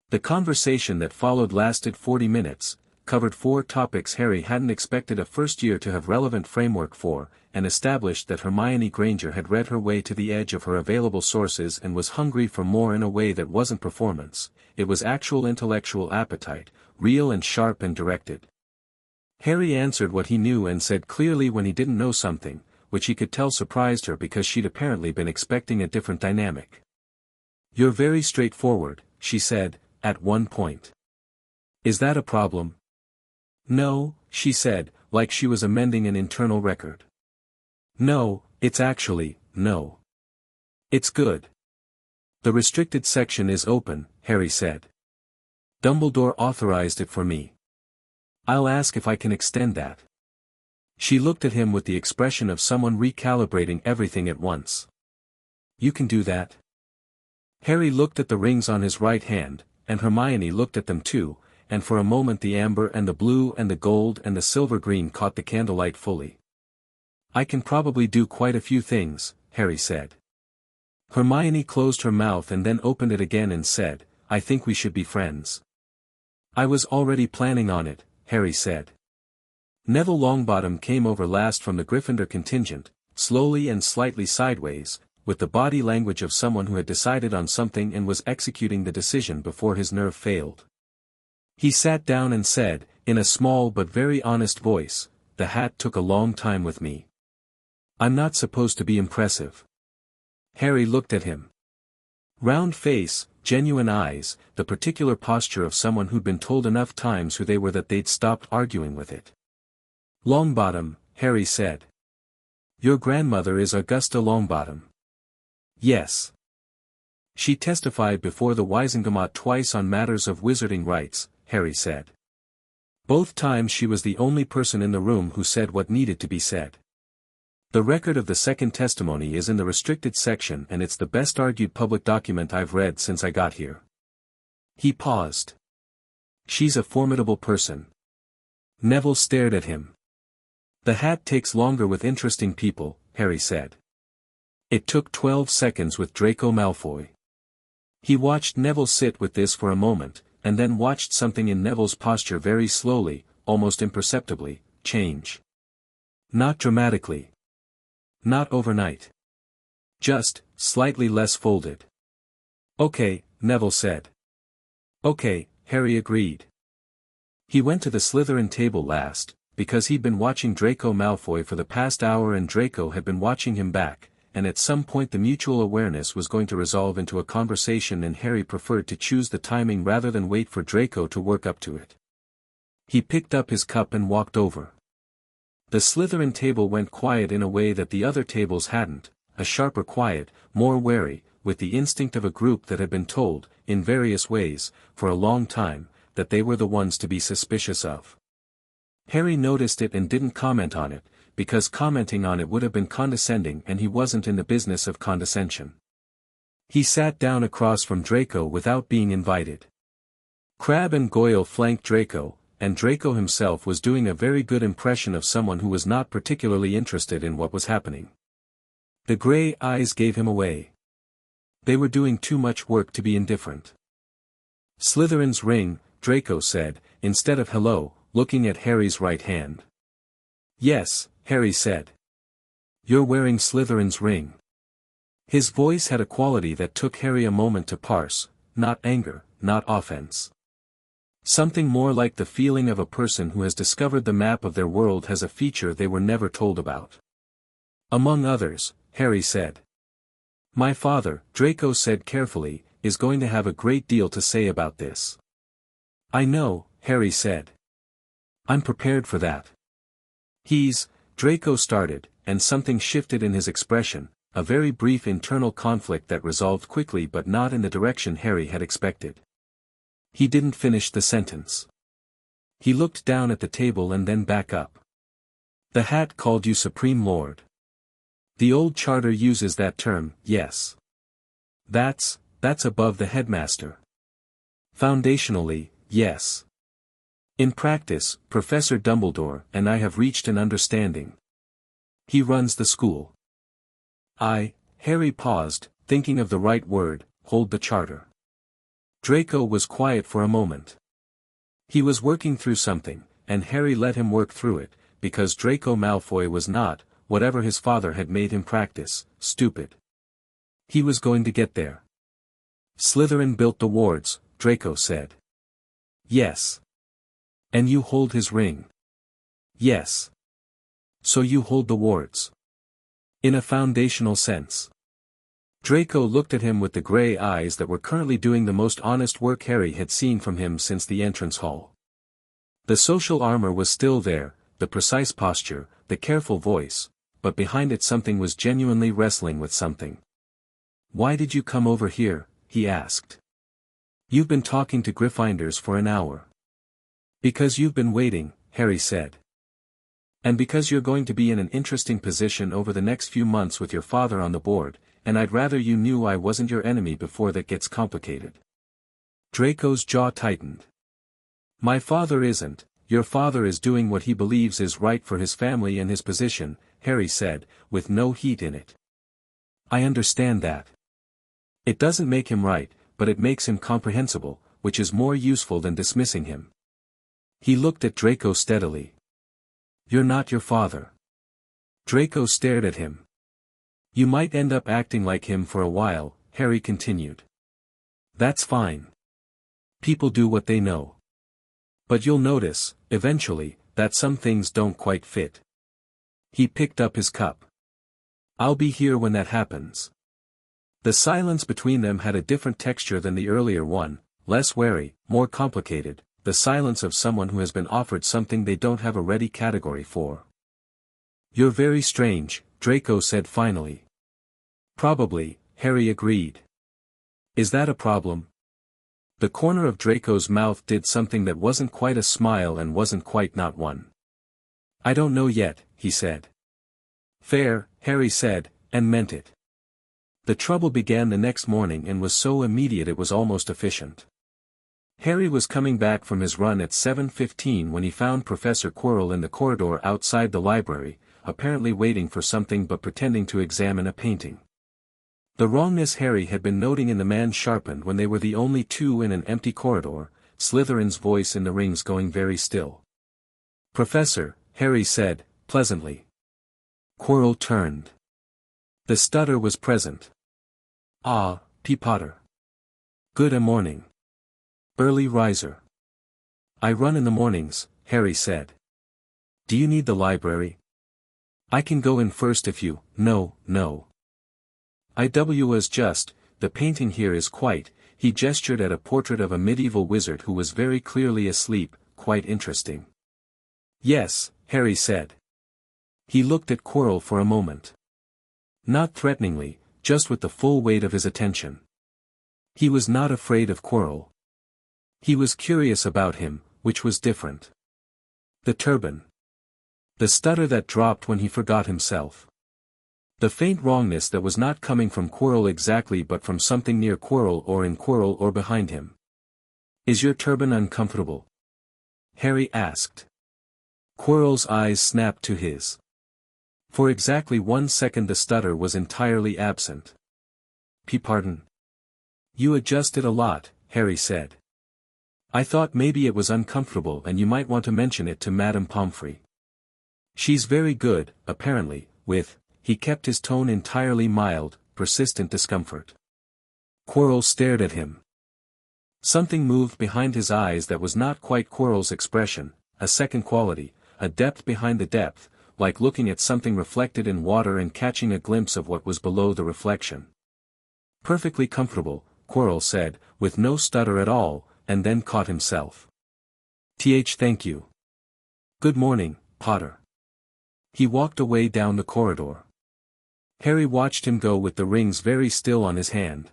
A: The conversation that followed lasted 40 minutes, covered 4 topics Harry hadn't expected a first year to have relevant framework for, and established that Hermione Granger had read her way to the edge of her available sources and was hungry for more in a way that wasn't performance, it was actual intellectual appetite, real and sharp and directed. Harry answered what he knew and said clearly when he didn't know something, which he could tell surprised her because she'd apparently been expecting a different dynamic. You're very straightforward, she said, at one point. Is that a problem? No, she said, like she was amending an internal record. No, it's actually, no. It's good. The restricted section is open, Harry said. Dumbledore authorized it for me. I'll ask if I can extend that. She looked at him with the expression of someone recalibrating everything at once. You can do that? Harry looked at the rings on his right hand, and Hermione looked at them too, and for a moment the amber and the blue and the gold and the silver green caught the candlelight fully. I can probably do quite a few things, Harry said. Hermione closed her mouth and then opened it again and said, I think we should be friends. I was already planning on it, Harry said. Neville Longbottom came over last from the Gryffindor contingent, slowly and slightly sideways, with the body language of someone who had decided on something and was executing the decision before his nerve failed. He sat down and said, in a small but very honest voice, the hat took a long time with me. I'm not supposed to be impressive. Harry looked at him. Round face, genuine eyes, the particular posture of someone who'd been told enough times who they were that they'd stopped arguing with it. Longbottom, Harry said. Your grandmother is Augusta Longbottom. Yes. She testified before the Wisengamot twice on matters of wizarding rights, Harry said. Both times she was the only person in the room who said what needed to be said. The record of the second testimony is in the restricted section and it's the best argued public document I've read since I got here. He paused. She's a formidable person. Neville stared at him. The hat takes longer with interesting people, Harry said. It took 12 seconds with Draco Malfoy. He watched Neville sit with this for a moment, and then watched something in Neville's posture very slowly, almost imperceptibly, change. Not dramatically. Not overnight. Just, slightly less folded. Okay, Neville said. Okay, Harry agreed. He went to the Slytherin table last, because he'd been watching Draco Malfoy for the past hour and Draco had been watching him back, and at some point the mutual awareness was going to resolve into a conversation and Harry preferred to choose the timing rather than wait for Draco to work up to it. He picked up his cup and walked over. The Slytherin table went quiet in a way that the other tables hadn't, a sharper quiet, more wary, with the instinct of a group that had been told, in various ways, for a long time, that they were the ones to be suspicious of. Harry noticed it and didn't comment on it, because commenting on it would have been condescending and he wasn't in the business of condescension. He sat down across from Draco without being invited. Crabbe and Goyle flanked Draco, and Draco himself was doing a very good impression of someone who was not particularly interested in what was happening. The grey eyes gave him away. They were doing too much work to be indifferent. Slytherin's ring, Draco said, instead of hello, looking at Harry's right hand. Yes, Harry said. You're wearing Slytherin's ring. His voice had a quality that took Harry a moment to parse, not anger, not offense. Something more like the feeling of a person who has discovered the map of their world has a feature they were never told about. Among others, Harry said. My father, Draco said carefully, is going to have a great deal to say about this. I know, Harry said. I'm prepared for that. Draco started, and something shifted in his expression, a very brief internal conflict that resolved quickly but not in the direction Harry had expected. He didn't finish the sentence. He looked down at the table and then back up. The hat called you Supreme Lord. The old charter uses that term, yes. That's above the headmaster. Foundationally, yes. In practice, Professor Dumbledore and I have reached an understanding. He runs the school. Harry paused, thinking of the right word, hold the charter. Draco was quiet for a moment. He was working through something, and Harry let him work through it, because Draco Malfoy was not, whatever his father had made him practice, stupid. He was going to get there. Slytherin built the wards, Draco said. Yes. And you hold his ring. Yes. So you hold the wards. In a foundational sense. Draco looked at him with the grey eyes that were currently doing the most honest work Harry had seen from him since the entrance hall. The social armor was still there, the precise posture, the careful voice, but behind it something was genuinely wrestling with something. Why did you come over here? He asked. You've been talking to Gryffindors for an hour. Because you've been waiting, Harry said. And because you're going to be in an interesting position over the next few months with your father on the board, and I'd rather you knew I wasn't your enemy before that gets complicated. Draco's jaw tightened. My father isn't, your father is doing what he believes is right for his family and his position, Harry said, with no heat in it. I understand that. It doesn't make him right, but it makes him comprehensible, which is more useful than dismissing him. He looked at Draco steadily. You're not your father. Draco stared at him. You might end up acting like him for a while, Harry continued. That's fine. People do what they know. But you'll notice, eventually, that some things don't quite fit. He picked up his cup. I'll be here when that happens. The silence between them had a different texture than the earlier one, less wary, more complicated, the silence of someone who has been offered something they don't have a ready category for. You're very strange, Draco said finally. Probably, Harry agreed. Is that a problem? The corner of Draco's mouth did something that wasn't quite a smile and wasn't quite not one. I don't know yet, he said. Fair, Harry said, and meant it. The trouble began the next morning and was so immediate it was almost efficient. Harry was coming back from his run at 7:15 when he found Professor Quirrell in the corridor outside the library, apparently waiting for something but pretending to examine a painting. The wrongness Harry had been noting in the man sharpened when they were the only two in an empty corridor, Slytherin's voice in the rings going very still. "Professor," Harry said, pleasantly. Quirrell turned. The stutter was present. "Ah, P. Potter. Good morning. Early riser." "I run in the mornings," Harry said. "Do you need the library? I can go in first if you—" "No. I was just, the painting here is quite," he gestured at a portrait of a medieval wizard who was very clearly asleep, "quite interesting." "Yes," Harry said. He looked at Quirrell for a moment. Not threateningly, just with the full weight of his attention. He was not afraid of Quirrell. He was curious about him, which was different. The turban. The stutter that dropped when he forgot himself. The faint wrongness that was not coming from Quirrell exactly but from something near Quirrell or in Quirrell or behind him. "Is your turban uncomfortable?" Harry asked. Quirrell's eyes snapped to his. For exactly 1 second the stutter was entirely absent. Pardon? "You adjust it a lot," Harry said. "I thought maybe it was uncomfortable and you might want to mention it to Madame Pomfrey. She's very good, apparently, with," he kept his tone entirely mild, persistent discomfort. Quirrell stared at him. Something moved behind his eyes that was not quite Quirrell's expression, a second quality, a depth behind the depth, like looking at something reflected in water and catching a glimpse of what was below the reflection. "Perfectly comfortable," Quirrell said, with no stutter at all, and then caught himself. Thank you. Good morning, Potter." He walked away down the corridor. Harry watched him go with the rings very still on his hand.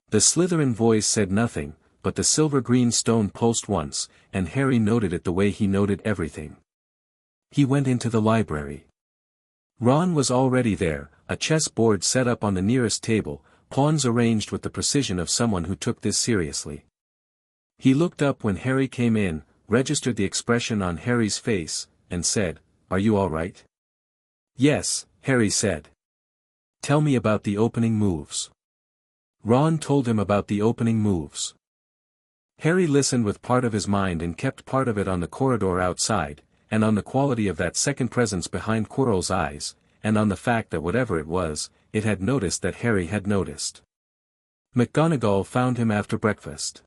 A: The Slytherin voice said nothing, but the silver-green stone pulsed once, and Harry noted it the way he noted everything. He went into the library. Ron was already there, a chess board set up on the nearest table, pawns arranged with the precision of someone who took this seriously. He looked up when Harry came in, registered the expression on Harry's face, and said, "Are you all right?" "Yes," Harry said. "Tell me about the opening moves." Ron told him about the opening moves. Harry listened with part of his mind and kept part of it on the corridor outside, and on the quality of that second presence behind Quirrell's eyes, and on the fact that whatever it was, it had noticed that Harry had noticed. McGonagall found him after breakfast.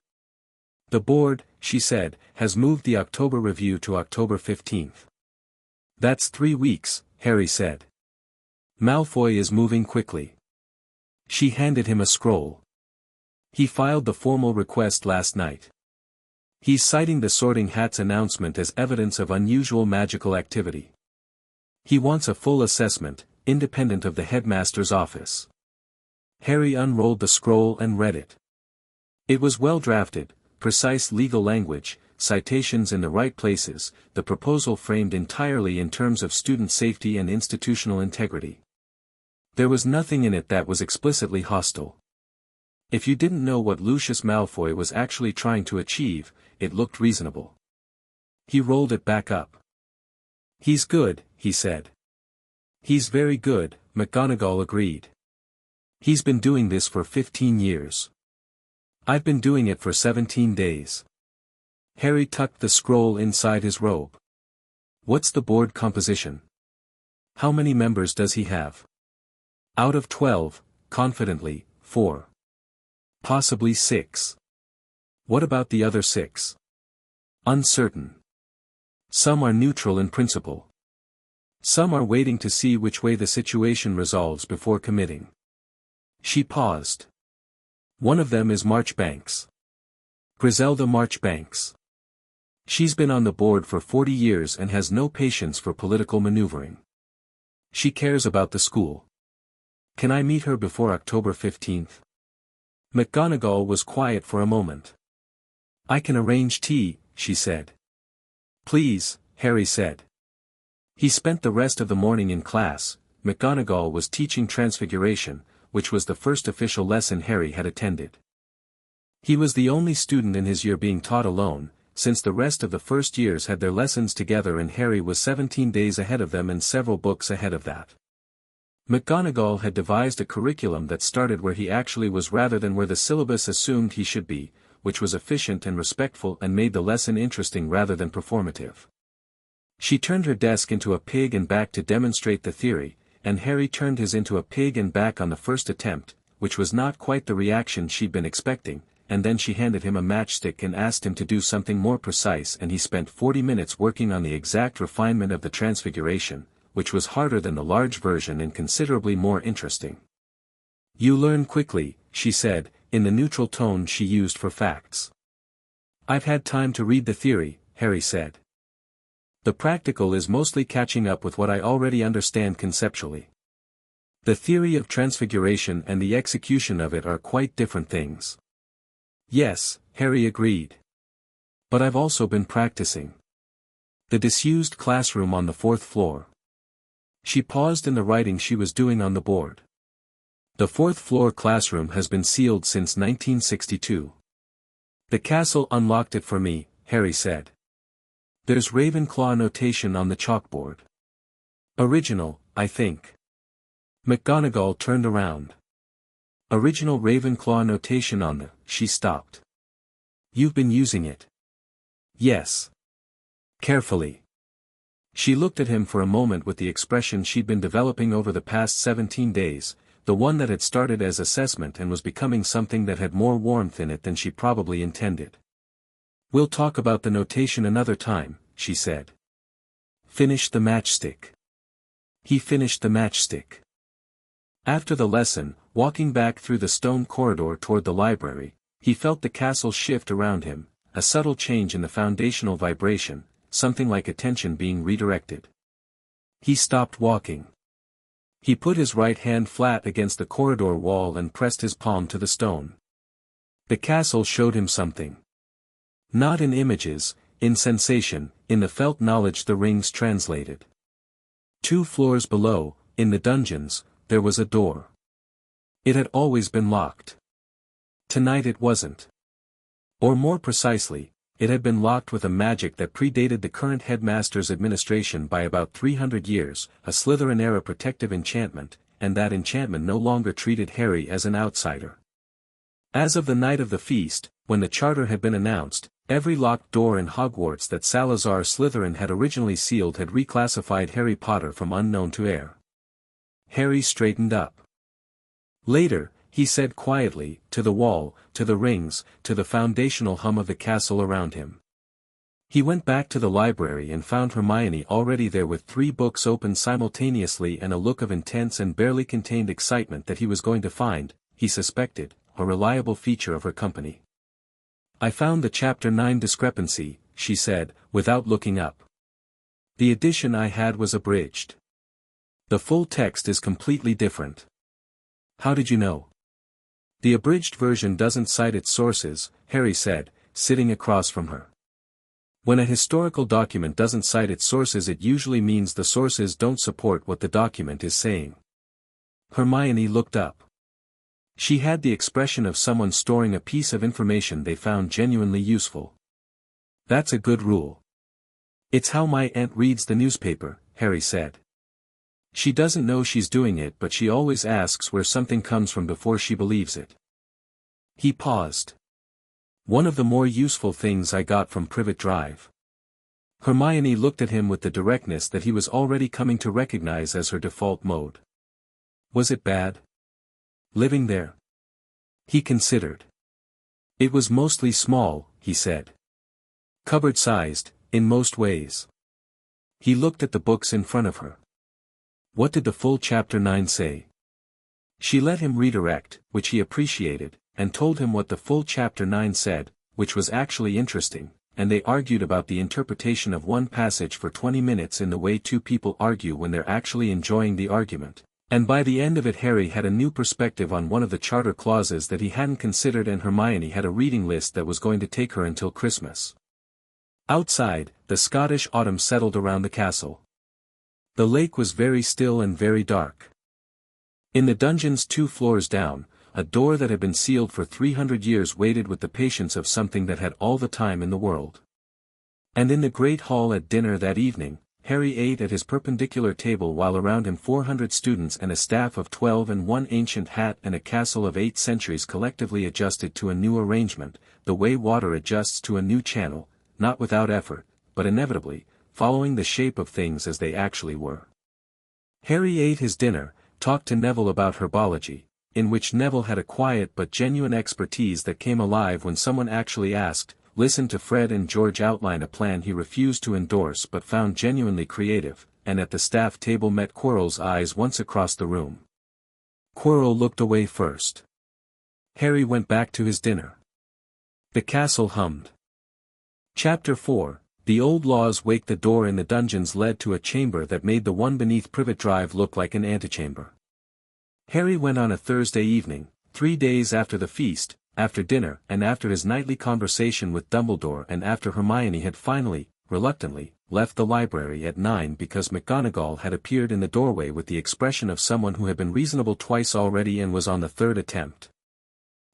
A: "The board," she said, "has moved the October review to October 15th. "That's 3 weeks," Harry said. "Malfoy is moving quickly." She handed him a scroll. "He filed the formal request last night. He's citing the Sorting Hat's announcement as evidence of unusual magical activity. He wants a full assessment, independent of the headmaster's office." Harry unrolled the scroll and read it. It was well drafted, precise legal language, citations in the right places, the proposal framed entirely in terms of student safety and institutional integrity. There was nothing in it that was explicitly hostile. If you didn't know what Lucius Malfoy was actually trying to achieve, it looked reasonable. He rolled it back up. "He's good," he said. "He's very good," McGonagall agreed. "He's been doing this for 15 years. I've been doing it for 17 days. Harry tucked the scroll inside his robe. "What's the board composition? How many members does he have?" "Out of 12, confidently, 4. Possibly 6. "What about the other 6? "Uncertain. Some are neutral in principle. Some are waiting to see which way the situation resolves before committing." She paused. "One of them is Marchbanks. Griselda Marchbanks. She's been on the board for 40 years and has no patience for political maneuvering. She cares about the school. Can I meet her before October 15th? McGonagall was quiet for a moment. "I can arrange tea," she said. "Please," Harry said. He spent the rest of the morning in class. McGonagall was teaching Transfiguration, which was the first official lesson Harry had attended. He was the only student in his year being taught alone, since the rest of the first years had their lessons together and Harry was 17 days ahead of them and several books ahead of that. McGonagall had devised a curriculum that started where he actually was rather than where the syllabus assumed he should be, which was efficient and respectful and made the lesson interesting rather than performative. She turned her desk into a pig and back to demonstrate the theory, and Harry turned his into a pig and back on the first attempt, which was not quite the reaction she'd been expecting, and then she handed him a matchstick and asked him to do something more precise and he spent 40 minutes working on the exact refinement of the transfiguration, which was harder than the large version and considerably more interesting. You learn quickly, she said, in the neutral tone she used for facts. I've had time to read the theory, Harry said. The practical is mostly catching up with what I already understand conceptually. The theory of transfiguration and the execution of it are quite different things. Yes, Harry agreed. But I've also been practicing. The disused classroom on the 4th floor. She paused in the writing she was doing on the board. The 4th floor classroom has been sealed since 1962. The castle unlocked it for me, Harry said. There's Ravenclaw notation on the chalkboard. Original, I think. McGonagall turned around. Original Ravenclaw notation on the, she stopped. You've been using it. Yes. Carefully. She looked at him for a moment with the expression she'd been developing over the past 17 days, the one that had started as assessment and was becoming something that had more warmth in it than she probably intended. We'll talk about the notation another time, she said. Finish the matchstick. He finished the matchstick. After the lesson, walking back through the stone corridor toward the library, he felt the castle shift around him, a subtle change in the foundational vibration, something like attention being redirected. He stopped walking. He put his right hand flat against the corridor wall and pressed his palm to the stone. The castle showed him something. Not in images, in sensation, in the felt knowledge the rings translated. 2 floors below, in the dungeons, there was a door. It had always been locked. Tonight it wasn't. Or more precisely, it had been locked with a magic that predated the current headmaster's administration by about 300 years, a Slytherin-era protective enchantment, and that enchantment no longer treated Harry as an outsider. As of the night of the feast, when the charter had been announced, every locked door in Hogwarts that Salazar Slytherin had originally sealed had reclassified Harry Potter from unknown to heir. Harry straightened up. Later, he said quietly, to the wall, to the rings, to the foundational hum of the castle around him. He went back to the library and found Hermione already there with 3 books open simultaneously and a look of intense and barely contained excitement that he was going to find, he suspected, a reliable feature of her company. I found the Chapter 9 discrepancy, she said, without looking up. The edition I had was abridged. The full text is completely different. How did you know? The abridged version doesn't cite its sources, Harry said, sitting across from her. When a historical document doesn't cite its sources it usually means the sources don't support what the document is saying. Hermione looked up. She had the expression of someone storing a piece of information they found genuinely useful. That's a good rule. It's how my aunt reads the newspaper, Harry said. She doesn't know she's doing it but she always asks where something comes from before she believes it. He paused. One of the more useful things I got from Privet Drive. Hermione looked at him with the directness that he was already coming to recognize as her default mode. Was it bad? Living there? He considered. It was mostly small, he said. Cupboard-sized, in most ways. He looked at the books in front of her. What did the full Chapter 9 say? She let him redirect, which he appreciated, and told him what the full Chapter 9 said, which was actually interesting, and they argued about the interpretation of one passage for 20 minutes in the way 2 people argue when they're actually enjoying the argument. And by the end of it Harry had a new perspective on one of the charter clauses that he hadn't considered and Hermione had a reading list that was going to take her until Christmas. Outside, the Scottish autumn settled around the castle. The lake was very still and very dark. In the dungeons 2 floors down, a door that had been sealed for 300 years waited with the patience of something that had all the time in the world. And in the great hall at dinner that evening, Harry ate at his perpendicular table while around him 400 students and a staff of 12 and one ancient hat and a castle of 8 centuries collectively adjusted to a new arrangement, the way water adjusts to a new channel, not without effort, but inevitably, following the shape of things as they actually were. Harry ate his dinner, talked to Neville about herbology, in which Neville had a quiet but genuine expertise that came alive when someone actually asked, listened to Fred and George outline a plan he refused to endorse but found genuinely creative, and at the staff table met Quirrell's eyes once across the room. Quirrell looked away first. Harry went back to his dinner. The castle hummed. Chapter 4, The old laws wake. The door in the dungeons led to a chamber that made the one beneath Privet Drive look like an antechamber. Harry went on a Thursday evening, 3 days after the feast, after dinner and after his nightly conversation with Dumbledore and after Hermione had finally, reluctantly, left the library at 9 because McGonagall had appeared in the doorway with the expression of someone who had been reasonable twice already and was on the third attempt.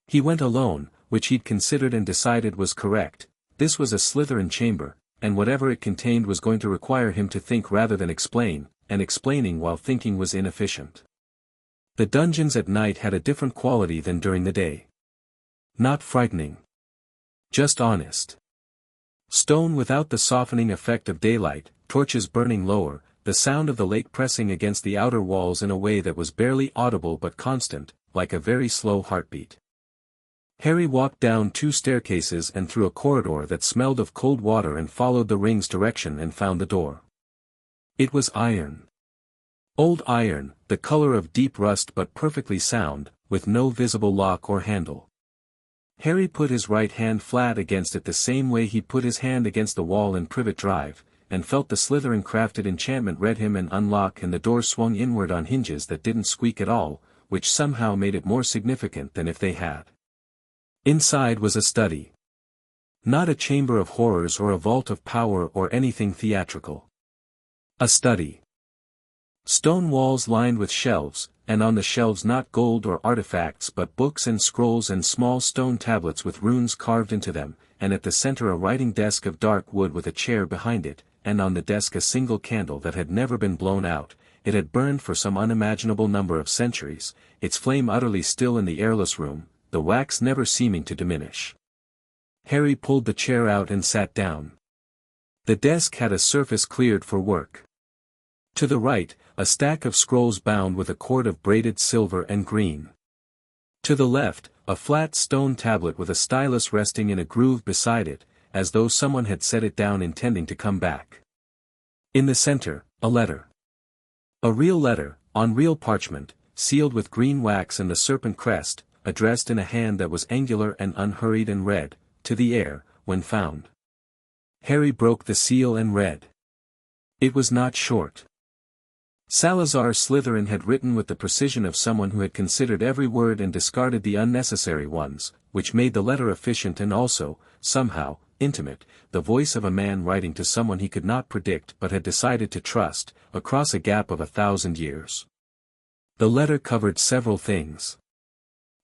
A: He went alone, which he'd considered and decided was correct. This was a Slytherin chamber, and whatever it contained was going to require him to think rather than explain, and explaining while thinking was inefficient. The dungeons at night had a different quality than during the day. Not frightening. Just honest. Stone without the softening effect of daylight, torches burning lower, the sound of the lake pressing against the outer walls in a way that was barely audible but constant, like a very slow heartbeat. Harry walked down 2 staircases and through a corridor that smelled of cold water and followed the ring's direction and found the door. It was iron. Old iron, the color of deep rust but perfectly sound, with no visible lock or handle. Harry put his right hand flat against it the same way he put his hand against the wall in Privet Drive, and felt the Slytherin-crafted enchantment read him and unlock, and the door swung inward on hinges that didn't squeak at all, which somehow made it more significant than if they had. Inside was a study. Not a chamber of horrors or a vault of power or anything theatrical. A study. Stone walls lined with shelves, and on the shelves not gold or artifacts but books and scrolls and small stone tablets with runes carved into them, and at the center a writing desk of dark wood with a chair behind it, and on the desk a single candle that had never been blown out. It had burned for some unimaginable number of centuries, its flame utterly still in the airless room, the wax never seeming to diminish. Harry pulled the chair out and sat down. The desk had a surface cleared for work. To the right, a stack of scrolls bound with a cord of braided silver and green. To the left, a flat stone tablet with a stylus resting in a groove beside it, as though someone had set it down intending to come back. In the center, a letter. A real letter, on real parchment, sealed with green wax and the serpent crest, addressed in a hand that was angular and unhurried, and read, "To the heir, when found." Harry broke the seal and read. It was not short. Salazar Slytherin had written with the precision of someone who had considered every word and discarded the unnecessary ones, which made the letter efficient and also, somehow, intimate, the voice of a man writing to someone he could not predict but had decided to trust, across a gap of 1,000 years. The letter covered several things.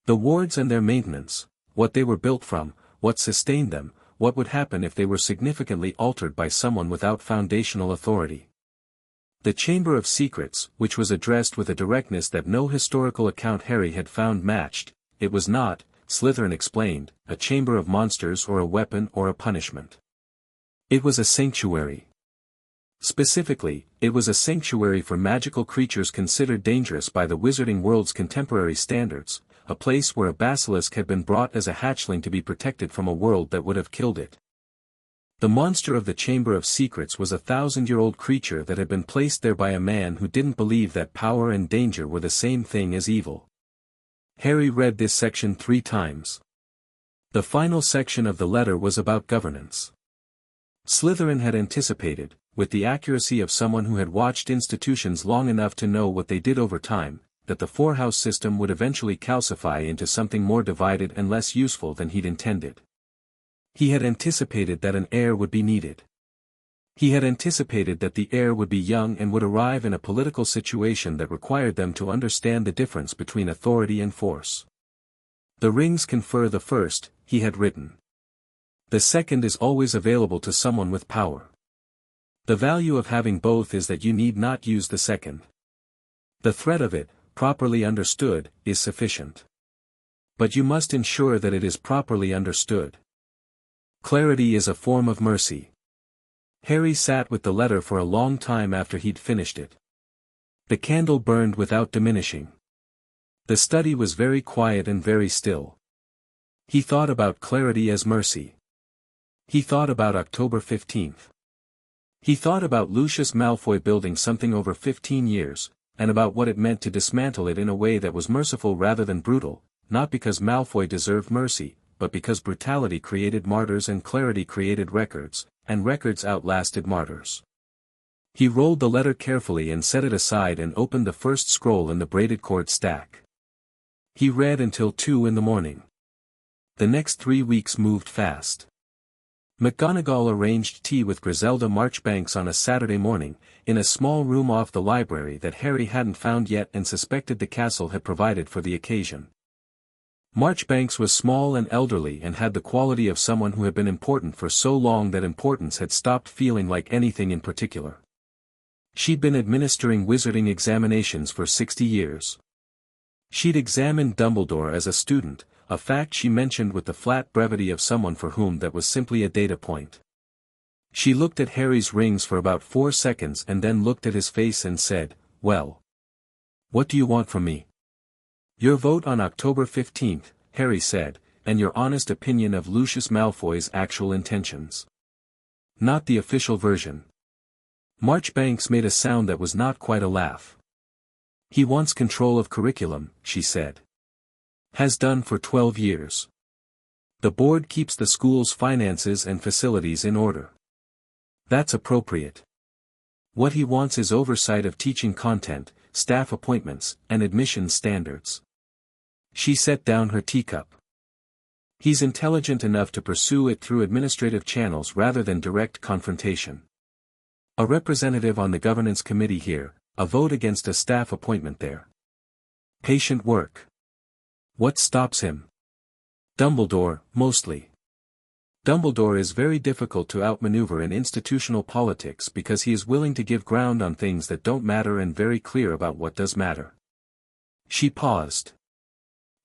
A: The wards and their maintenance, what they were built from, what sustained them, what would happen if they were significantly altered by someone without foundational authority. The Chamber of Secrets, which was addressed with a directness that no historical account Harry had found matched. It was not, Slytherin explained, a chamber of monsters or a weapon or a punishment. It was a sanctuary. Specifically, it was a sanctuary for magical creatures considered dangerous by the wizarding world's contemporary standards, a place where a basilisk had been brought as a hatchling to be protected from a world that would have killed it. The monster of the Chamber of Secrets was a 1,000-year-old creature that had been placed there by a man who didn't believe that power and danger were the same thing as evil. Harry read this section 3 times. The final section of the letter was about governance. Slytherin had anticipated, with the accuracy of someone who had watched institutions long enough to know what they did over time, that the four-house system would eventually calcify into something more divided and less useful than he'd intended. He had anticipated that an heir would be needed. He had anticipated that the heir would be young and would arrive in a political situation that required them to understand the difference between authority and force. The rings confer the first, he had written. The second is always available to someone with power. The value of having both is that you need not use the second. The threat of it, properly understood, is sufficient. But you must ensure that it is properly understood. Clarity is a form of mercy. Harry sat with the letter for a long time after he'd finished it. The candle burned without diminishing. The study was very quiet and very still. He thought about clarity as mercy. He thought about October 15th. He thought about Lucius Malfoy building something over 15 years, and about what it meant to dismantle it in a way that was merciful rather than brutal, not because Malfoy deserved mercy, but because brutality created martyrs and clarity created records, and records outlasted martyrs. He rolled the letter carefully and set it aside and opened the first scroll in the braided cord stack. He read until 2 in the morning. The next 3 weeks moved fast. McGonagall arranged tea with Griselda Marchbanks on a Saturday morning, in a small room off the library that Harry hadn't found yet and suspected the castle had provided for the occasion. Marchbanks was small and elderly and had the quality of someone who had been important for so long that importance had stopped feeling like anything in particular. She'd been administering wizarding examinations for 60 years. She'd examined Dumbledore as a student, a fact she mentioned with the flat brevity of someone for whom that was simply a data point. She looked at Harry's rings for about 4 seconds and then looked at his face and said, "Well, what do you want from me?" "Your vote on October 15th, Harry said, "and your honest opinion of Lucius Malfoy's actual intentions. Not the official version." Marchbanks made a sound that was not quite a laugh. "He wants control of curriculum," she said. "Has done for 12 years. The board keeps the school's finances and facilities in order. That's appropriate. What he wants is oversight of teaching content, staff appointments, and admissions standards." She set down her teacup. "He's intelligent enough to pursue it through administrative channels rather than direct confrontation. A representative on the governance committee here, a vote against a staff appointment there. Patient work. What stops him? Dumbledore, mostly. Dumbledore is very difficult to outmaneuver in institutional politics because he is willing to give ground on things that don't matter and very clear about what does matter." She paused.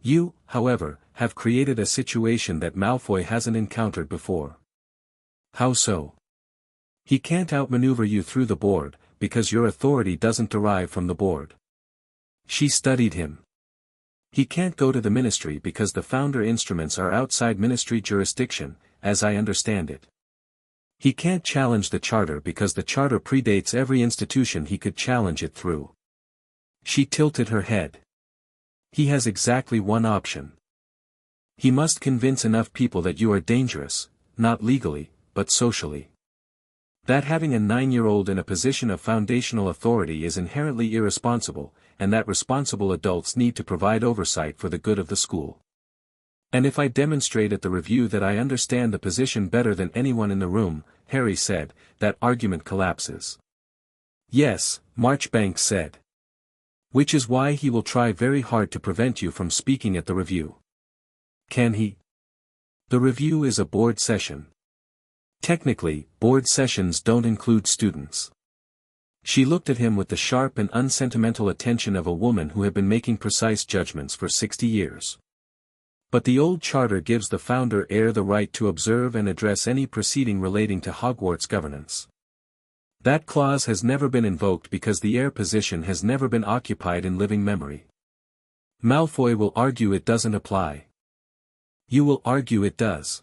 A: "You, however, have created a situation that Malfoy hasn't encountered before." "How so?" "He can't outmaneuver you through the board, because your authority doesn't derive from the board." She studied him. "He can't go to the ministry because the founder instruments are outside ministry jurisdiction, as I understand it. He can't challenge the charter because the charter predates every institution he could challenge it through." She tilted her head. "He has exactly one option. He must convince enough people that you are dangerous, not legally, but socially. That having a 9-year-old in a position of foundational authority is inherently irresponsible, and that responsible adults need to provide oversight for the good of the school. And if I demonstrate at the review that I understand the position better than anyone in the room," Harry said, "that argument collapses." "Yes," Marchbanks said. "Which is why he will try very hard to prevent you from speaking at the review." "Can he?" "The review is a board session. Technically, board sessions don't include students." She looked at him with the sharp and unsentimental attention of a woman who had been making precise judgments for 60 years. "But the old charter gives the founder heir the right to observe and address any proceeding relating to Hogwarts governance. That clause has never been invoked because the heir position has never been occupied in living memory. Malfoy will argue it doesn't apply. You will argue it does.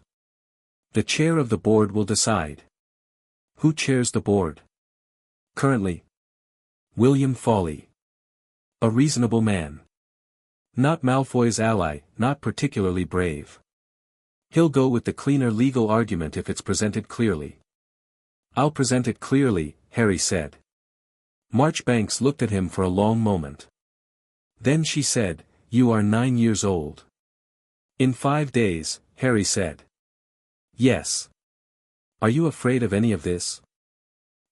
A: The chair of the board will decide." "Who chairs the board?" "Currently, William Fawley. A reasonable man. Not Malfoy's ally, not particularly brave. He'll go with the cleaner legal argument if it's presented clearly." "I'll present it clearly," Harry said. Marchbanks looked at him for a long moment. Then she said, "You are 9 years old." "In 5 days," Harry said. "Yes. Are you afraid of any of this?"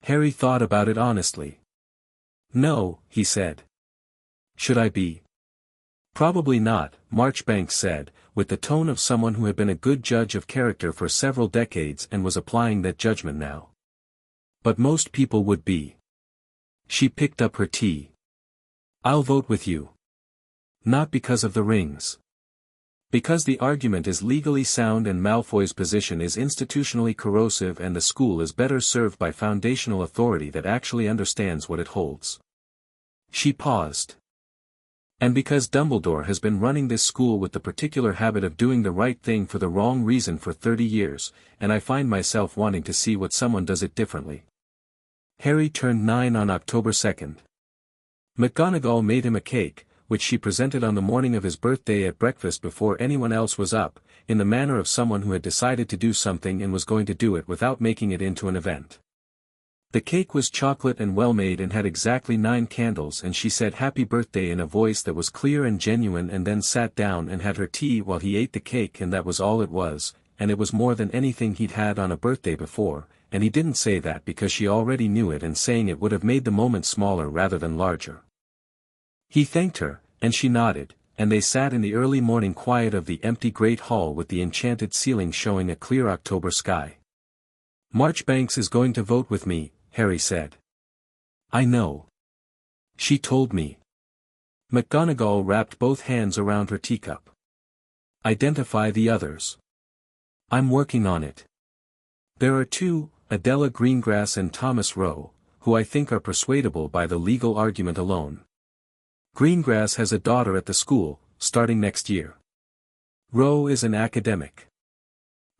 A: Harry thought about it honestly. "No," he said. "Should I be?" "Probably not," Marchbanks said, with the tone of someone who had been a good judge of character for several decades and was applying that judgment now. But most people would be. She picked up her tea. I'll vote with you. Not because of the rings. Because the argument is legally sound and Malfoy's position is institutionally corrosive and the school is better served by foundational authority that actually understands what it holds. She paused. And because Dumbledore has been running this school with the particular habit of doing the right thing for the wrong reason for 30 years, and I find myself wanting to see what someone does it differently. Harry turned 9 on October 2nd. McGonagall made him a cake, which she presented on the morning of his birthday at breakfast before anyone else was up, in the manner of someone who had decided to do something and was going to do it without making it into an event. The cake was chocolate and well-made and had exactly 9 candles, and she said happy birthday in a voice that was clear and genuine, and then sat down and had her tea while he ate the cake, and that was all it was, and it was more than anything he'd had on a birthday before, and he didn't say that because she already knew it, and saying it would have made the moment smaller rather than larger. He thanked her, and she nodded, and they sat in the early morning quiet of the empty great hall with the enchanted ceiling showing a clear October sky. Marchbanks is going to vote with me, Harry said. I know. She told me. McGonagall wrapped both hands around her teacup. Identify the others. I'm working on it. There are 2, Adela Greengrass and Thomas Rowe, who I think are persuadable by the legal argument alone. Greengrass has a daughter at the school, starting next year. Rowe is an academic.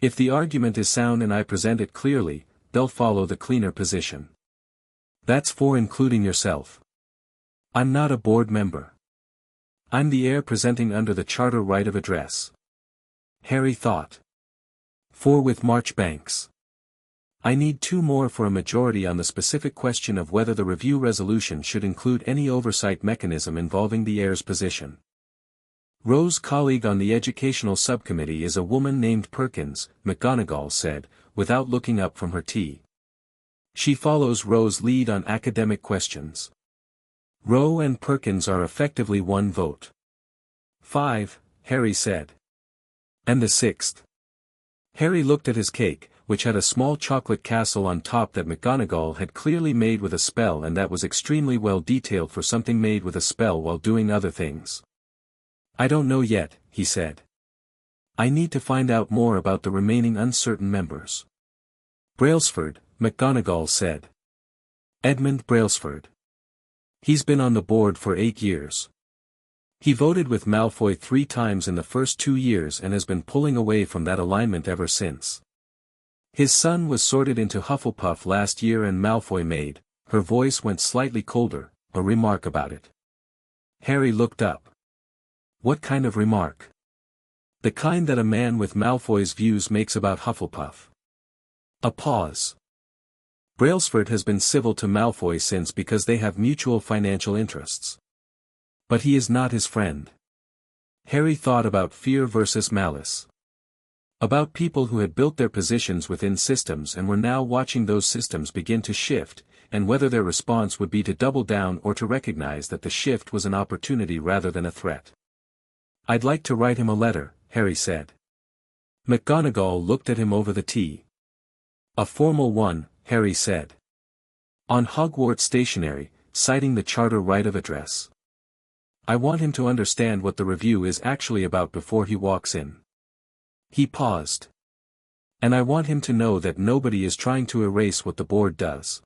A: If the argument is sound and I present it clearly, they'll follow the cleaner position. That's 4 including yourself. I'm not a board member. I'm the heir presenting under the charter right of address. Harry thought. 4 with Marchbanks. I need 2 more for a majority on the specific question of whether the review resolution should include any oversight mechanism involving the heir's position. Rowe's colleague on the educational subcommittee is a woman named Perkins, McGonagall said, without looking up from her tea. She follows Rowe's lead on academic questions. Rowe and Perkins are effectively 1 vote. 5, Harry said. And the 6th. Harry looked at his cake, which had a small chocolate castle on top that McGonagall had clearly made with a spell, and that was extremely well detailed for something made with a spell while doing other things. I don't know yet, he said. I need to find out more about the remaining uncertain members. Brailsford, McGonagall said. Edmund Brailsford. He's been on the board for 8 years. He voted with Malfoy 3 times in the first 2 years and has been pulling away from that alignment ever since. His son was sorted into Hufflepuff last year and Malfoy made, her voice went slightly colder, a remark about it. Harry looked up. What kind of remark? The kind that a man with Malfoy's views makes about Hufflepuff. A pause. Brailsford has been civil to Malfoy since because they have mutual financial interests. But he is not his friend. Harry thought about fear versus malice. About people who had built their positions within systems and were now watching those systems begin to shift, and whether their response would be to double down or to recognize that the shift was an opportunity rather than a threat. I'd like to write him a letter, Harry said. McGonagall looked at him over the tea. A formal one, Harry said. On Hogwarts stationery, citing the charter right of address. I want him to understand what the review is actually about before he walks in. He paused. And I want him to know that nobody is trying to erase what the board does.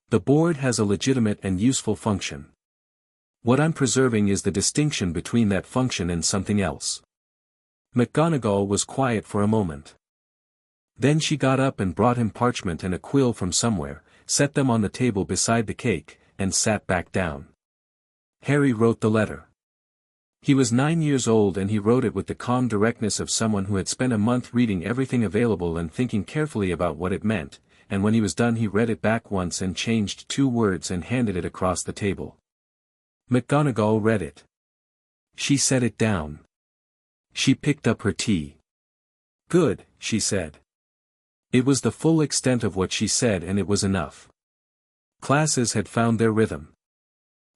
A: The board has a legitimate and useful function. What I'm preserving is the distinction between that function and something else. McGonagall was quiet for a moment. Then she got up and brought him parchment and a quill from somewhere, set them on the table beside the cake, and sat back down. Harry wrote the letter. He was 9 years old and he wrote it with the calm directness of someone who had spent a month reading everything available and thinking carefully about what it meant, and when he was done he read it back once and changed 2 words and handed it across the table. McGonagall read it. She set it down. She picked up her tea. Good, she said. It was the full extent of what she said and it was enough. Classes had found their rhythm.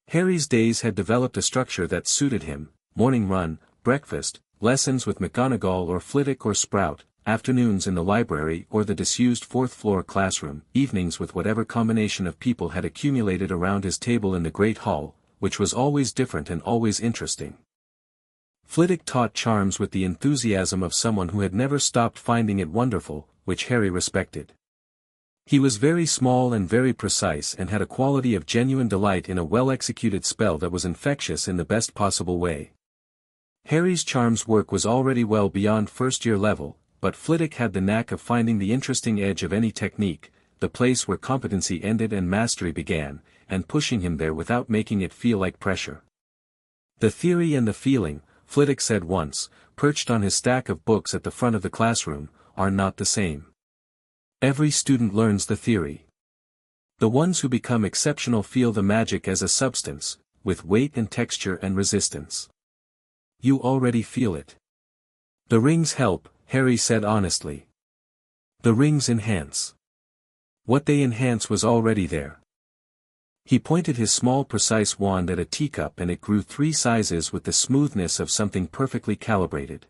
A: Harry's days had developed a structure that suited him: morning run, breakfast, lessons with McGonagall or Flitwick or Sprout, afternoons in the library or the disused fourth-floor classroom, evenings with whatever combination of people had accumulated around his table in the Great Hall, which was always different and always interesting. Flitwick taught charms with the enthusiasm of someone who had never stopped finding it wonderful, which Harry respected. He was very small and very precise and had a quality of genuine delight in a well-executed spell that was infectious in the best possible way. Harry's charms work was already well beyond first-year level, but Flitwick had the knack of finding the interesting edge of any technique, the place where competency ended and mastery began, and pushing him there without making it feel like pressure. The theory and the feeling, Flitwick said once, perched on his stack of books at the front of the classroom, are not the same. Every student learns the theory. The ones who become exceptional feel the magic as a substance, with weight and texture and resistance. You already feel it. The rings help, Harry said honestly. The rings enhance. What they enhance was already there. He pointed his small precise wand at a teacup and it grew 3 sizes with the smoothness of something perfectly calibrated.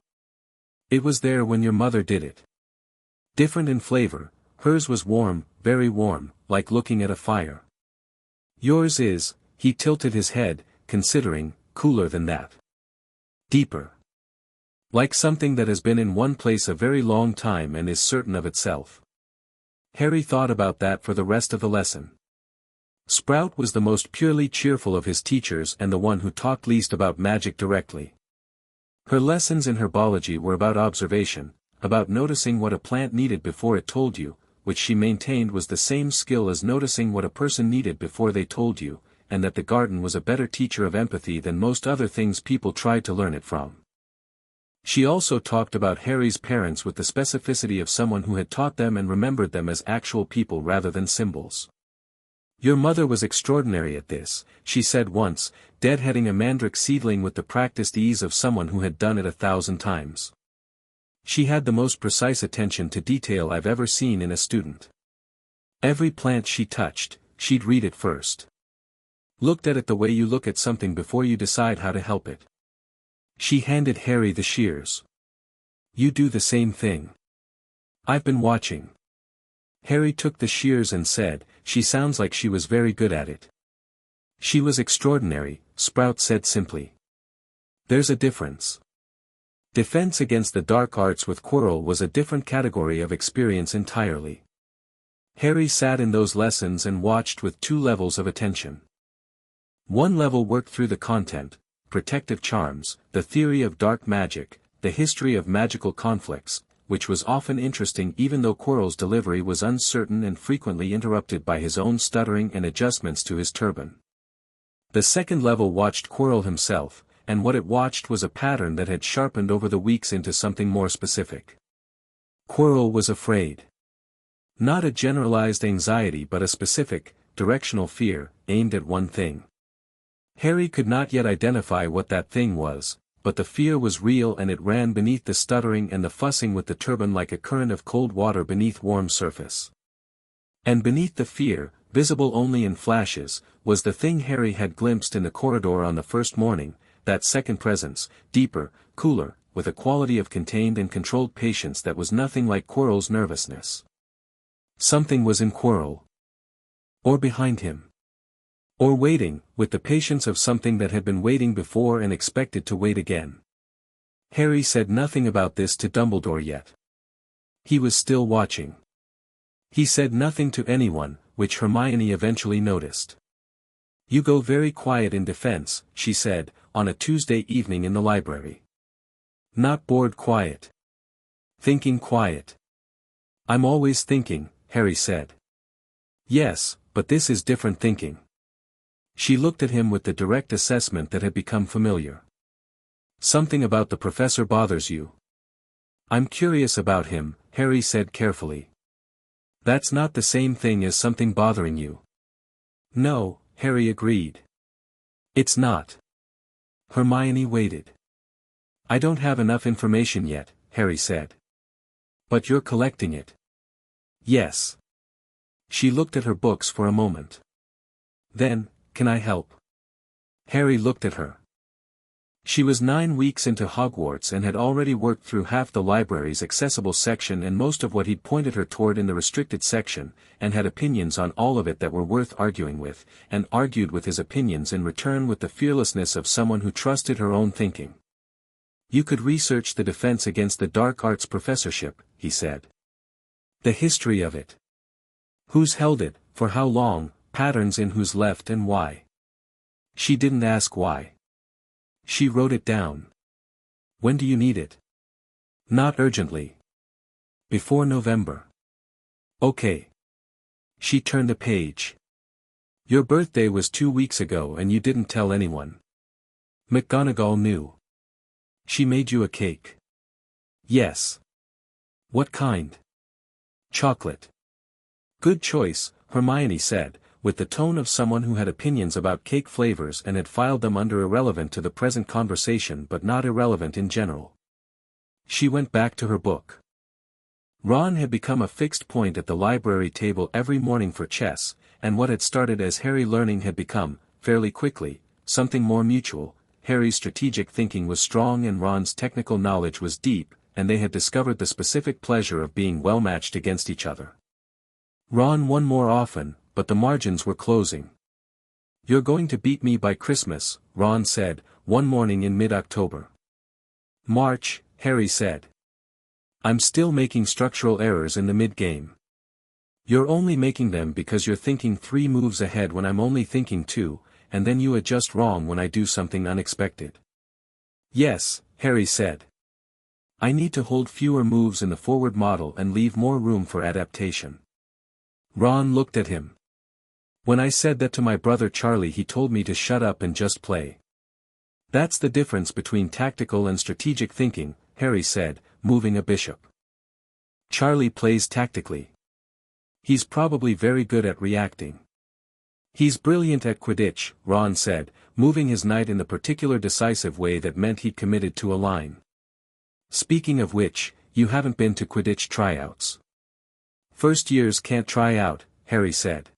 A: It was there when your mother did it. Different in flavor, hers was warm, very warm, like looking at a fire. Yours is, he tilted his head, considering, cooler than that. Deeper. Like something that has been in one place a very long time and is certain of itself. Harry thought about that for the rest of the lesson. Sprout was the most purely cheerful of his teachers and the one who talked least about magic directly. Her lessons in herbology were about observation, about noticing what a plant needed before it told you, which she maintained was the same skill as noticing what a person needed before they told you, and that the garden was a better teacher of empathy than most other things people tried to learn it from. She also talked about Harry's parents with the specificity of someone who had taught them and remembered them as actual people rather than symbols. Your mother was extraordinary at this, she said once, deadheading a mandrake seedling with the practiced ease of someone who had done it 1,000 times. She had the most precise attention to detail I've ever seen in a student. Every plant she touched, she'd read it first. Looked at it the way you look at something before you decide how to help it. She handed Harry the shears. You do the same thing. I've been watching. Harry took the shears and said, she sounds like she was very good at it. She was extraordinary, Sprout said simply. There's a difference. Defense against the dark arts with Quirrell was a different category of experience entirely. Harry sat in those lessons and watched with 2 levels of attention. One level worked through the content, protective charms, the theory of dark magic, the history of magical conflicts, which was often interesting even though Quirrell's delivery was uncertain and frequently interrupted by his own stuttering and adjustments to his turban. The second level watched Quirrell himself, and what it watched was a pattern that had sharpened over the weeks into something more specific. Quirrell was afraid. Not a generalized anxiety but a specific, directional fear, aimed at one thing. Harry could not yet identify what that thing was, but the fear was real and it ran beneath the stuttering and the fussing with the turban like a current of cold water beneath warm surface. And beneath the fear, visible only in flashes, was the thing Harry had glimpsed in the corridor on the first morning, that second presence, deeper, cooler, with a quality of contained and controlled patience that was nothing like Quirrell's nervousness. Something was in Quirrell. Or behind him. Or waiting, with the patience of something that had been waiting before and expected to wait again. Harry said nothing about this to Dumbledore yet. He was still watching. He said nothing to anyone, which Hermione eventually noticed. You go very quiet in defense, she said, on a Tuesday evening in the library. Not bored quiet. Thinking quiet. I'm always thinking, Harry said. Yes, but this is different thinking. She looked at him with the direct assessment that had become familiar. Something about the professor bothers you. I'm curious about him, Harry said carefully. That's not the same thing as something bothering you. No, Harry agreed. It's not. Hermione waited. I don't have enough information yet, Harry said. But you're collecting it. Yes. She looked at her books for a moment. Then, can I help? Harry looked at her. She was 9 weeks into Hogwarts and had already worked through half the library's accessible section and most of what he'd pointed her toward in the restricted section, and had opinions on all of it that were worth arguing with, and argued with his opinions in return with the fearlessness of someone who trusted her own thinking. You could research the defense against the dark arts professorship, he said. The history of it. Who's held it, for how long, patterns in who's left and why. She didn't ask why. She wrote it down. When do you need it? Not urgently. Before November. Okay. She turned a page. Your birthday was 2 weeks ago and you didn't tell anyone. McGonagall knew. She made you a cake. Yes. What kind? Chocolate. Good choice, Hermione said, with the tone of someone who had opinions about cake flavors and had filed them under irrelevant to the present conversation but not irrelevant in general. She went back to her book. Ron had become a fixed point at the library table every morning for chess, and what had started as Harry learning had become, fairly quickly, something more mutual. Harry's strategic thinking was strong and Ron's technical knowledge was deep, and they had discovered the specific pleasure of being well matched against each other. Ron won more often, but the margins were closing. You're going to beat me by Christmas, Ron said, one morning in mid-October. March, Harry said. I'm still making structural errors in the mid-game. You're only making them because you're thinking 3 moves ahead when I'm only thinking 2, and then you adjust wrong when I do something unexpected. Yes, Harry said. I need to hold fewer moves in the forward model and leave more room for adaptation. Ron looked at him. When I said that to my brother Charlie, he told me to shut up and just play. That's the difference between tactical and strategic thinking, Harry said, moving a bishop. Charlie plays tactically. He's probably very good at reacting. He's brilliant at Quidditch, Ron said, moving his knight in the particular decisive way that meant he'd committed to a line. Speaking of which, you haven't been to Quidditch tryouts. First years can't try out, Harry said.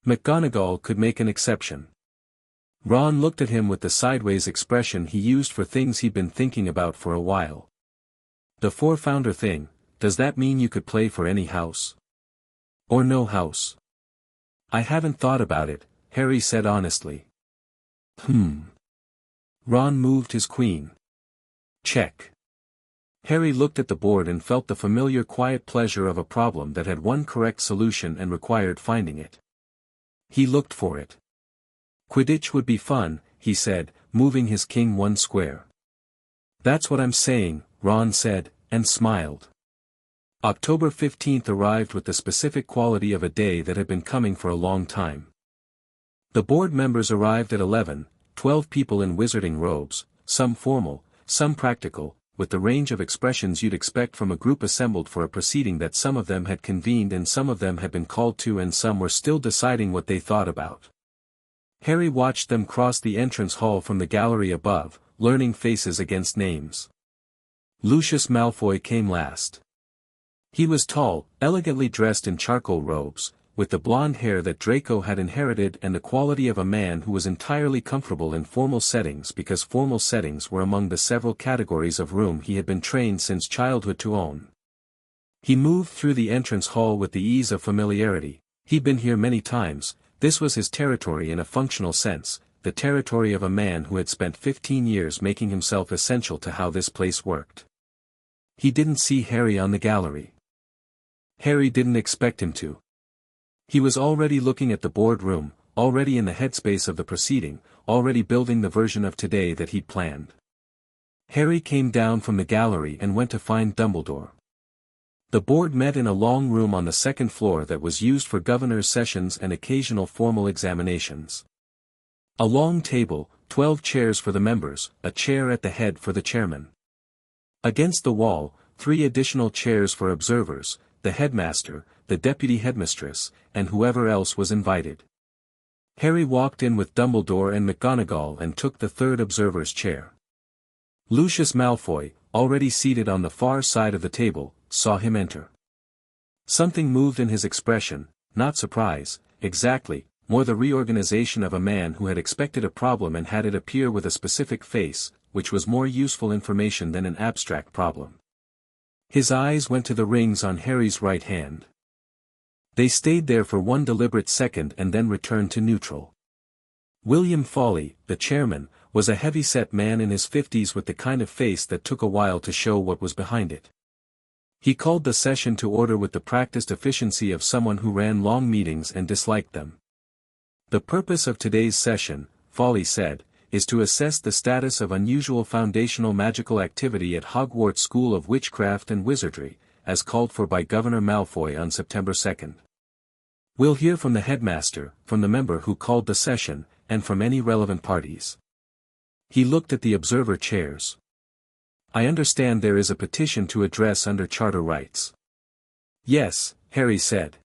A: McGonagall could make an exception. Ron looked at him with the sideways expression he used for things he'd been thinking about for a while. The four-founder thing, does that mean you could play for any house? Or no house? I haven't thought about it, Harry said honestly. Ron moved his queen. Check. Harry looked at the board and felt the familiar quiet pleasure of a problem that had one correct solution and required finding it. He looked for it. Quidditch would be fun, he said, moving his king 1 square. That's what I'm saying, Ron said, and smiled. October 15th arrived with the specific quality of a day that had been coming for a long time. The board members arrived at 11, 12 people in wizarding robes, some formal, some practical, with the range of expressions you'd expect from a group assembled for a proceeding that some of them had convened and some of them had been called to and some were still deciding what they thought about. Harry watched them cross the entrance hall from the gallery above, learning faces against names. Lucius Malfoy came last. He was tall, elegantly dressed in charcoal robes, with the blonde hair that Draco had inherited and the quality of a man who was entirely comfortable in formal settings because formal settings were among the several categories of room he had been trained since childhood to own. He moved through the entrance hall with the ease of familiarity. He'd been here many times. This was his territory in a functional sense, the territory of a man who had spent 15 years making himself essential to how this place worked. He didn't see Harry on the gallery. Harry didn't expect him to. He was already looking at the boardroom, already in the headspace of the proceeding, already building the version of today that he'd planned. Harry came down from the gallery and went to find Dumbledore. The board met in a long room on the second floor that was used for governor's sessions and occasional formal examinations. A long table, 12 chairs for the members, a chair at the head for the chairman. Against the wall, 3 additional chairs for observers, the headmaster, the deputy headmistress, and whoever else was invited. Harry walked in with Dumbledore and McGonagall and took the third observer's chair. Lucius Malfoy, already seated on the far side of the table, saw him enter. Something moved in his expression, not surprise, exactly, more the reorganization of a man who had expected a problem and had it appear with a specific face, which was more useful information than an abstract problem. His eyes went to the rings on Harry's right hand. They stayed there for one deliberate second and then returned to neutral. William Fawley, the chairman, was a heavy-set man in his 50s with the kind of face that took a while to show what was behind it. He called the session to order with the practiced efficiency of someone who ran long meetings and disliked them. The purpose of today's session, Fawley said, is to assess the status of unusual foundational magical activity at Hogwarts School of Witchcraft and Wizardry, as called for by Governor Malfoy on September 2. We'll hear from the headmaster, from the member who called the session, and from any relevant parties. He looked at the observer chairs. I understand there is a petition to address under charter rights. Yes, Harry said.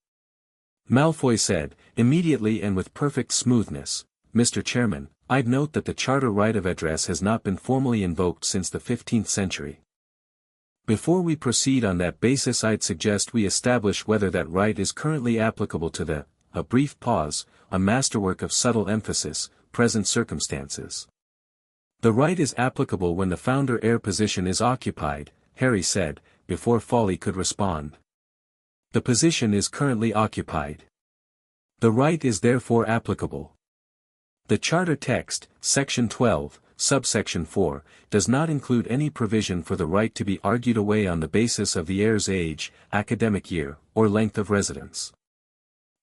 A: Malfoy said, immediately and with perfect smoothness, Mr. Chairman, I'd note that the charter right of address has not been formally invoked since the 15th century. Before we proceed on that basis, I'd suggest we establish whether that right is currently applicable to the, a brief pause, a masterwork of subtle emphasis, present circumstances. The right is applicable when the founder-heir position is occupied, Harry said, before Fawley could respond. The position is currently occupied. The right is therefore applicable. The Charter text, Section 12, Subsection 4, does not include any provision for the right to be argued away on the basis of the heir's age, academic year, or length of residence.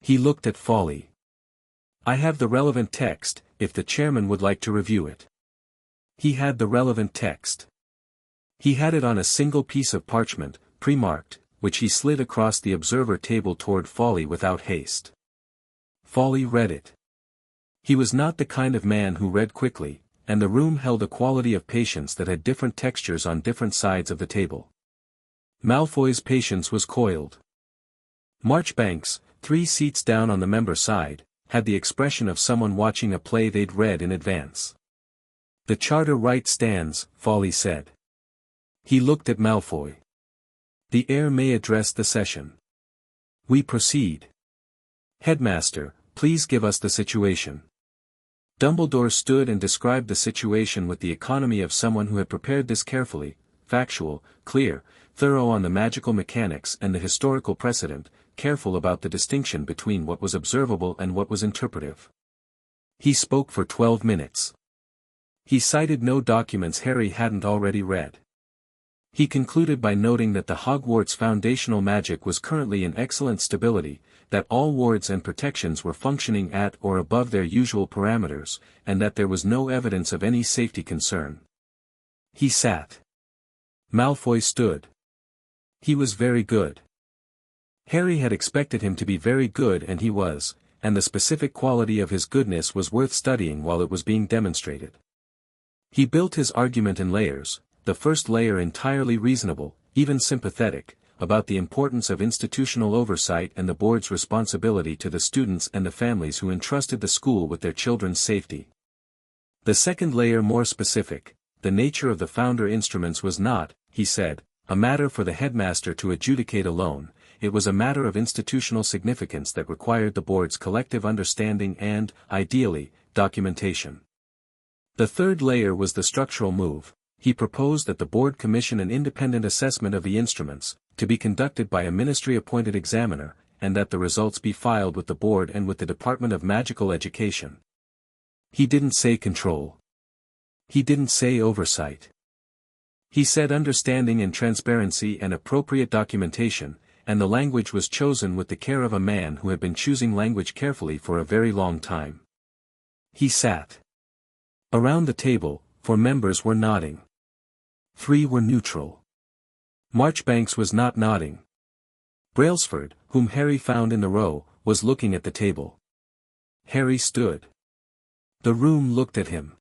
A: He looked at Fawley. I have the relevant text, if the chairman would like to review it. He had the relevant text. He had it on a single piece of parchment, pre-marked, which he slid across the observer table toward Fawley without haste. Fawley read it. He was not the kind of man who read quickly, and the room held a quality of patience that had different textures on different sides of the table. Malfoy's patience was coiled. Marchbanks, 3 seats down on the member side, had the expression of someone watching a play they'd read in advance. The charter right stands, Fawley said. He looked at Malfoy. The heir may address the session. We proceed. Headmaster, please give us the situation. Dumbledore stood and described the situation with the economy of someone who had prepared this carefully, factual, clear, thorough on the magical mechanics and the historical precedent, careful about the distinction between what was observable and what was interpretive. He spoke for 12 minutes. He cited no documents Harry hadn't already read. He concluded by noting that the Hogwarts foundational magic was currently in excellent stability, that all wards and protections were functioning at or above their usual parameters, and that there was no evidence of any safety concern. He sat. Malfoy stood. He was very good. Harry had expected him to be very good, and he was, and the specific quality of his goodness was worth studying while it was being demonstrated. He built his argument in layers, the first layer entirely reasonable, even sympathetic, about the importance of institutional oversight and the board's responsibility to the students and the families who entrusted the school with their children's safety. The second layer more specific, the nature of the founder instruments was not, he said, a matter for the headmaster to adjudicate alone, it was a matter of institutional significance that required the board's collective understanding and, ideally, documentation. The third layer was the structural move. He proposed that the board commission an independent assessment of the instruments, to be conducted by a ministry-appointed examiner, and that the results be filed with the board and with the Department of Magical Education. He didn't say control. He didn't say oversight. He said understanding and transparency and appropriate documentation, and the language was chosen with the care of a man who had been choosing language carefully for a very long time. He sat. Around the table, 4 members were nodding. 3 were neutral. Marchbanks was not nodding. Brailsford, whom Harry found in the row, was looking at the table. Harry stood. The room looked at him.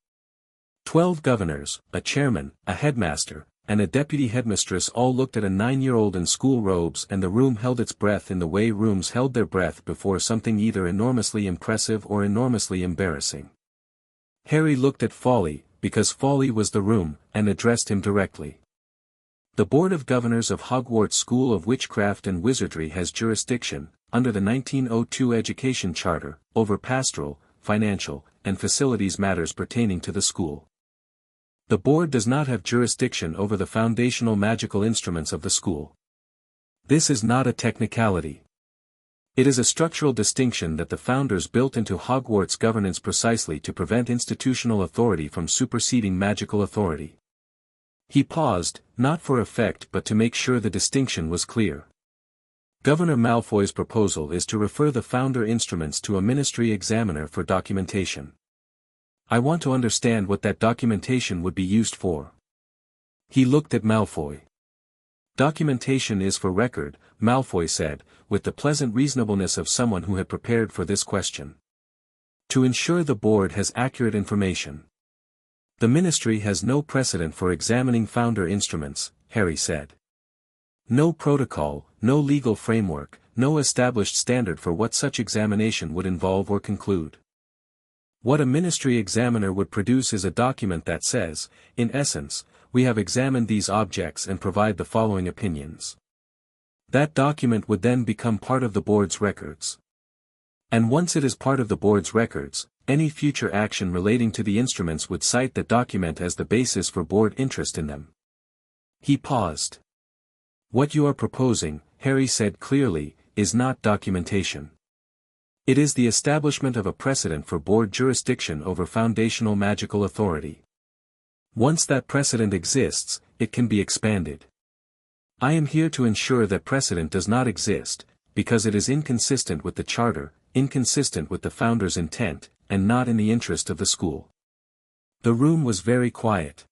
A: 12 governors, a chairman, a headmaster, and a deputy headmistress all looked at a 9-year-old in school robes, and the room held its breath in the way rooms held their breath before something either enormously impressive or enormously embarrassing. Harry looked at Fawley, because Fawley was the room, and addressed him directly. The Board of Governors of Hogwarts School of Witchcraft and Wizardry has jurisdiction, under the 1902 Education Charter, over pastoral, financial, and facilities matters pertaining to the school. The board does not have jurisdiction over the foundational magical instruments of the school. This is not a technicality. It is a structural distinction that the founders built into Hogwarts governance precisely to prevent institutional authority from superseding magical authority. He paused, not for effect but to make sure the distinction was clear. Governor Malfoy's proposal is to refer the founder instruments to a ministry examiner for documentation. I want to understand what that documentation would be used for. He looked at Malfoy. Documentation is for record, Malfoy said, with the pleasant reasonableness of someone who had prepared for this question. To ensure the board has accurate information. The ministry has no precedent for examining founder instruments, Harry said. No protocol, no legal framework, no established standard for what such examination would involve or conclude. What a ministry examiner would produce is a document that says, in essence, we have examined these objects and provide the following opinions. That document would then become part of the board's records. And once it is part of the board's records, any future action relating to the instruments would cite that document as the basis for board interest in them. He paused. What you are proposing, Harry said clearly, is not documentation. It is the establishment of a precedent for board jurisdiction over foundational magical authority. Once that precedent exists, it can be expanded. I am here to ensure that precedent does not exist, because it is inconsistent with the charter, inconsistent with the founder's intent, and not in the interest of the school. The room was very quiet.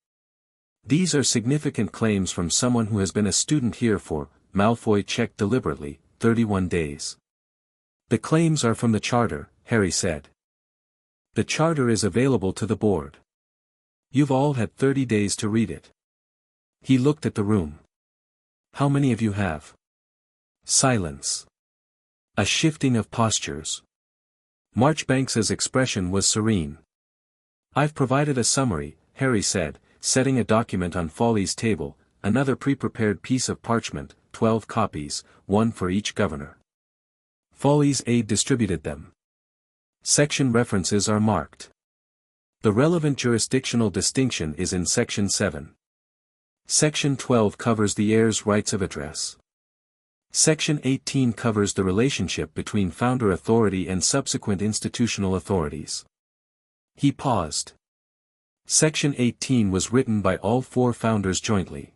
A: These are significant claims from someone who has been a student here for, Malfoy checked deliberately, 31 days. The claims are from the charter, Harry said. The charter is available to the board. You've all had 30 days to read it. He looked at the room. How many of you have? Silence. A shifting of postures. Marchbanks's expression was serene. I've provided a summary, Harry said, setting a document on Folly's table, another pre-prepared piece of parchment, 12 copies, one for each governor. Folly's aide distributed them. Section references are marked. The relevant jurisdictional distinction is in Section 7. Section 12 covers the heir's rights of address. Section 18 covers the relationship between founder authority and subsequent institutional authorities. He paused. Section 18 was written by all four founders jointly.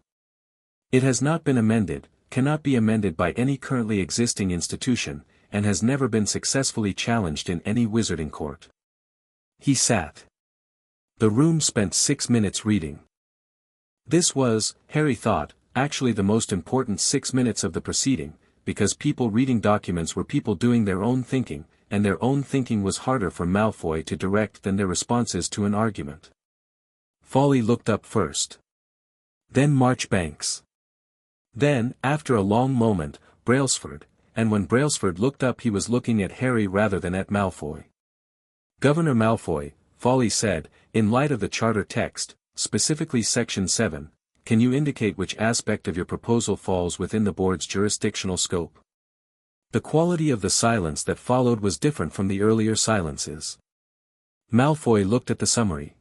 A: It has not been amended, cannot be amended by any currently existing institution, and has never been successfully challenged in any wizarding court. He sat. The room spent 6 minutes reading. This was, Harry thought, actually the most important 6 minutes of the proceeding, because people reading documents were people doing their own thinking, and their own thinking was harder for Malfoy to direct than their responses to an argument. Folly looked up first. Then Marchbanks. Then, after a long moment, Brailsford, and when Brailsford looked up he was looking at Harry rather than at Malfoy. Governor Malfoy, Folly said, in light of the charter text, specifically Section 7, can you indicate which aspect of your proposal falls within the board's jurisdictional scope? The quality of the silence that followed was different from the earlier silences. Malfoy looked at the summary.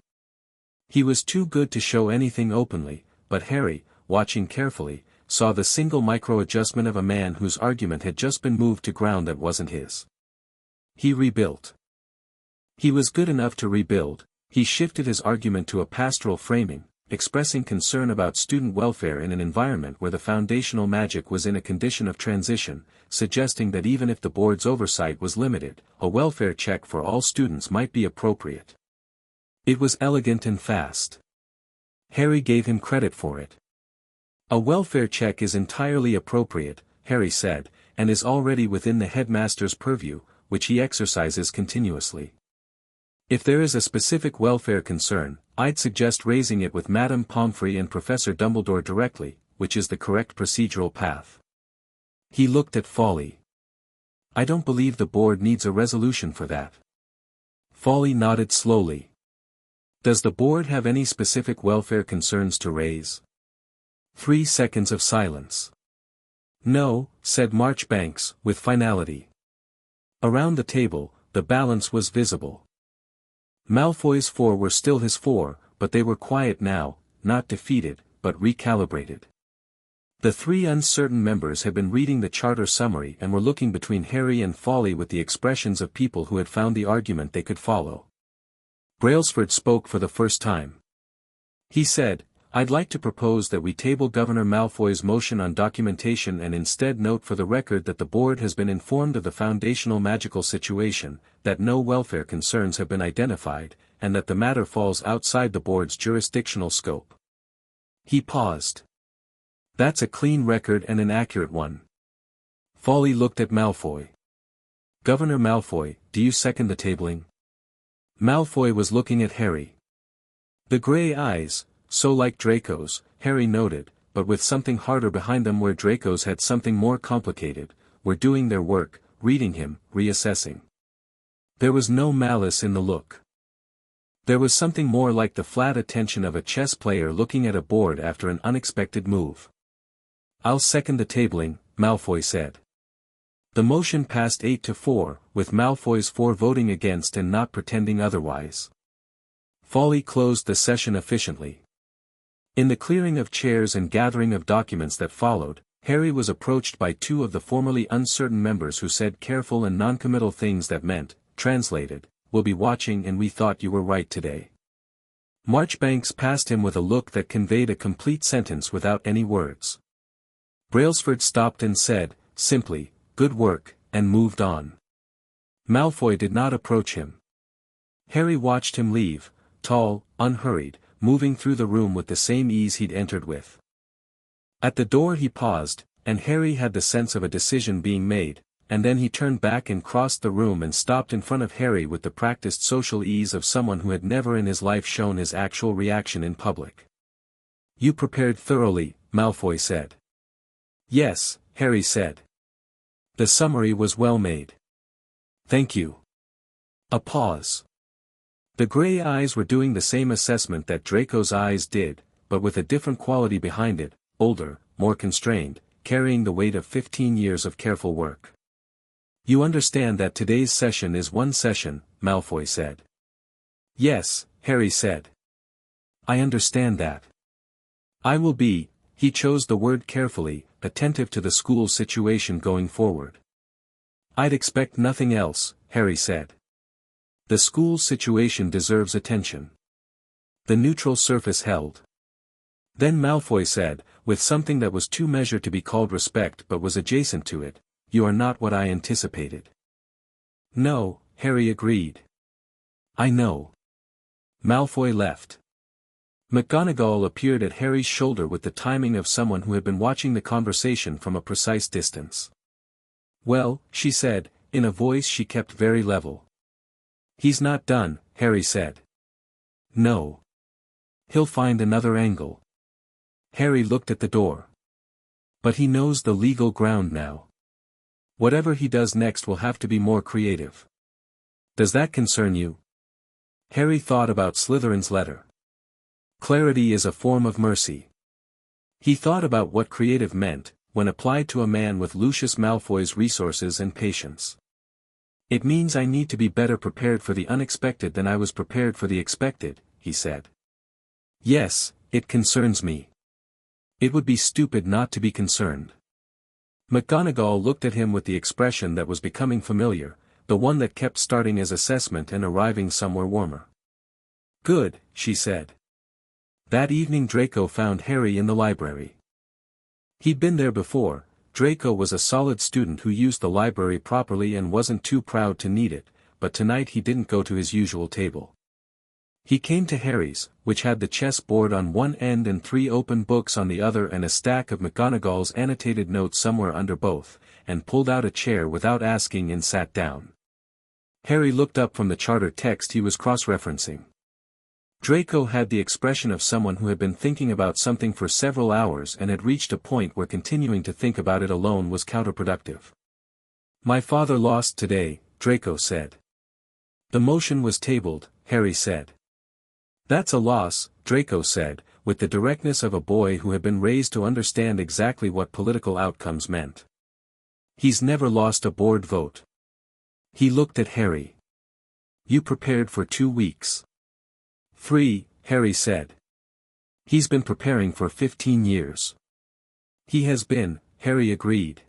A: He was too good to show anything openly, but Harry, watching carefully, saw the single micro-adjustment of a man whose argument had just been moved to ground that wasn't his. He rebuilt. He was good enough to rebuild. He shifted his argument to a pastoral framing, expressing concern about student welfare in an environment where the foundational magic was in a condition of transition, suggesting that even if the board's oversight was limited, a welfare check for all students might be appropriate. It was elegant and fast. Harry gave him credit for it. A welfare check is entirely appropriate, Harry said, and is already within the headmaster's purview, which he exercises continuously. If there is a specific welfare concern, I'd suggest raising it with Madame Pomfrey and Professor Dumbledore directly, which is the correct procedural path. He looked at Folly. I don't believe the board needs a resolution for that. Folly nodded slowly. Does the board have any specific welfare concerns to raise? 3 seconds of silence. No, said Marchbanks, with finality. Around the table, the balance was visible. Malfoy's 4 were still his 4, but they were quiet now, not defeated, but recalibrated. The three uncertain members had been reading the charter summary and were looking between Harry and Folly with the expressions of people who had found the argument they could follow. Brailsford spoke for the first time. He said, "I'd like to propose that we table Governor Malfoy's motion on documentation and instead note for the record that the board has been informed of the foundational magical situation, that no welfare concerns have been identified, and that the matter falls outside the board's jurisdictional scope." He paused. "That's a clean record and an accurate one." Folly looked at Malfoy. "Governor Malfoy, do you second the tabling?" Malfoy was looking at Harry. The grey eyes, so like Draco's, Harry noted, but with something harder behind them where Draco's had something more complicated, were doing their work, reading him, reassessing. There was no malice in the look. There was something more like the flat attention of a chess player looking at a board after an unexpected move. "I'll second the tabling," Malfoy said. The motion passed 8-4, with Malfoy's 4 voting against and not pretending otherwise. Folly closed the session efficiently. In the clearing of chairs and gathering of documents that followed, Harry was approached by 2 of the formerly uncertain members who said careful and noncommittal things that meant, translated, "We'll be watching and we thought you were right today." Marchbanks passed him with a look that conveyed a complete sentence without any words. Brailsford stopped and said, simply, "Good work," and moved on. Malfoy did not approach him. Harry watched him leave, tall, unhurried, moving through the room with the same ease he'd entered with. At the door he paused, and Harry had the sense of a decision being made, and then he turned back and crossed the room and stopped in front of Harry with the practiced social ease of someone who had never in his life shown his actual reaction in public. "You prepared thoroughly," Malfoy said. "Yes," Harry said. "The summary was well made." "Thank you." A pause. The grey eyes were doing the same assessment that Draco's eyes did, but with a different quality behind it, older, more constrained, carrying the weight of 15 years of careful work. "You understand that today's session is one session," Malfoy said. "Yes," Harry said. "I understand that. I will be," he chose the word carefully, "attentive to the school situation going forward." "I'd expect nothing else," Harry said. "The school's situation deserves attention." The neutral surface held. Then Malfoy said, with something that was too measured to be called respect but was adjacent to it, "You are not what I anticipated." "No," Harry agreed. "I know." Malfoy left. McGonagall appeared at Harry's shoulder with the timing of someone who had been watching the conversation from a precise distance. "Well," she said, in a voice she kept very level. "He's not done," Harry said. "No. He'll find another angle." Harry looked at the door. "But he knows the legal ground now. Whatever he does next will have to be more creative." "Does that concern you?" Harry thought about Slytherin's letter. Clarity is a form of mercy. He thought about what creative meant, when applied to a man with Lucius Malfoy's resources and patience. "It means I need to be better prepared for the unexpected than I was prepared for the expected," he said. "Yes, it concerns me. It would be stupid not to be concerned." McGonagall looked at him with the expression that was becoming familiar, the one that kept starting as assessment and arriving somewhere warmer. "Good," she said. That evening Draco found Harry in the library. He'd been there before. Draco was a solid student who used the library properly and wasn't too proud to need it, but tonight he didn't go to his usual table. He came to Harry's, which had the chess board on one end and 3 open books on the other and a stack of McGonagall's annotated notes somewhere under both, and pulled out a chair without asking and sat down. Harry looked up from the charter text he was cross-referencing. Draco had the expression of someone who had been thinking about something for several hours and had reached a point where continuing to think about it alone was counterproductive. "My father lost today," Draco said. "The motion was tabled," Harry said. "That's a loss," Draco said, with the directness of a boy who had been raised to understand exactly what political outcomes meant. "He's never lost a board vote." He looked at Harry. "You prepared for 2 weeks." 3, Harry said. He's been preparing for 15 years. He has been, Harry agreed.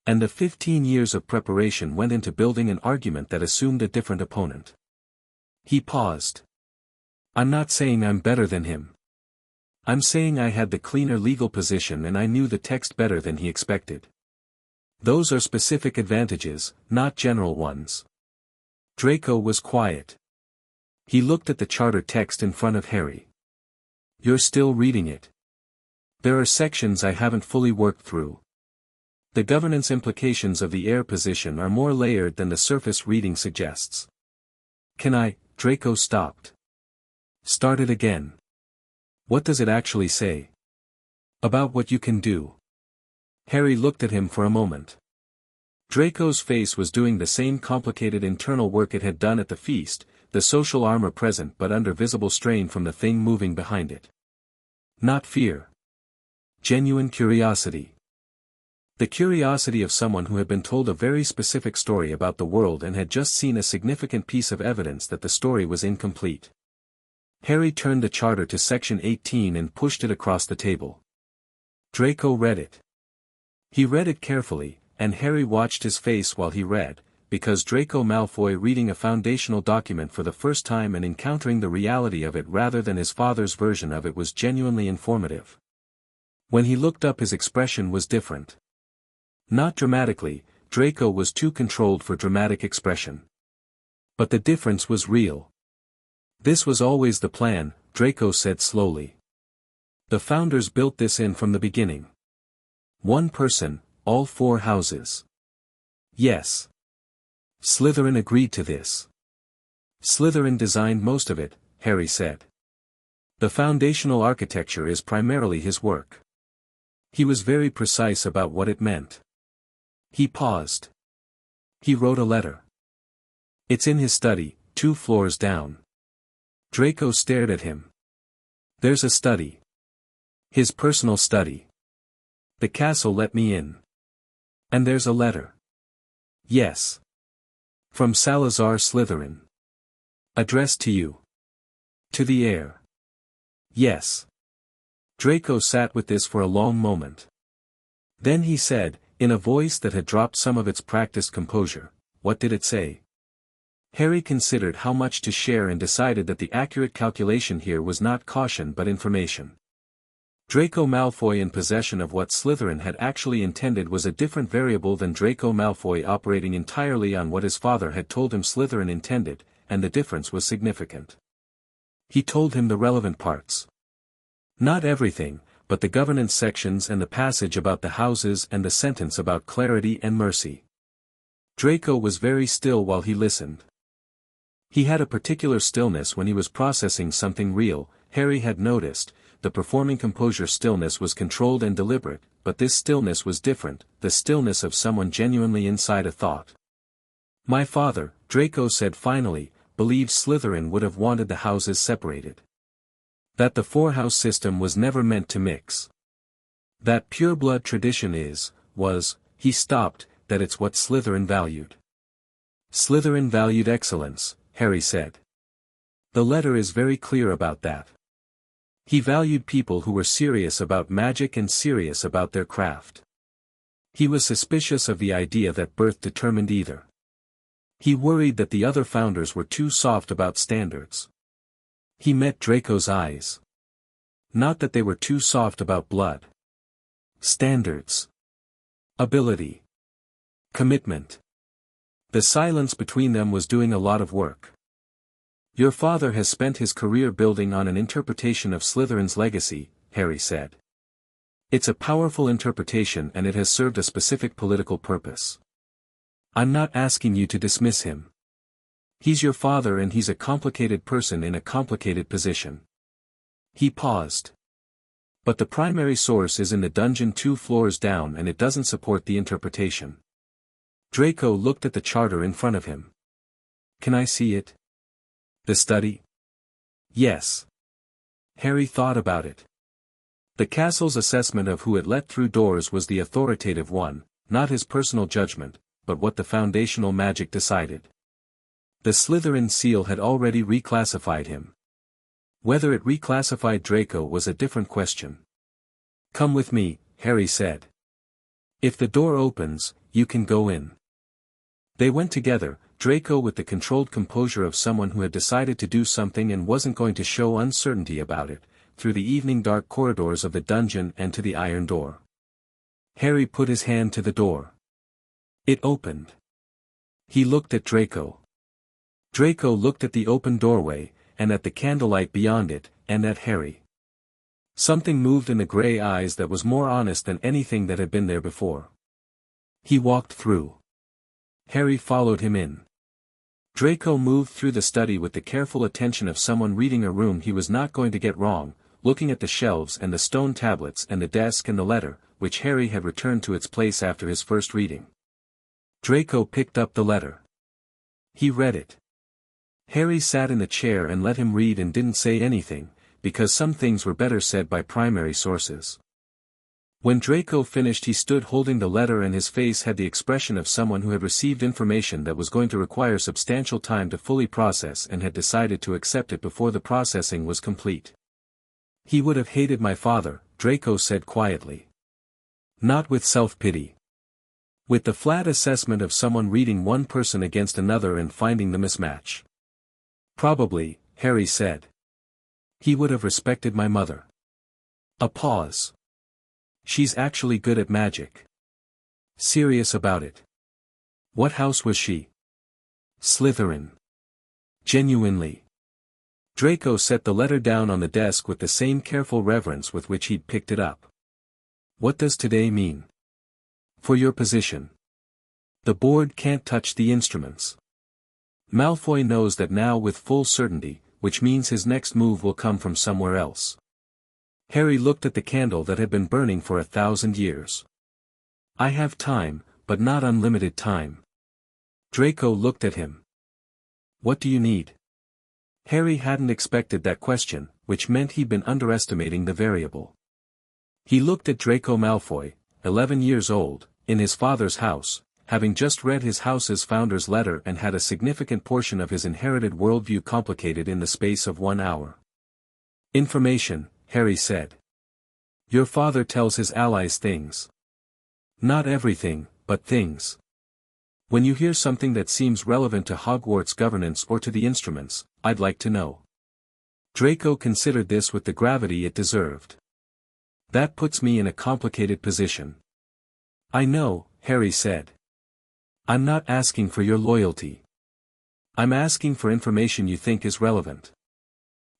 A: And the 15 years of preparation went into building an argument that assumed a different opponent. He paused. I'm not saying I'm better than him. I'm saying I had the cleaner legal position and I knew the text better than he expected. Those are specific advantages, not general ones. Draco was quiet. He looked at the charter text in front of Harry. You're still reading it. There are sections I haven't fully worked through. The governance implications of the heir position are more layered than the surface reading suggests. Can I? Draco stopped. Start it again. What does it actually say? About what you can do. Harry looked at him for a moment. Draco's face was doing the same complicated internal work it had done at the feast, the social armor present but under visible strain from the thing moving behind it. Not fear. Genuine curiosity. The curiosity of someone who had been told a very specific story about the world and had just seen a significant piece of evidence that the story was incomplete. Harry turned the charter to section 18 and pushed it across the table. Draco read it. He read it carefully, and Harry watched his face while he read, because Draco Malfoy reading a foundational document for the first time and encountering the reality of it rather than his father's version of it was genuinely informative. When he looked up his expression was different. Not dramatically, Draco was too controlled for dramatic expression. But the difference was real. This was always the plan, Draco said slowly. The founders built this in from the beginning. One person, all 4 houses. Yes. Slytherin agreed to this. Slytherin designed most of it, Harry said. The foundational architecture is primarily his work. He was very precise about what it meant. He paused. He wrote a letter. It's in his study, 2 floors down. Draco stared at him. There's a study. His personal study. The castle let me in. And there's a letter. Yes. From Salazar Slytherin. Addressed to you. To the heir. Yes. Draco sat with this for a long moment. Then he said, in a voice that had dropped some of its practiced composure, what did it say? Harry considered how much to share and decided that the accurate calculation here was not caution but information. Draco Malfoy in possession of what Slytherin had actually intended was a different variable than Draco Malfoy operating entirely on what his father had told him Slytherin intended, and the difference was significant. He told him the relevant parts. Not everything, but the governance sections and the passage about the houses and the sentence about clarity and mercy. Draco was very still while he listened. He had a particular stillness when he was processing something real, Harry had noticed. The performing composure stillness was controlled and deliberate, but this stillness was different, the stillness of someone genuinely inside a thought. My father, Draco said finally, believes Slytherin would have wanted the houses separated. That the 4-house system was never meant to mix. That pure-blood tradition he stopped, that it's what Slytherin valued. Slytherin valued excellence, Harry said. The letter is very clear about that. He valued people who were serious about magic and serious about their craft. He was suspicious of the idea that birth determined either. He worried that the other founders were too soft about standards. He met Draco's eyes. Not that they were too soft about blood. Standards. Ability. Commitment. The silence between them was doing a lot of work. Your father has spent his career building on an interpretation of Slytherin's legacy, Harry said. It's a powerful interpretation and it has served a specific political purpose. I'm not asking you to dismiss him. He's your father and he's a complicated person in a complicated position. He paused. But the primary source is in the dungeon 2 floors down and it doesn't support the interpretation. Draco looked at the charter in front of him. Can I see it? The study? Yes. Harry thought about it. The castle's assessment of who it let through doors was the authoritative one, not his personal judgment, but what the foundational magic decided. The Slytherin seal had already reclassified him. Whether it reclassified Draco was a different question. "Come with me," Harry said. "If the door opens, you can go in." They went together, Draco with the controlled composure of someone who had decided to do something and wasn't going to show uncertainty about it, through the evening dark corridors of the dungeon and to the iron door. Harry put his hand to the door. It opened. He looked at Draco. Draco looked at the open doorway, and at the candlelight beyond it, and at Harry. Something moved in the grey eyes that was more honest than anything that had been there before. He walked through. Harry followed him in. Draco moved through the study with the careful attention of someone reading a room he was not going to get wrong, looking at the shelves and the stone tablets and the desk and the letter, which Harry had returned to its place after his first reading. Draco picked up the letter. He read it. Harry sat in the chair and let him read and didn't say anything, because some things were better said by primary sources. When Draco finished he stood holding the letter and his face had the expression of someone who had received information that was going to require substantial time to fully process and had decided to accept it before the processing was complete. "He would have hated my father," Draco said quietly. Not with self-pity. With the flat assessment of someone reading one person against another and finding the mismatch. "Probably," Harry said. "He would have respected my mother." A pause. "She's actually good at magic." "Serious about it." "What house was she?" "Slytherin." "Genuinely." Draco set the letter down on the desk with the same careful reverence with which he'd picked it up. "What does today mean?" "For your position. The board can't touch the instruments. Malfoy knows that now with full certainty, which means his next move will come from somewhere else." Harry looked at the candle that had been burning for 1,000 years. "I have time, but not unlimited time." Draco looked at him. "What do you need?" Harry hadn't expected that question, which meant he'd been underestimating the variable. He looked at Draco Malfoy, 11 years old, in his father's house, having just read his house's founder's letter and had a significant portion of his inherited worldview complicated in the space of 1 hour. "Information," Harry said. "Your father tells his allies things. Not everything, but things. When you hear something that seems relevant to Hogwarts governance or to the instruments, I'd like to know." Draco considered this with the gravity it deserved. "That puts me in a complicated position." "I know," Harry said. "I'm not asking for your loyalty. I'm asking for information you think is relevant.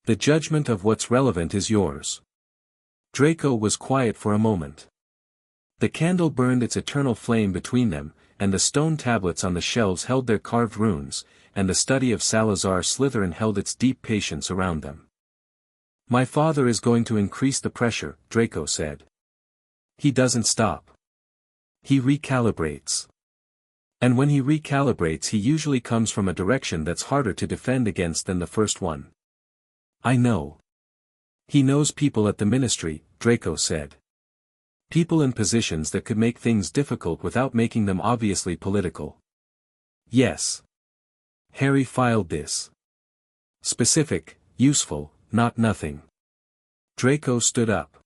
A: The judgment of what's relevant is yours." Draco was quiet for a moment. The candle burned its eternal flame between them, and the stone tablets on the shelves held their carved runes, and the study of Salazar Slytherin held its deep patience around them. "My father is going to increase the pressure," Draco said. "He doesn't stop. He recalibrates. And when he recalibrates he usually comes from a direction that's harder to defend against than the first one." "I know. He knows people at the ministry," Draco said. "People in positions that could make things difficult without making them obviously political." "Yes." Harry filed this. "Specific, useful, not nothing." Draco stood up.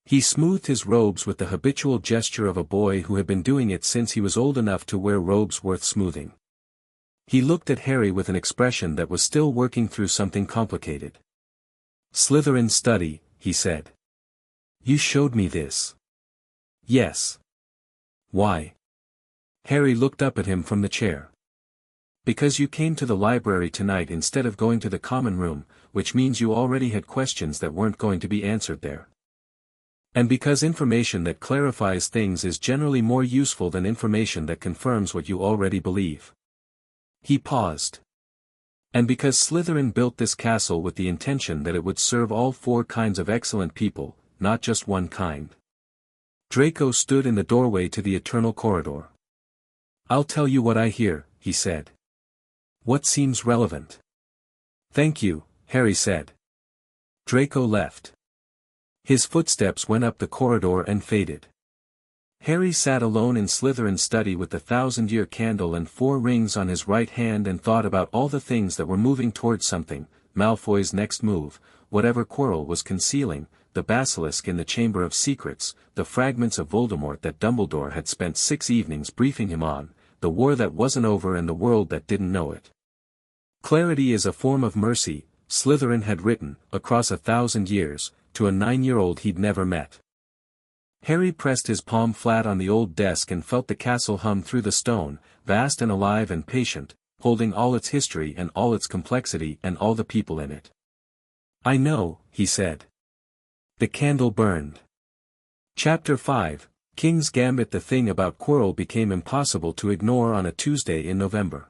A: He smoothed his robes with the habitual gesture of a boy who had been doing it since he was old enough to wear robes worth smoothing. He looked at Harry with an expression that was still working through something complicated. "Slytherin study," he said. "You showed me this." "Yes." "Why?" Harry looked up at him from the chair. "Because you came to the library tonight instead of going to the common room, which means you already had questions that weren't going to be answered there. And because information that clarifies things is generally more useful than information that confirms what you already believe." He paused. "And because Slytherin built this castle with the intention that it would serve all 4 kinds of excellent people, not just one kind." Draco stood in the doorway to the eternal corridor. "I'll tell you what I hear," he said. "What seems relevant." "Thank you," Harry said. Draco left. His footsteps went up the corridor and faded. Harry sat alone in Slytherin's study with the 1,000-year candle and 4 rings on his right hand and thought about all the things that were moving towards something, Malfoy's next move, whatever Quirrell was concealing, the basilisk in the Chamber of Secrets, the fragments of Voldemort that Dumbledore had spent 6 evenings briefing him on, the war that wasn't over and the world that didn't know it. Clarity is a form of mercy, Slytherin had written, across 1,000 years, to a 9-year-old he'd never met. Harry pressed his palm flat on the old desk and felt the castle hum through the stone, vast and alive and patient, holding all its history and all its complexity and all the people in it. "I know," he said. The candle burned. Chapter 5, King's Gambit. The thing about Quirrell became impossible to ignore on a Tuesday in November.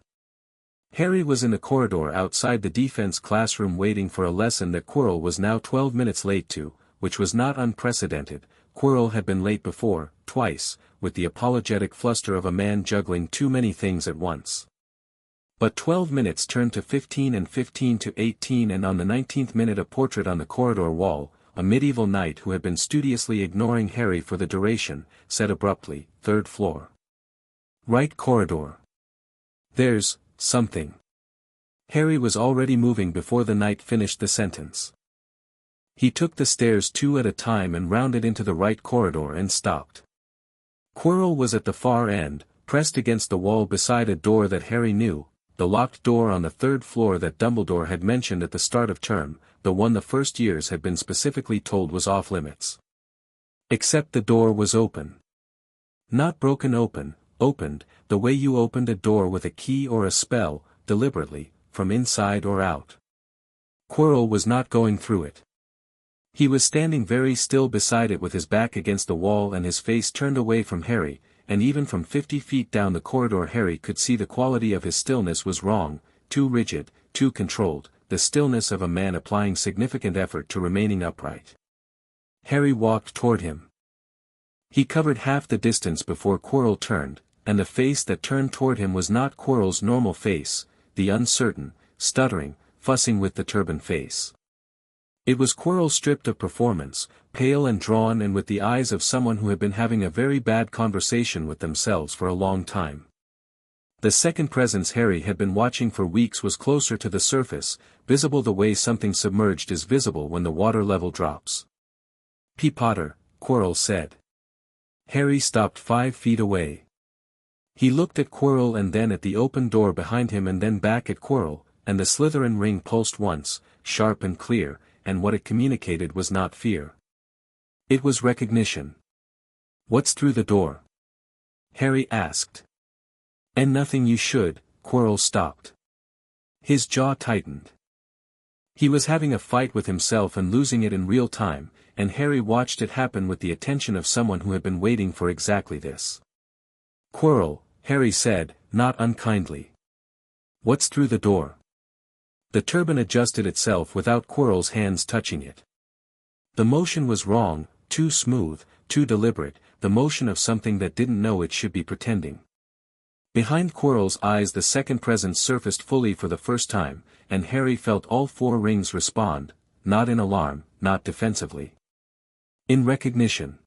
A: Harry was in the corridor outside the defense classroom waiting for a lesson that Quirrell was now 12 minutes late to, which was not unprecedented. Quirrell had been late before, twice, with the apologetic fluster of a man juggling too many things at once. But 12 minutes turned to 15 and 15 to 18, and on the 19th minute a portrait on the corridor wall, a medieval knight who had been studiously ignoring Harry for the duration, said abruptly, "Third floor. Right corridor. There's something." Harry was already moving before the knight finished the sentence. He took the stairs 2 at a time and rounded into the right corridor and stopped. Quirrell was at the far end, pressed against the wall beside a door that Harry knew, the locked door on the 3rd floor that Dumbledore had mentioned at the start of term, the one the first years had been specifically told was off-limits. Except the door was open. Not broken open, opened, the way you opened a door with a key or a spell, deliberately, from inside or out. Quirrell was not going through it. He was standing very still beside it with his back against the wall and his face turned away from Harry, and even from 50 feet down the corridor Harry could see the quality of his stillness was wrong, too rigid, too controlled, the stillness of a man applying significant effort to remaining upright. Harry walked toward him. He covered half the distance before Quirrell turned, and the face that turned toward him was not Quirrell's normal face, the uncertain, stuttering, fussing with the turban face. It was Quirrell stripped of performance, pale and drawn and with the eyes of someone who had been having a very bad conversation with themselves for a long time. The second presence Harry had been watching for weeks was closer to the surface, visible the way something submerged is visible when the water level drops. "P. Potter," Quirrell said. Harry stopped 5 feet away. He looked at Quirrell and then at the open door behind him and then back at Quirrell, and the Slytherin ring pulsed once, sharp and clear, and what it communicated was not fear. It was recognition. "What's through the door?" Harry asked. "And nothing you should," Quirrell stopped. His jaw tightened. He was having a fight with himself and losing it in real time, and Harry watched it happen with the attention of someone who had been waiting for exactly this. "Quirrell," Harry said, not unkindly. "What's through the door?" The turban adjusted itself without Quirrell's hands touching it. The motion was wrong, too smooth, too deliberate, the motion of something that didn't know it should be pretending. Behind Quirrell's eyes the second presence surfaced fully for the first time, and Harry felt all 4 rings respond, not in alarm, not defensively. In recognition.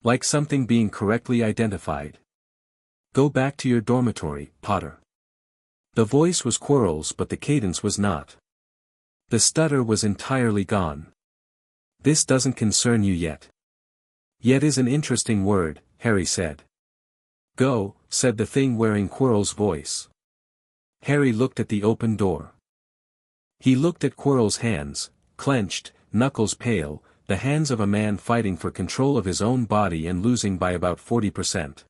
A: Like something being correctly identified. "Go back to your dormitory, Potter." The voice was Quirrell's but the cadence was not. The stutter was entirely gone. "This doesn't concern you yet." "Yet is an interesting word," Harry said. "Go," said the thing wearing Quirrell's voice. Harry looked at the open door. He looked at Quirrell's hands, clenched, knuckles pale, the hands of a man fighting for control of his own body and losing by about 40%.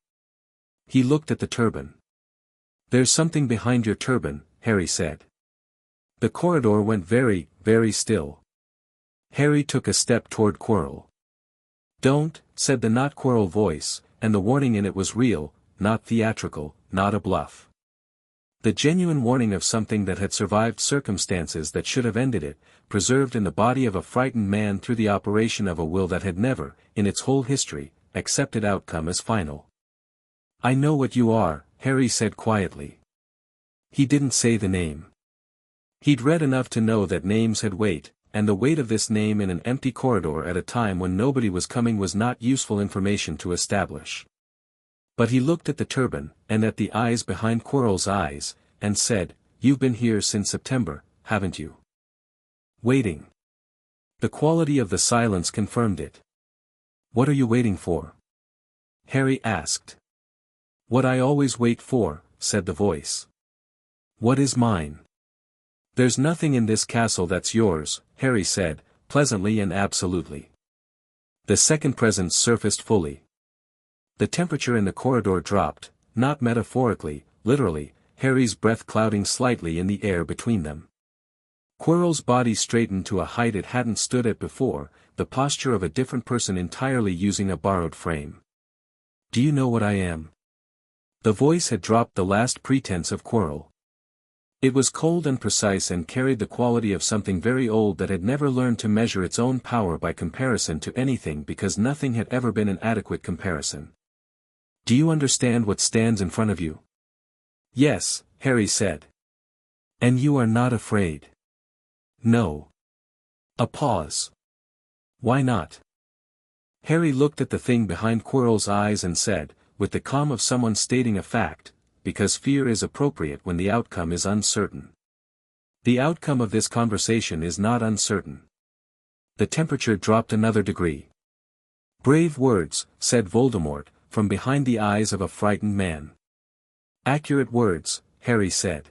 A: He looked at the turban. "There's something behind your turban," Harry said. The corridor went very, very still. Harry took a step toward Quirrell. "Don't," said the not Quirrell voice, and the warning in it was real, not theatrical, not a bluff. The genuine warning of something that had survived circumstances that should have ended it, preserved in the body of a frightened man through the operation of a will that had never, in its whole history, accepted outcome as final. "I know what you are," Harry said quietly. He didn't say the name. He'd read enough to know that names had weight, and the weight of this name in an empty corridor at a time when nobody was coming was not useful information to establish. But he looked at the turban, and at the eyes behind Quirrell's eyes, and said, "You've been here since September, haven't you?" Waiting. The quality of the silence confirmed it. What are you waiting for? Harry asked. What I always wait for, said the voice. What is mine? There's nothing in this castle that's yours, Harry said, pleasantly and absolutely. The second presence surfaced fully. The temperature in the corridor dropped, not metaphorically, literally, Harry's breath clouding slightly in the air between them. Quirrell's body straightened to a height it hadn't stood at before, the posture of a different person entirely using a borrowed frame. Do you know what I am? The voice had dropped the last pretense of Quirrell. It was cold and precise and carried the quality of something very old that had never learned to measure its own power by comparison to anything because nothing had ever been an adequate comparison. Do you understand what stands in front of you? Yes, Harry said. And you are not afraid? No. A pause. Why not? Harry looked at the thing behind Quirrell's eyes and said, with the calm of someone stating a fact, because fear is appropriate when the outcome is uncertain. The outcome of this conversation is not uncertain. The temperature dropped another degree. Brave words, said Voldemort, from behind the eyes of a frightened man. Accurate words, Harry said.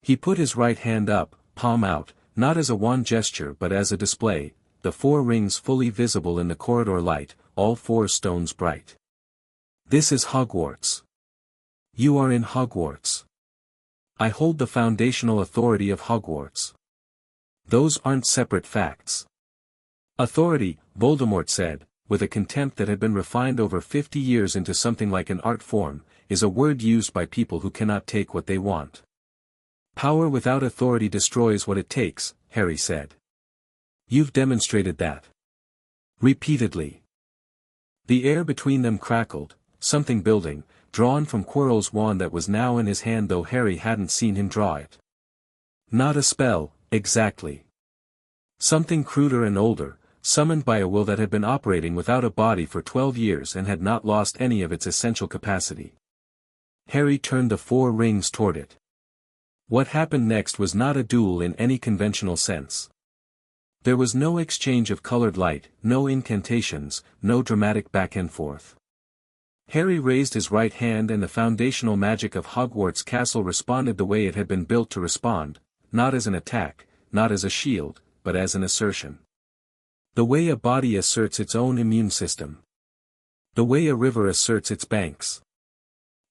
A: He put his right hand up, palm out, not as a wand gesture but as a display, the 4 rings fully visible in the corridor light, all 4 stones bright. This is Hogwarts. You are in Hogwarts. I hold the foundational authority of Hogwarts. Those aren't separate facts. Authority, Voldemort said, with a contempt that had been refined over 50 years into something like an art form, is a word used by people who cannot take what they want. Power without authority destroys what it takes, Harry said. You've demonstrated that. Repeatedly. The air between them crackled, something building, drawn from Quirrell's wand that was now in his hand though Harry hadn't seen him draw it. Not a spell, exactly. Something cruder and older, summoned by a will that had been operating without a body for 12 years and had not lost any of its essential capacity. Harry turned the 4 rings toward it. What happened next was not a duel in any conventional sense. There was no exchange of colored light, no incantations, no dramatic back and forth. Harry raised his right hand and the foundational magic of Hogwarts Castle responded the way it had been built to respond, not as an attack, not as a shield, but as an assertion. The way a body asserts its own immune system. The way a river asserts its banks.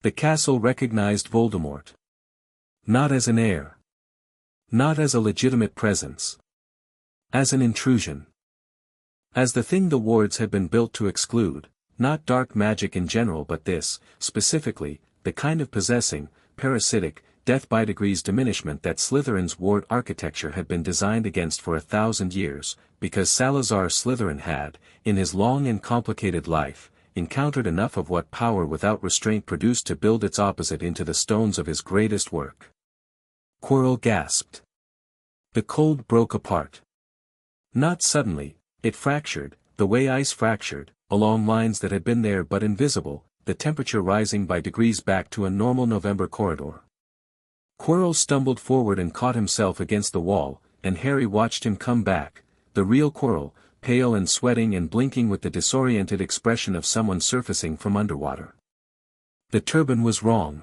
A: The castle recognized Voldemort. Not as an heir. Not as a legitimate presence. As an intrusion. As the thing the wards had been built to exclude, not dark magic in general but this, specifically, the kind of possessing, parasitic, death by degrees diminishment that Slytherin's ward architecture had been designed against for 1,000 years, because Salazar Slytherin had, in his long and complicated life, encountered enough of what power without restraint produced to build its opposite into the stones of his greatest work. Quirrell gasped. The cold broke apart. Not suddenly, it fractured, the way ice fractured, along lines that had been there but invisible, the temperature rising by degrees back to a normal November corridor. Quirrell stumbled forward and caught himself against the wall, and Harry watched him come back, the real Quirrell, pale and sweating and blinking with the disoriented expression of someone surfacing from underwater. The turban was wrong.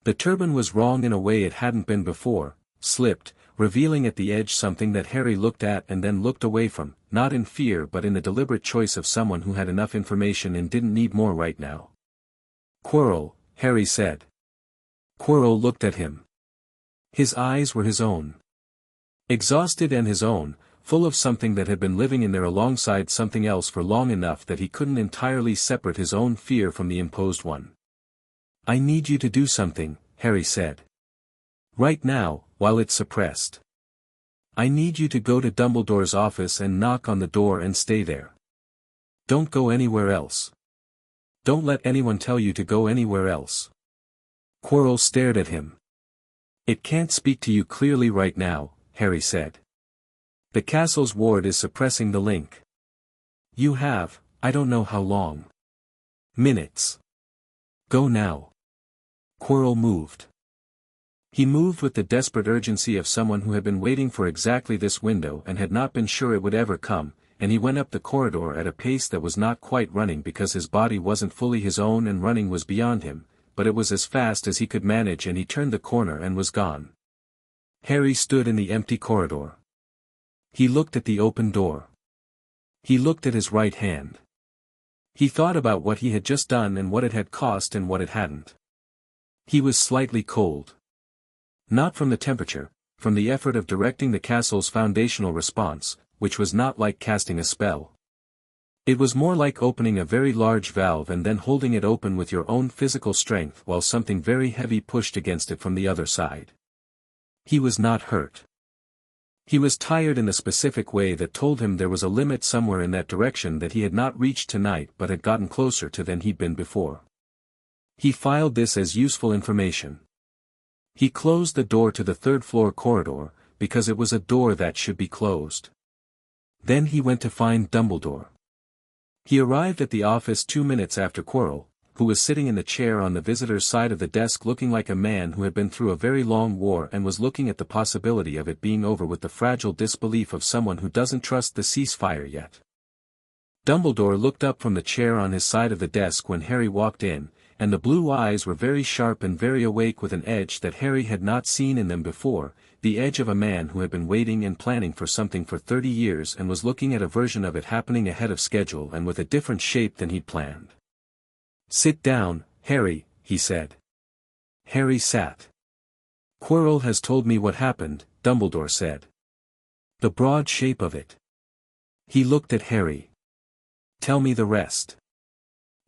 A: The turban was wrong in a way it hadn't been before, slipped, revealing at the edge something that Harry looked at and then looked away from, not in fear but in the deliberate choice of someone who had enough information and didn't need more right now. Quirrell, Harry said. Quirrell looked at him. His eyes were his own. Exhausted and his own, full of something that had been living in there alongside something else for long enough that he couldn't entirely separate his own fear from the imposed one. I need you to do something, Harry said. Right now, while it's suppressed. I need you to go to Dumbledore's office and knock on the door and stay there. Don't go anywhere else. Don't let anyone tell you to go anywhere else. Quirrell stared at him. It can't speak to you clearly right now, Harry said. The castle's ward is suppressing the link. You have, I don't know how long. Minutes. Go now. Quirrell moved. He moved with the desperate urgency of someone who had been waiting for exactly this window and had not been sure it would ever come, and he went up the corridor at a pace that was not quite running because his body wasn't fully his own and running was beyond him, but it was as fast as he could manage, and he turned the corner and was gone. Harry stood in the empty corridor. He looked at the open door. He looked at his right hand. He thought about what he had just done and what it had cost and what it hadn't. He was slightly cold. Not from the temperature, from the effort of directing the castle's foundational response, which was not like casting a spell. It was more like opening a very large valve and then holding it open with your own physical strength while something very heavy pushed against it from the other side. He was not hurt. He was tired in the specific way that told him there was a limit somewhere in that direction that he had not reached tonight but had gotten closer to than he'd been before. He filed this as useful information. He closed the door to the third-floor corridor, because it was a door that should be closed. Then he went to find Dumbledore. He arrived at the office 2 minutes after Quirrell, who was sitting in the chair on the visitor's side of the desk looking like a man who had been through a very long war and was looking at the possibility of it being over with the fragile disbelief of someone who doesn't trust the ceasefire yet. Dumbledore looked up from the chair on his side of the desk when Harry walked in, and the blue eyes were very sharp and very awake with an edge that Harry had not seen in them before, the edge of a man who had been waiting and planning for something for 30 years and was looking at a version of it happening ahead of schedule and with a different shape than he'd planned. "Sit down, Harry," he said. Harry sat. "Quirrell has told me what happened," Dumbledore said. "The broad shape of it." He looked at Harry. "Tell me the rest."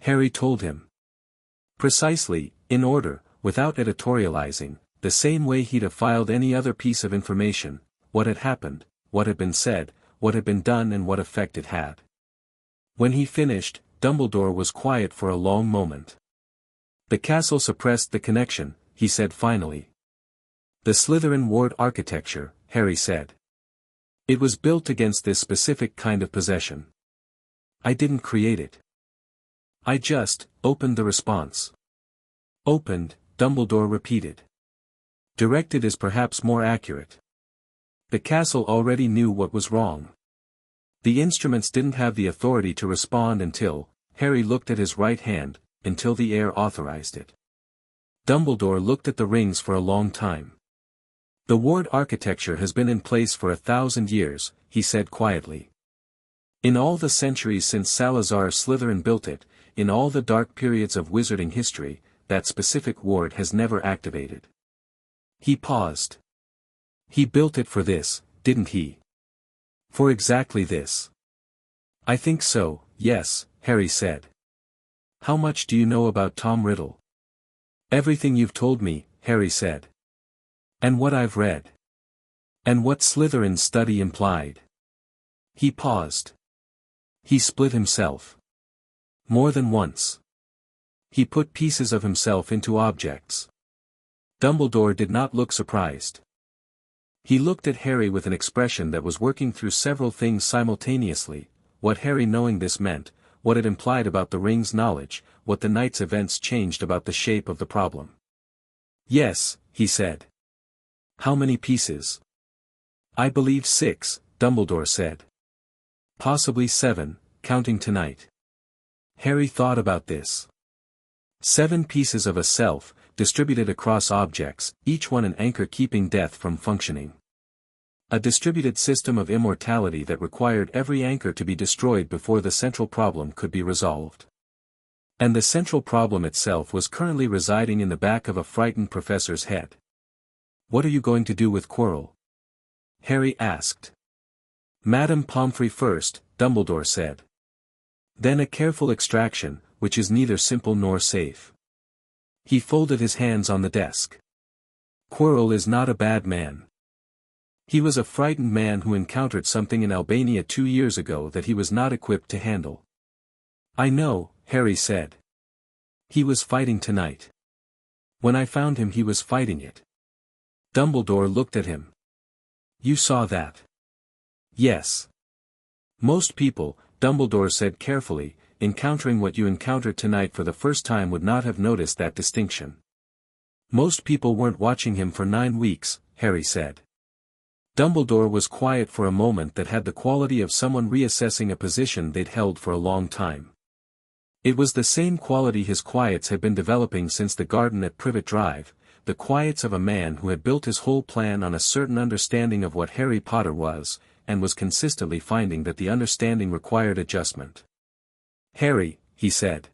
A: Harry told him. Precisely, in order, without editorializing, the same way he'd have filed any other piece of information, what had happened, what had been said, what had been done and what effect it had. When he finished, Dumbledore was quiet for a long moment. "The castle suppressed the connection," he said finally. "The Slytherin ward architecture," Harry said. "It was built against this specific kind of possession. I didn't create it. I just opened the response." "Opened," Dumbledore repeated. "Directed is perhaps more accurate. The castle already knew what was wrong. The instruments didn't have the authority to respond until," Harry looked at his right hand, "until the heir authorized it." Dumbledore looked at the rings for a long time. "The ward architecture has been in place for 1,000 years, he said quietly. "In all the centuries since Salazar Slytherin built it, in all the dark periods of wizarding history, that specific ward has never activated." He paused. "He built it for this, didn't he? For exactly this?" "I think so, yes," Harry said. "How much do you know about Tom Riddle?" "Everything you've told me," Harry said. "And what I've read. And what Slytherin's study implied." He paused. "He split himself. More than once. He put pieces of himself into objects." Dumbledore did not look surprised. He looked at Harry with an expression that was working through several things simultaneously, what Harry knowing this meant, what it implied about the ring's knowledge, what the night's events changed about the shape of the problem. "Yes," he said. "How many pieces?" "I believe 6, Dumbledore said. "Possibly 7, counting tonight." Harry thought about this. 7 pieces of a self, distributed across objects, each one an anchor keeping death from functioning. A distributed system of immortality that required every anchor to be destroyed before the central problem could be resolved. And the central problem itself was currently residing in the back of a frightened professor's head. "What are you going to do with Quirrell?" Harry asked. "Madame Pomfrey first," Dumbledore said. "Then a careful extraction, which is neither simple nor safe." He folded his hands on the desk. "Quirrell is not a bad man. He was a frightened man who encountered something in Albania 2 years ago that he was not equipped to handle." "I know," Harry said. "He was fighting tonight. When I found him he was fighting it." Dumbledore looked at him. "You saw that?" "Yes. Most people," Dumbledore said carefully, "encountering what you encountered tonight for the first time would not have noticed that distinction. Most people weren't watching him for 9 weeks, Harry said. Dumbledore was quiet for a moment that had the quality of someone reassessing a position they'd held for a long time. It was the same quality his quiets had been developing since the garden at Privet Drive, the quiets of a man who had built his whole plan on a certain understanding of what Harry Potter was, and was consistently finding that the understanding required adjustment. "Harry," he said.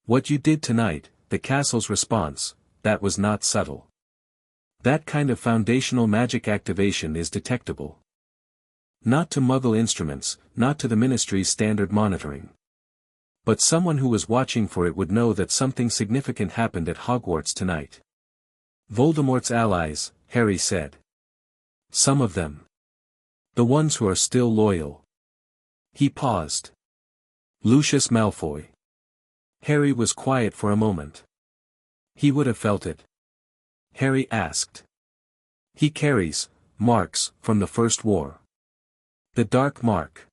A: "What you did tonight, the castle's response, that was not subtle. That kind of foundational magic activation is detectable. Not to Muggle instruments, not to the Ministry's standard monitoring. But someone who was watching for it would know that something significant happened at Hogwarts tonight." "Voldemort's allies," Harry said. "Some of them. The ones who are still loyal." He paused. "Lucius Malfoy." Harry was quiet for a moment. "He would have felt it?" Harry asked. "He carries marks from the First War. The Dark Mark.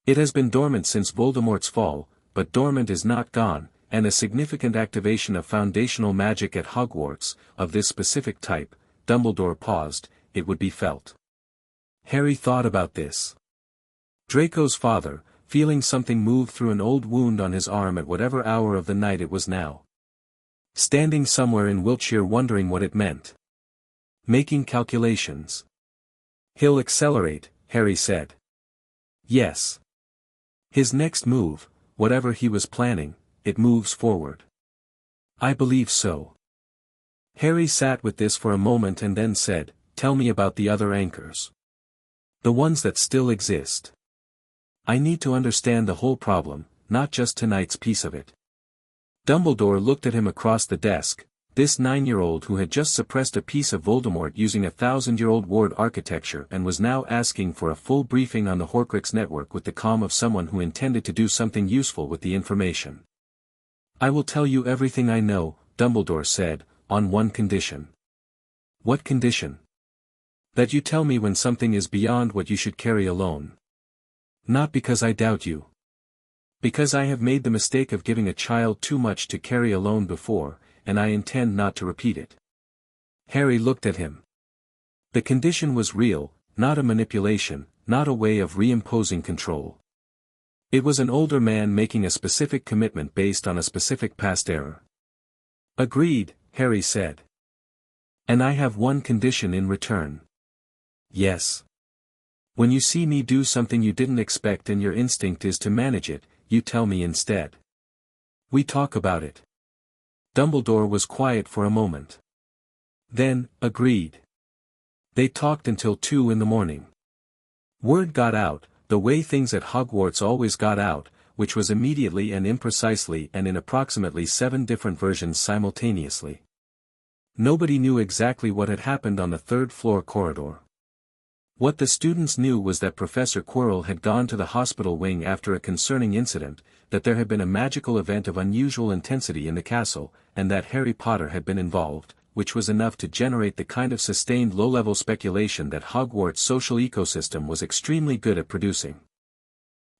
A: It has been dormant since Voldemort's fall, but dormant is not gone, and a significant activation of foundational magic at Hogwarts, of this specific type," Dumbledore paused, "it would be felt." Harry thought about this. Draco's father, feeling something move through an old wound on his arm at whatever hour of the night it was now. Standing somewhere in Wiltshire wondering what it meant. Making calculations. "He'll accelerate," Harry said. "Yes. His next move, whatever he was planning, it moves forward." "I believe so." Harry sat with this for a moment and then said, "Tell me about the other anchors. The ones that still exist. I need to understand the whole problem, not just tonight's piece of it." Dumbledore looked at him across the desk, this 9-year-old who had just suppressed a piece of Voldemort using 1,000-year-old ward architecture and was now asking for a full briefing on the Horcrux network with the calm of someone who intended to do something useful with the information. "I will tell you everything I know," Dumbledore said, "on one condition." "What condition?" "That you tell me when something is beyond what you should carry alone. Not because I doubt you. Because I have made the mistake of giving a child too much to carry alone before, and I intend not to repeat it." Harry looked at him. The condition was real, not a manipulation, not a way of reimposing control. It was an older man making a specific commitment based on a specific past error. "Agreed," Harry said. "And I have one condition in return." "Yes. When you see me do something you didn't expect and your instinct is to manage it, you tell me instead. We talk about it." Dumbledore was quiet for a moment. Then, "Agreed." They talked until 2 in the morning. Word got out, the way things at Hogwarts always got out, which was immediately and imprecisely and in approximately 7 different versions simultaneously. Nobody knew exactly what had happened on the 3rd-floor corridor. What the students knew was that Professor Quirrell had gone to the hospital wing after a concerning incident, that there had been a magical event of unusual intensity in the castle, and that Harry Potter had been involved, which was enough to generate the kind of sustained low-level speculation that Hogwarts' social ecosystem was extremely good at producing.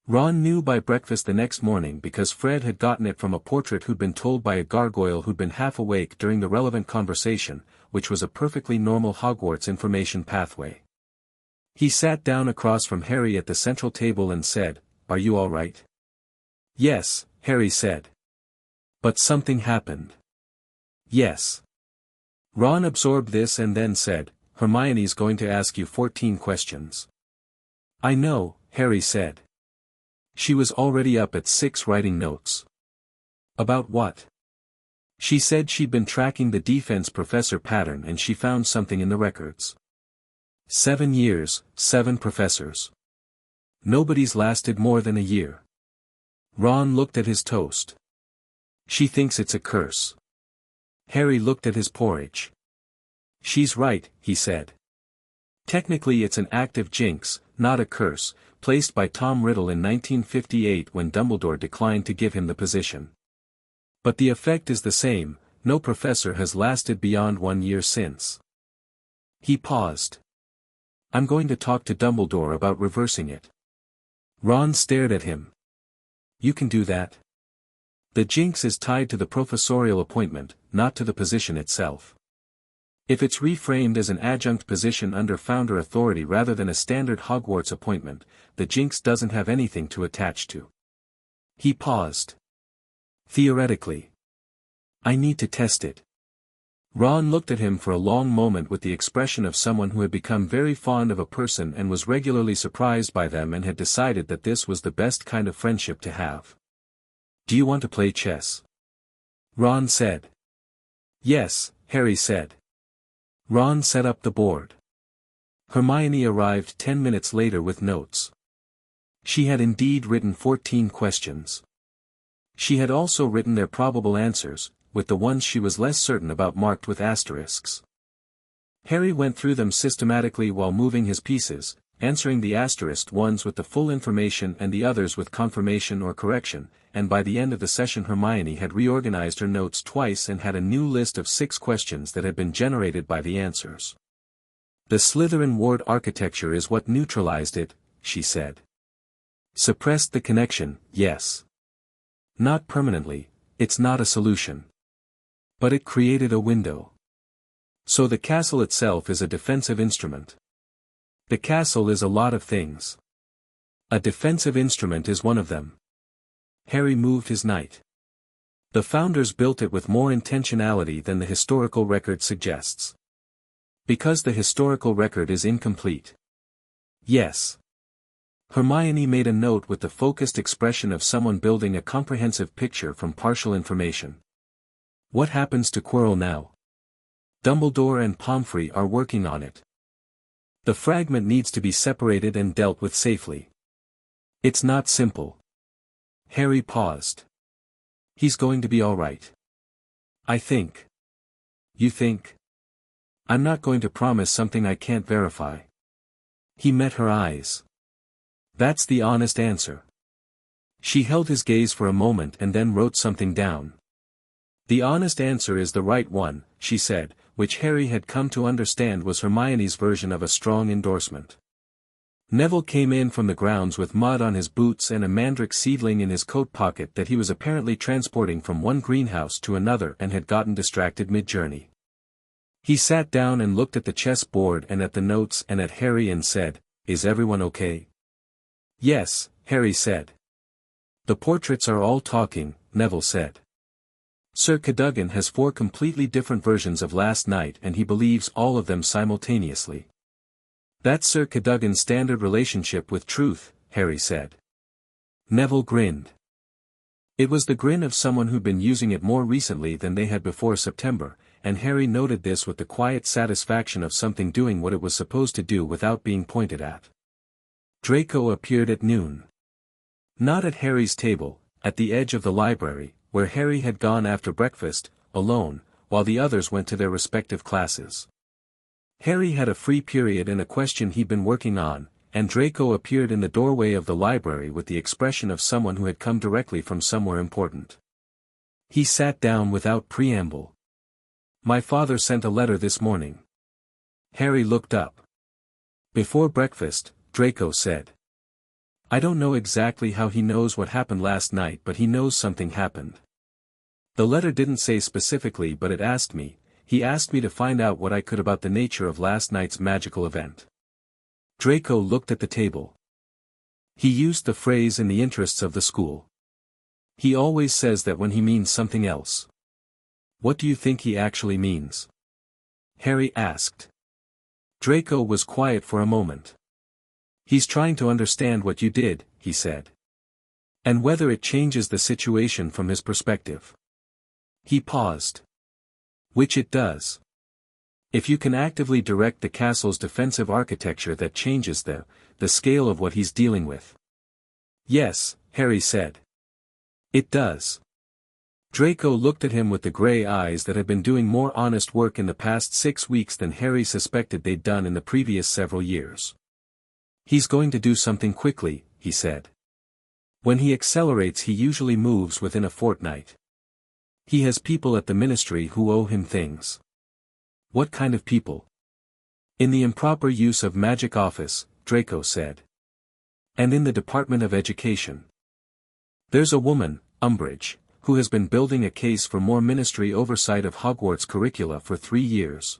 A: Ron knew by breakfast the next morning because Fred had gotten it from a portrait who'd been told by a gargoyle who'd been half awake during the relevant conversation, which was a perfectly normal Hogwarts information pathway. He sat down across from Harry at the central table and said, "Are you all right?" "Yes," Harry said. "But something happened." "Yes." Ron absorbed this and then said, "Hermione's going to ask you 14 questions." "I know," Harry said. She was already up at 6 writing notes. "About what?" "She said she'd been tracking the defense professor pattern and she found something in the records. 7 years, 7 professors. Nobody's lasted more than a year." Ron looked at his toast. "She thinks it's a curse." Harry looked at his porridge. "She's right," he said. "Technically it's an active jinx, not a curse, placed by Tom Riddle in 1958 when Dumbledore declined to give him the position. But the effect is the same, no professor has lasted beyond 1 year since." He paused. "I'm going to talk to Dumbledore about reversing it." Ron stared at him. "You can do that?" The jinx is tied to the professorial appointment, not to the position itself. If it's reframed as an adjunct position under founder authority rather than a standard Hogwarts appointment, the jinx doesn't have anything to attach to. He paused. Theoretically. I need to test it. Ron looked at him for a long moment with the expression of someone who had become very fond of a person and was regularly surprised by them and had decided that this was the best kind of friendship to have. Do you want to play chess? Ron said. Yes, Harry said. Ron set up the board. Hermione arrived 10 minutes later with notes. She had indeed written 14 questions. She had also written their probable answers, with the ones she was less certain about marked with asterisks. Harry went through them systematically while moving his pieces, answering the asterisked ones with the full information and the others with confirmation or correction, and by the end of the session Hermione had reorganized her notes twice and had a new list of 6 questions that had been generated by the answers. The Slytherin ward architecture is what neutralized it, she said. Suppressed the connection, yes. Not permanently, it's not a solution. But it created a window. So the castle itself is a defensive instrument. The castle is a lot of things. A defensive instrument is one of them. Harry moved his knight. The founders built it with more intentionality than the historical record suggests. Because the historical record is incomplete. Yes. Hermione made a note with the focused expression of someone building a comprehensive picture from partial information. What happens to Quirrell now? Dumbledore and Pomfrey are working on it. The fragment needs to be separated and dealt with safely. It's not simple. Harry paused. He's going to be all right. I think. You think? I'm not going to promise something I can't verify. He met her eyes. That's the honest answer. She held his gaze for a moment and then wrote something down. The honest answer is the right one, she said, which Harry had come to understand was Hermione's version of a strong endorsement. Neville came in from the grounds with mud on his boots and a mandrake seedling in his coat pocket that he was apparently transporting from one greenhouse to another and had gotten distracted mid-journey. He sat down and looked at the chess board and at the notes and at Harry and said, "Is everyone okay?" "Yes," Harry said. "The portraits are all talking," Neville said. "Sir Cadogan has 4 completely different versions of last night and he believes all of them simultaneously. That's Sir Cadogan's standard relationship with truth," Harry said. Neville grinned. It was the grin of someone who'd been using it more recently than they had before September, and Harry noted this with the quiet satisfaction of something doing what it was supposed to do without being pointed at. Draco appeared at noon. Not at Harry's table, at the edge of the library, where Harry had gone after breakfast, alone, while the others went to their respective classes. Harry had a free period in a question he'd been working on, and Draco appeared in the doorway of the library with the expression of someone who had come directly from somewhere important. He sat down without preamble. "My father sent a letter this morning." Harry looked up. "Before breakfast," Draco said. "I don't know exactly how he knows what happened last night, but he knows something happened. The letter didn't say specifically, but it asked me. He asked me to find out what I could about the nature of last night's magical event." Draco looked at the table. He used the phrase "in the interests of the school." He always says that when he means something else. What do you think he actually means? Harry asked. Draco was quiet for a moment. "He's trying to understand what you did," he said. "And whether it changes the situation from his perspective." He paused. "Which it does. If you can actively direct the castle's defensive architecture, that changes the scale of what he's dealing with." "Yes," Harry said. "It does." Draco looked at him with the grey eyes that had been doing more honest work in the past 6 weeks than Harry suspected they'd done in the previous several years. "He's going to do something quickly," he said. "When he accelerates, he usually moves within a fortnight. He has people at the ministry who owe him things." "What kind of people?" "In the improper use of magic office," Draco said. "And in the Department of Education. There's a woman, Umbridge, who has been building a case for more ministry oversight of Hogwarts curricula for 3 years.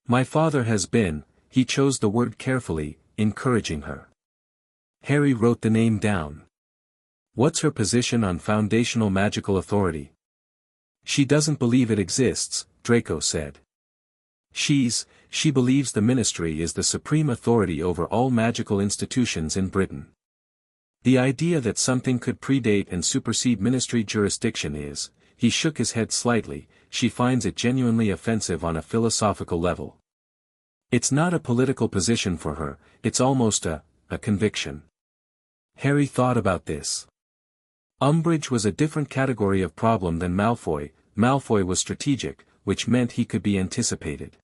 A: My father has been, he chose the word carefully, encouraging her. Harry wrote the name down. What's her position on foundational magical authority? She doesn't believe it exists, Draco said. She believes the ministry is the supreme authority over all magical institutions in Britain. The idea that something could predate and supersede ministry jurisdiction is, he shook his head slightly, she finds it genuinely offensive on a philosophical level. It's not a political position for her, it's almost a conviction. Harry thought about this. Umbridge was a different category of problem than Malfoy. Malfoy was strategic, which meant he could be anticipated.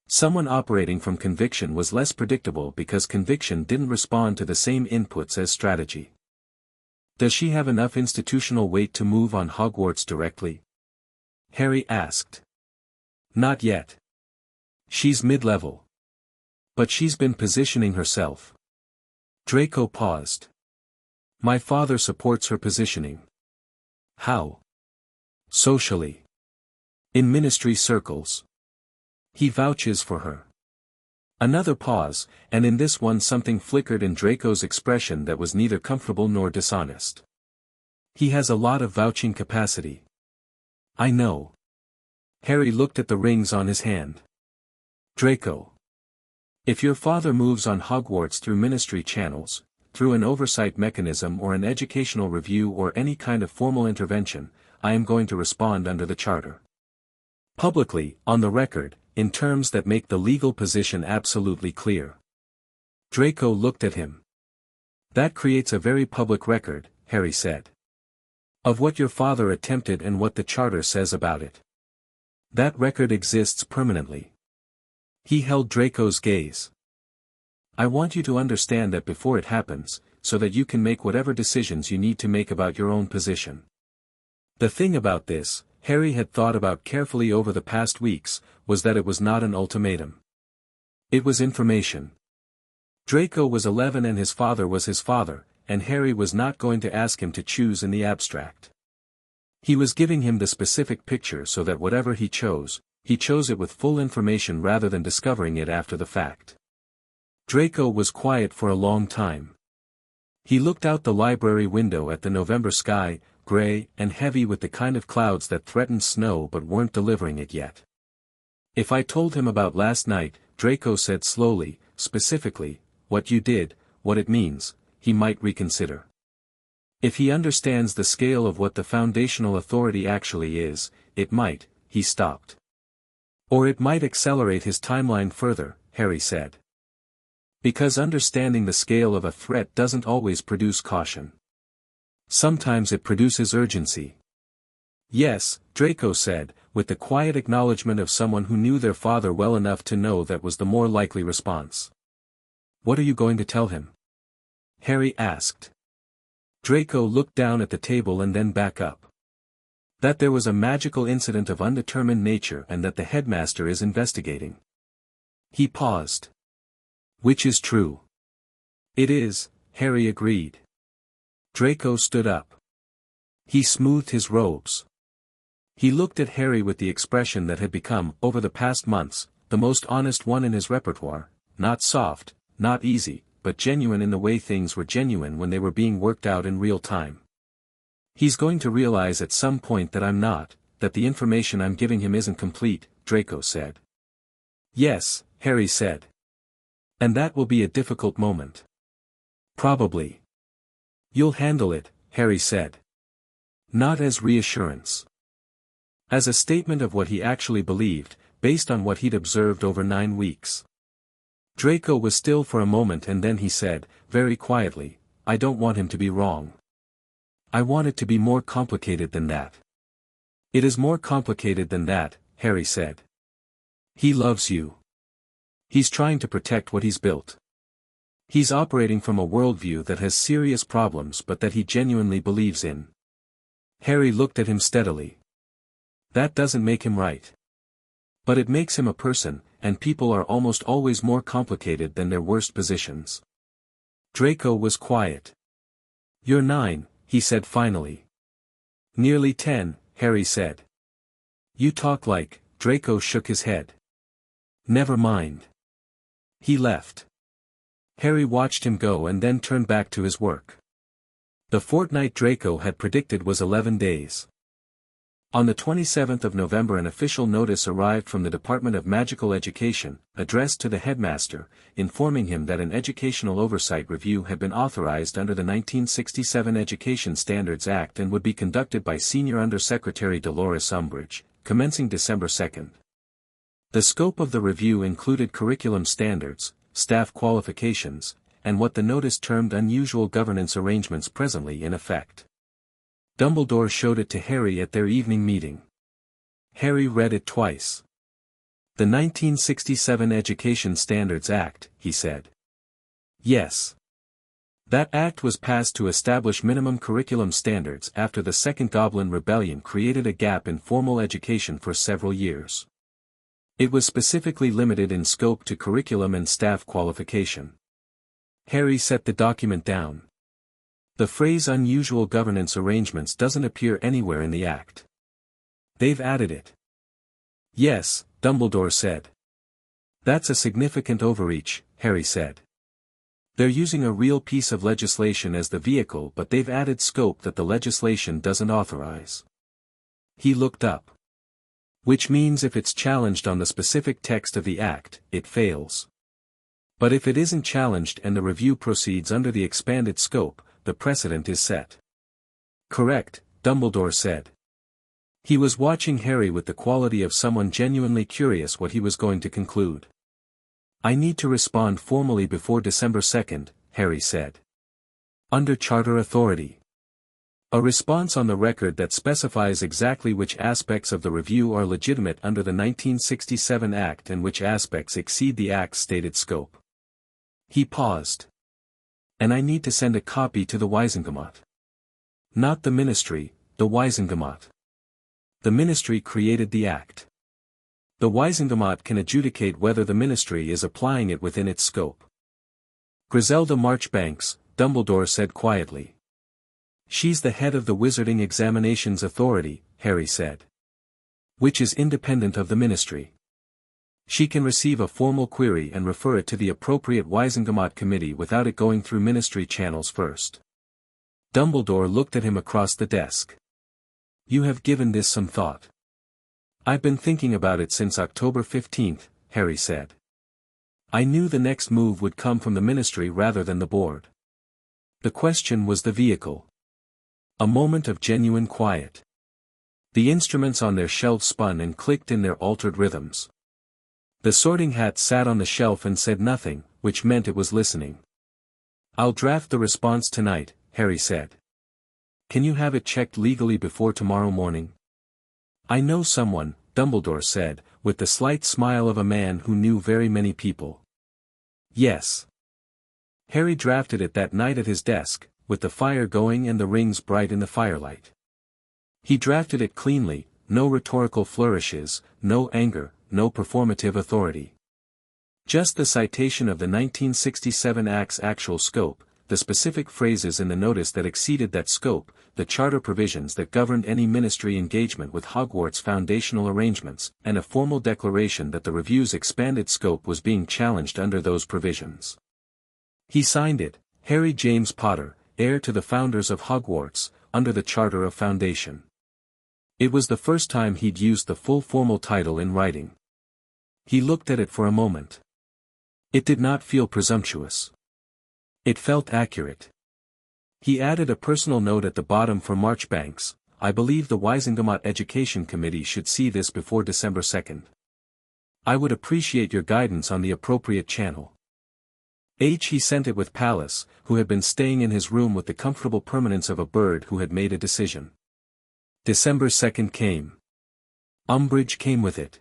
A: Someone operating from conviction was less predictable because conviction didn't respond to the same inputs as strategy. Does she have enough institutional weight to move on Hogwarts directly? Harry asked. Not yet. She's mid-level. But she's been positioning herself. Draco paused. My father supports her positioning. How? Socially. In ministry circles. He vouches for her. Another pause, and in this one something flickered in Draco's expression that was neither comfortable nor dishonest. He has a lot of vouching capacity. I know. Harry looked at the rings on his hand. Draco. If your father moves on Hogwarts through ministry channels, through an oversight mechanism or an educational review or any kind of formal intervention, I am going to respond under the Charter. Publicly, on the record, in terms that make the legal position absolutely clear. Draco looked at him. That creates a very public record, Harry said. Of what your father attempted and what the Charter says about it. That record exists permanently. He held Draco's gaze. I want you to understand that before it happens, so that you can make whatever decisions you need to make about your own position. The thing about this, Harry had thought about carefully over the past weeks, was that it was not an ultimatum. It was information. Draco was 11 and his father was his father, and Harry was not going to ask him to choose in the abstract. He was giving him the specific picture so that whatever he chose it with full information rather than discovering it after the fact. Draco was quiet for a long time. He looked out the library window at the November sky, gray and heavy with the kind of clouds that threatened snow but weren't delivering it yet. If I told him about last night, Draco said slowly, specifically, what you did, what it means, he might reconsider. If he understands the scale of what the foundational authority actually is, it might, he stopped. Or it might accelerate his timeline further, Harry said. Because understanding the scale of a threat doesn't always produce caution. Sometimes it produces urgency. Yes, Draco said, with the quiet acknowledgement of someone who knew their father well enough to know that was the more likely response. What are you going to tell him? Harry asked. Draco looked down at the table and then back up. That there was a magical incident of undetermined nature and that the headmaster is investigating. He paused. Which is true. It is, Harry agreed. Draco stood up. He smoothed his robes. He looked at Harry with the expression that had become, over the past months, the most honest one in his repertoire, not soft, not easy, but genuine in the way things were genuine when they were being worked out in real time. He's going to realize at some point that I'm not, that the information I'm giving him isn't complete, Draco said. Yes, Harry said. And that will be a difficult moment. Probably. You'll handle it, Harry said. Not as reassurance. As a statement of what he actually believed, based on what he'd observed over 9 weeks. Draco was still for a moment and then he said, very quietly, I don't want him to be wrong. I want it to be more complicated than that. It is more complicated than that, Harry said. He loves you. He's trying to protect what he's built. He's operating from a worldview that has serious problems but that he genuinely believes in. Harry looked at him steadily. That doesn't make him right. But it makes him a person, and people are almost always more complicated than their worst positions. Draco was quiet. You're 9, he said finally. Nearly 10, Harry said. You talk like, Draco shook his head. Never mind. He left. Harry watched him go and then turned back to his work. The fortnight Draco had predicted was 11 days. On the 27th of November an official notice arrived from the Department of Magical Education, addressed to the headmaster, informing him that an educational oversight review had been authorized under the 1967 Education Standards Act and would be conducted by Senior Under-Secretary Dolores Umbridge, commencing December 2. The scope of the review included curriculum standards, staff qualifications, and what the notice termed unusual governance arrangements presently in effect. Dumbledore showed it to Harry at their evening meeting. Harry read it twice. The 1967 Education Standards Act, he said. Yes. That act was passed to establish minimum curriculum standards after the Second Goblin Rebellion created a gap in formal education for several years. It was specifically limited in scope to curriculum and staff qualification. Harry set the document down. The phrase unusual governance arrangements doesn't appear anywhere in the Act. They've added it. Yes, Dumbledore said. That's a significant overreach, Harry said. They're using a real piece of legislation as the vehicle but they've added scope that the legislation doesn't authorize. He looked up. Which means if it's challenged on the specific text of the Act, it fails. But if it isn't challenged and the review proceeds under the expanded scope, the precedent is set. Correct, Dumbledore said. He was watching Harry with the quality of someone genuinely curious what he was going to conclude. I need to respond formally before December 2, Harry said. Under Charter authority. A response on the record that specifies exactly which aspects of the review are legitimate under the 1967 Act and which aspects exceed the Act's stated scope. He paused. And I need to send a copy to the Wisengamot. Not the Ministry, the Wisengamot. The Ministry created the Act. The Wisengamot can adjudicate whether the Ministry is applying it within its scope. Griselda Marchbanks, Dumbledore said quietly. She's the head of the Wizarding Examinations Authority, Harry said. Which is independent of the Ministry. She can receive a formal query and refer it to the appropriate Wisengamot committee without it going through Ministry channels first. Dumbledore looked at him across the desk. You have given this some thought. I've been thinking about it since October 15, Harry said. I knew the next move would come from the Ministry rather than the board. The question was the vehicle. A moment of genuine quiet. The instruments on their shelves spun and clicked in their altered rhythms. The sorting hat sat on the shelf and said nothing, which meant it was listening. I'll draft the response tonight, Harry said. Can you have it checked legally before tomorrow morning? I know someone, Dumbledore said, with the slight smile of a man who knew very many people. Yes. Harry drafted it that night at his desk, with the fire going and the rings bright in the firelight. He drafted it cleanly, no rhetorical flourishes, no anger, no performative authority. Just the citation of the 1967 Act's actual scope, the specific phrases in the notice that exceeded that scope, the charter provisions that governed any Ministry engagement with Hogwarts foundational arrangements, and a formal declaration that the review's expanded scope was being challenged under those provisions. He signed it, Harry James Potter, heir to the founders of Hogwarts, under the Charter of Foundation. It was the first time he'd used the full formal title in writing. He looked at it for a moment. It did not feel presumptuous. It felt accurate. He added a personal note at the bottom for Marchbanks, I believe the Wisengamot Education Committee should see this before December 2. I would appreciate your guidance on the appropriate channel. He sent it with Pallas, who had been staying in his room with the comfortable permanence of a bird who had made a decision. December 2 came. Umbridge came with it.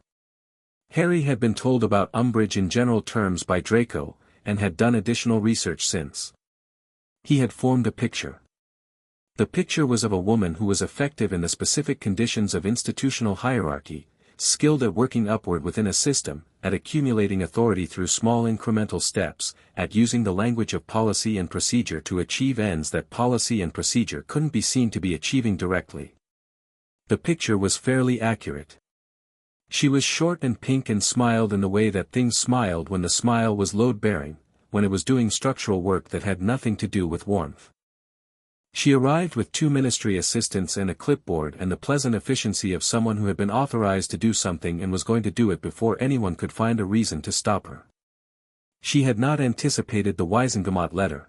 A: Harry had been told about Umbridge in general terms by Draco, and had done additional research since. He had formed a picture. The picture was of a woman who was effective in the specific conditions of institutional hierarchy, skilled at working upward within a system, at accumulating authority through small incremental steps, at using the language of policy and procedure to achieve ends that policy and procedure couldn't be seen to be achieving directly. The picture was fairly accurate. She was short and pink and smiled in the way that things smiled when the smile was load-bearing, when it was doing structural work that had nothing to do with warmth. She arrived with 2 ministry assistants and a clipboard and the pleasant efficiency of someone who had been authorized to do something and was going to do it before anyone could find a reason to stop her. She had not anticipated the Weisengamot letter.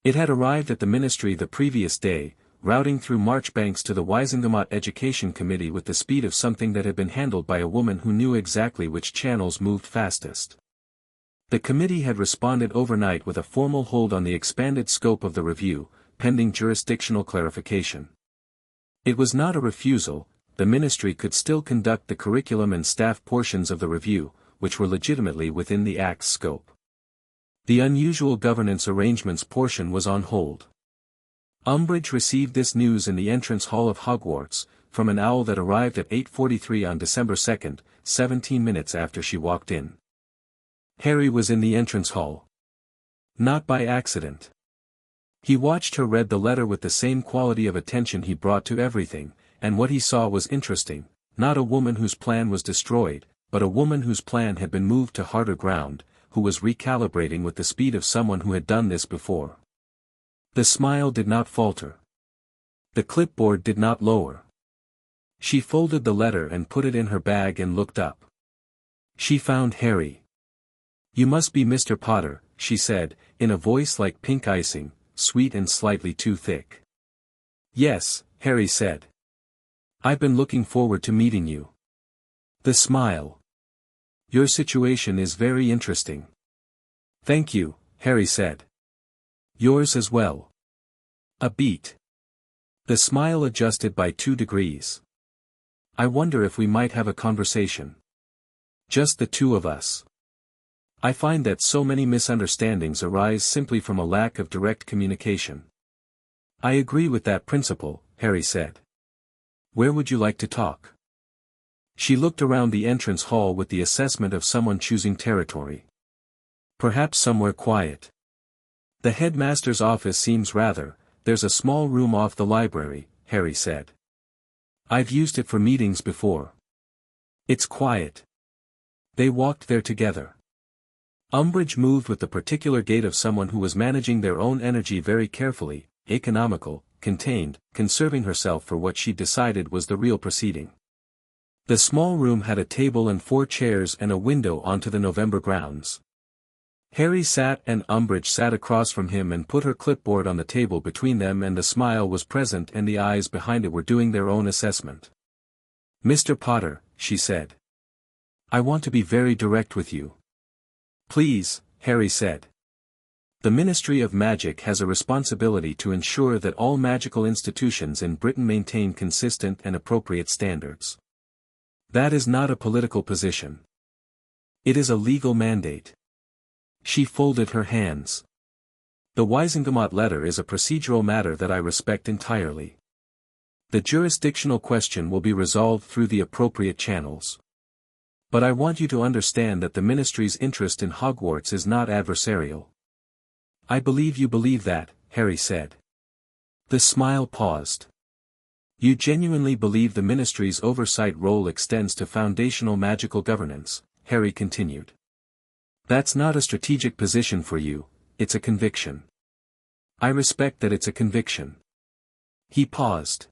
A: It had arrived at the ministry the previous day, routing through Marchbanks to the Weisengamot Education Committee with the speed of something that had been handled by a woman who knew exactly which channels moved fastest. The committee had responded overnight with a formal hold on the expanded scope of the review, pending jurisdictional clarification. It was not a refusal, the ministry could still conduct the curriculum and staff portions of the review, which were legitimately within the Act's scope. The unusual governance arrangements portion was on hold. Umbridge received this news in the entrance hall of Hogwarts, from an owl that arrived at 8:43 on December 2, 17 minutes after she walked in. Harry was in the entrance hall. Not by accident. He watched her read the letter with the same quality of attention he brought to everything, and what he saw was interesting, not a woman whose plan was destroyed, but a woman whose plan had been moved to harder ground, who was recalibrating with the speed of someone who had done this before. The smile did not falter. The clipboard did not lower. She folded the letter and put it in her bag and looked up. She found Harry. "You must be Mr. Potter," she said, in a voice like pink icing, sweet and slightly too thick. "Yes," Harry said. "I've been looking forward to meeting you." The smile. "Your situation is very interesting." "Thank you," Harry said. "Yours as well." A beat. The smile adjusted by 2 degrees. "I wonder if we might have a conversation. Just the 2 of us. I find that so many misunderstandings arise simply from a lack of direct communication." "I agree with that principle," Harry said. "Where would you like to talk?" She looked around the entrance hall with the assessment of someone choosing territory. "Perhaps somewhere quiet. The headmaster's office seems rather, there's a small room off the library," Harry said. "I've used it for meetings before. It's quiet." They walked there together. Umbridge moved with the particular gait of someone who was managing their own energy very carefully, economical, contained, conserving herself for what she decided was the real proceeding. The small room had a table and 4 chairs and a window onto the November grounds. Harry sat and Umbridge sat across from him and put her clipboard on the table between them, and the smile was present and the eyes behind it were doing their own assessment. "Mr. Potter," she said. "I want to be very direct with you." "Please," Harry said. "The Ministry of Magic has a responsibility to ensure that all magical institutions in Britain maintain consistent and appropriate standards. That is not a political position. It is a legal mandate." She folded her hands. "The Weisengamot letter is a procedural matter that I respect entirely. The jurisdictional question will be resolved through the appropriate channels. But I want you to understand that the Ministry's interest in Hogwarts is not adversarial." "I believe you believe that," Harry said. The smile paused. "You genuinely believe the Ministry's oversight role extends to foundational magical governance," Harry continued. "That's not a strategic position for you, it's a conviction. I respect that it's a conviction." He paused.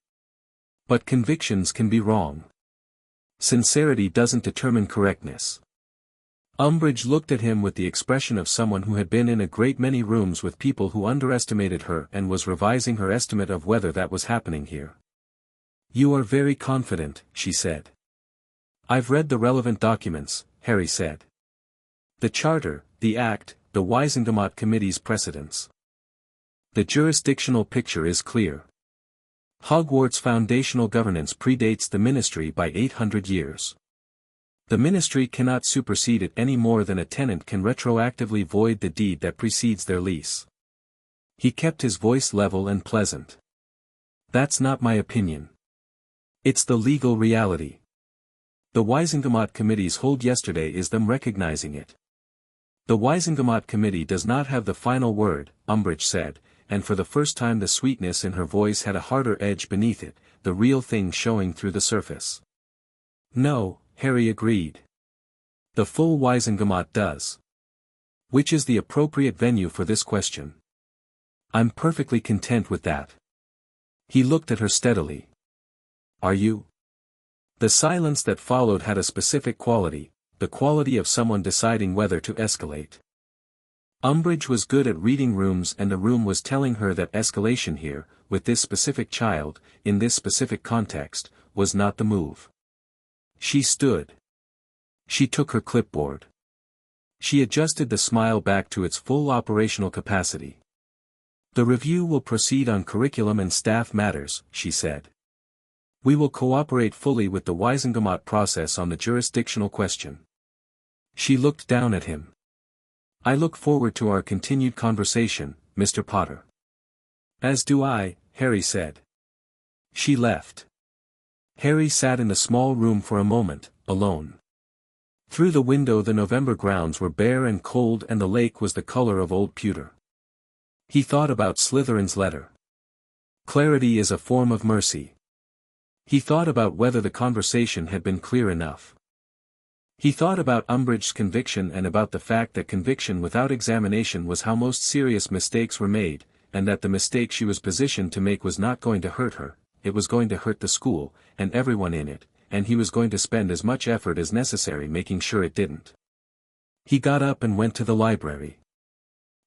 A: "But convictions can be wrong. Sincerity doesn't determine correctness." Umbridge looked at him with the expression of someone who had been in a great many rooms with people who underestimated her and was revising her estimate of whether that was happening here. "You are very confident," she said. "I've read the relevant documents," Harry said. "The Charter, the Act, the Weisengamot Committee's precedents. The jurisdictional picture is clear. Hogwarts' foundational governance predates the Ministry by 800 years. The Ministry cannot supersede it any more than a tenant can retroactively void the deed that precedes their lease." He kept his voice level and pleasant. "That's not my opinion. It's the legal reality. The Weisengamot Committee's hold yesterday is them recognizing it." "The Weisengamot Committee does not have the final word," Umbridge said, and for the first time the sweetness in her voice had a harder edge beneath it, the real thing showing through the surface. No, Harry agreed. The full Wizengamot does. Which is the appropriate venue for this question? I'm perfectly content with that. He looked at her steadily. Are you? The silence that followed had a specific quality, the quality of someone deciding whether to escalate. Umbridge was good at reading rooms, and the room was telling her that escalation here, with this specific child, in this specific context, was not the move. She stood. She took her clipboard. She adjusted the smile back to its full operational capacity. The review will proceed on curriculum and staff matters, she said. We will cooperate fully with the Wizengamot process on the jurisdictional question. She looked down at him. I look forward to our continued conversation, Mr. Potter. As do I, Harry said. She left. Harry sat in the small room for a moment, alone. Through the window the November grounds were bare and cold, and the lake was the color of old pewter. He thought about Slytherin's letter. Clarity is a form of mercy. He thought about whether the conversation had been clear enough. He thought about Umbridge's conviction and about the fact that conviction without examination was how most serious mistakes were made, and that the mistake she was positioned to make was not going to hurt her, it was going to hurt the school, and everyone in it, and he was going to spend as much effort as necessary making sure it didn't. He got up and went to the library.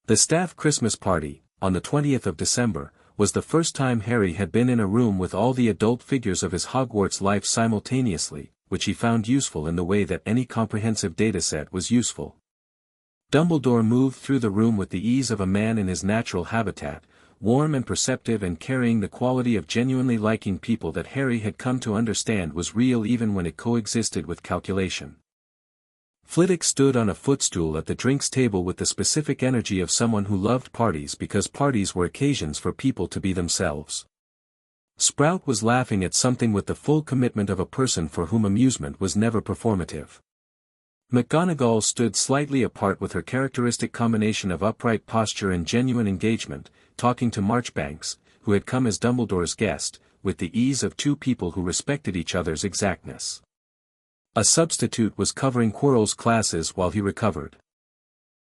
A: The staff Christmas party, on the 20th of December, was the first time Harry had been in a room with all the adult figures of his Hogwarts life simultaneously, which he found useful in the way that any comprehensive dataset was useful. Dumbledore moved through the room with the ease of a man in his natural habitat, warm and perceptive and carrying the quality of genuinely liking people that Harry had come to understand was real even when it coexisted with calculation. Flitwick stood on a footstool at the drinks table with the specific energy of someone who loved parties because parties were occasions for people to be themselves. Sprout was laughing at something with the full commitment of a person for whom amusement was never performative. McGonagall stood slightly apart with her characteristic combination of upright posture and genuine engagement, talking to Marchbanks, who had come as Dumbledore's guest, with the ease of two people who respected each other's exactness. A substitute was covering Quirrell's classes while he recovered.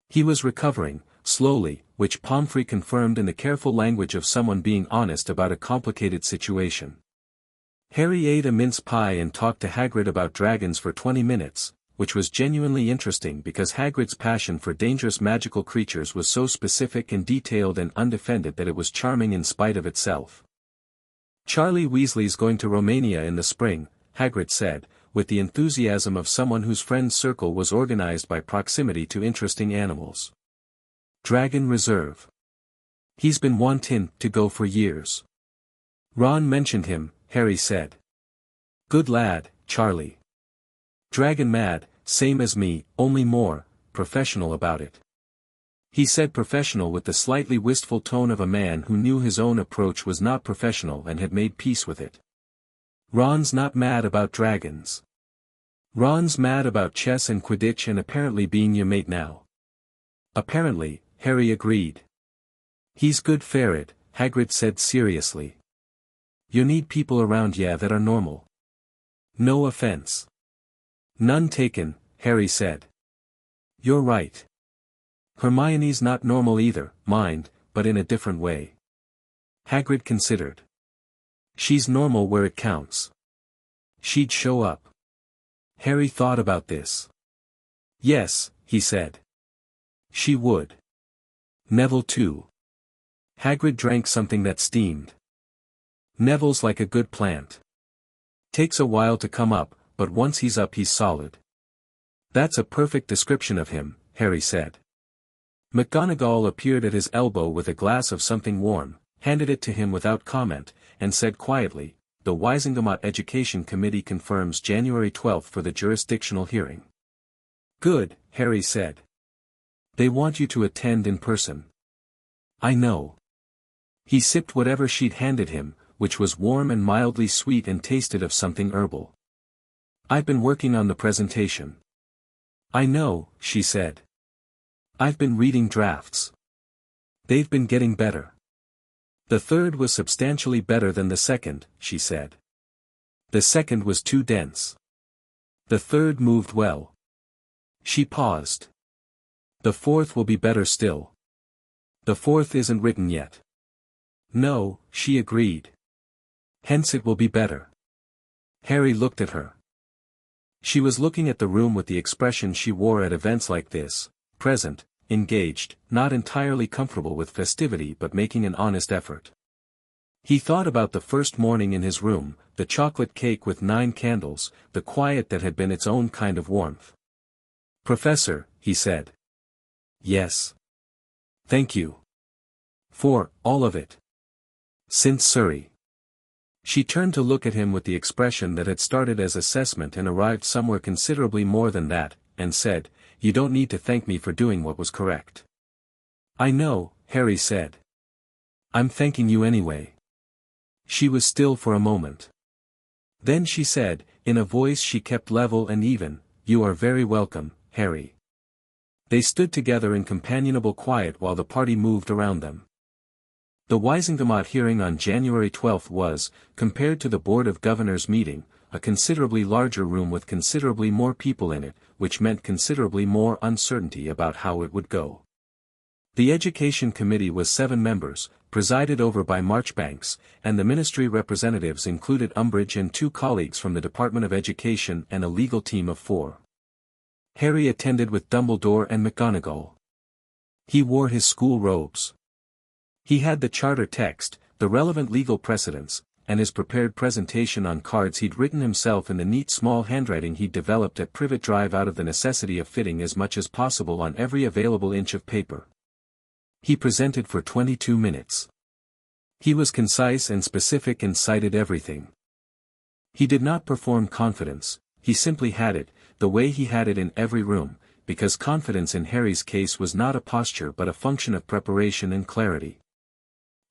A: He was recovering, slowly, which Pomfrey confirmed in the careful language of someone being honest about a complicated situation. Harry ate a mince pie and talked to Hagrid about dragons for 20 minutes, which was genuinely interesting because Hagrid's passion for dangerous magical creatures was so specific and detailed and undefended that it was charming in spite of itself. Charlie Weasley's going to Romania in the spring, Hagrid said, with the enthusiasm of someone whose friend circle was organized by proximity to interesting animals. Dragon Reserve. He's been wanting to go for years. Ron mentioned him, Harry said. Good lad, Charlie. Dragon mad, same as me, only more professional about it. He said professional with the slightly wistful tone of a man who knew his own approach was not professional and had made peace with it. Ron's not mad about dragons. Ron's mad about chess and Quidditch and apparently being your mate now. Apparently, Harry agreed. He's good ferret, Hagrid said seriously. You need people around ya that are normal. No offense. None taken, Harry said. You're right. Hermione's not normal either, mind, but in a different way. Hagrid considered. She's normal where it counts. She'd show up. Harry thought about this. Yes, he said. She would. Neville too. Hagrid drank something that steamed. Neville's like a good plant. Takes a while to come up, but once he's up he's solid. That's a perfect description of him, Harry said. McGonagall appeared at his elbow with a glass of something warm, handed it to him without comment, and said quietly, the Wizengamot Education Committee confirms January 12th for the jurisdictional hearing. Good, Harry said. They want you to attend in person. I know. He sipped whatever she'd handed him, which was warm and mildly sweet and tasted of something herbal. I've been working on the presentation. I know, she said. I've been reading drafts. They've been getting better. The third was substantially better than the second, she said. The second was too dense. The third moved well. She paused. The fourth will be better still. The fourth isn't written yet. No, she agreed. Hence it will be better. Harry looked at her. She was looking at the room with the expression she wore at events like this, present, engaged, not entirely comfortable with festivity but making an honest effort. He thought about the first morning in his room, the chocolate cake with 9 candles, the quiet that had been its own kind of warmth. "Professor," he said. "Yes. Thank you. For all of it. Since Surrey." She turned to look at him with the expression that had started as assessment and arrived somewhere considerably more than that, and said, "You don't need to thank me for doing what was correct." "I know," Harry said. "I'm thanking you anyway." She was still for a moment. Then she said, in a voice she kept level and even, "You are very welcome, Harry." They stood together in companionable quiet while the party moved around them. The Wisengamot hearing on January 12 was, compared to the Board of Governors meeting, a considerably larger room with considerably more people in it, which meant considerably more uncertainty about how it would go. The Education Committee was 7 members, presided over by Marchbanks, and the ministry representatives included Umbridge and 2 colleagues from the Department of Education and a legal team of 4. Harry attended with Dumbledore and McGonagall. He wore his school robes. He had the charter text, the relevant legal precedents, and his prepared presentation on cards he'd written himself in the neat small handwriting he'd developed at Privet Drive out of the necessity of fitting as much as possible on every available inch of paper. He presented for 22 minutes. He was concise and specific and cited everything. He did not perform confidence, he simply had it, the way he had it in every room, because confidence in Harry's case was not a posture but a function of preparation and clarity.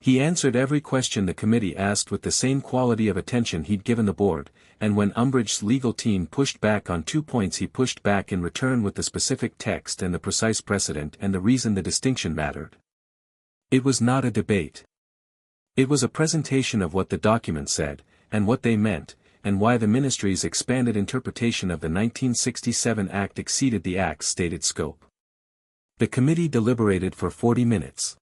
A: He answered every question the committee asked with the same quality of attention he'd given the board, and when Umbridge's legal team pushed back on 2 points he pushed back in return with the specific text and the precise precedent and the reason the distinction mattered. It was not a debate. It was a presentation of what the document said, and what they meant, and why the ministry's expanded interpretation of the 1967 Act exceeded the Act's stated scope. The committee deliberated for 40 minutes.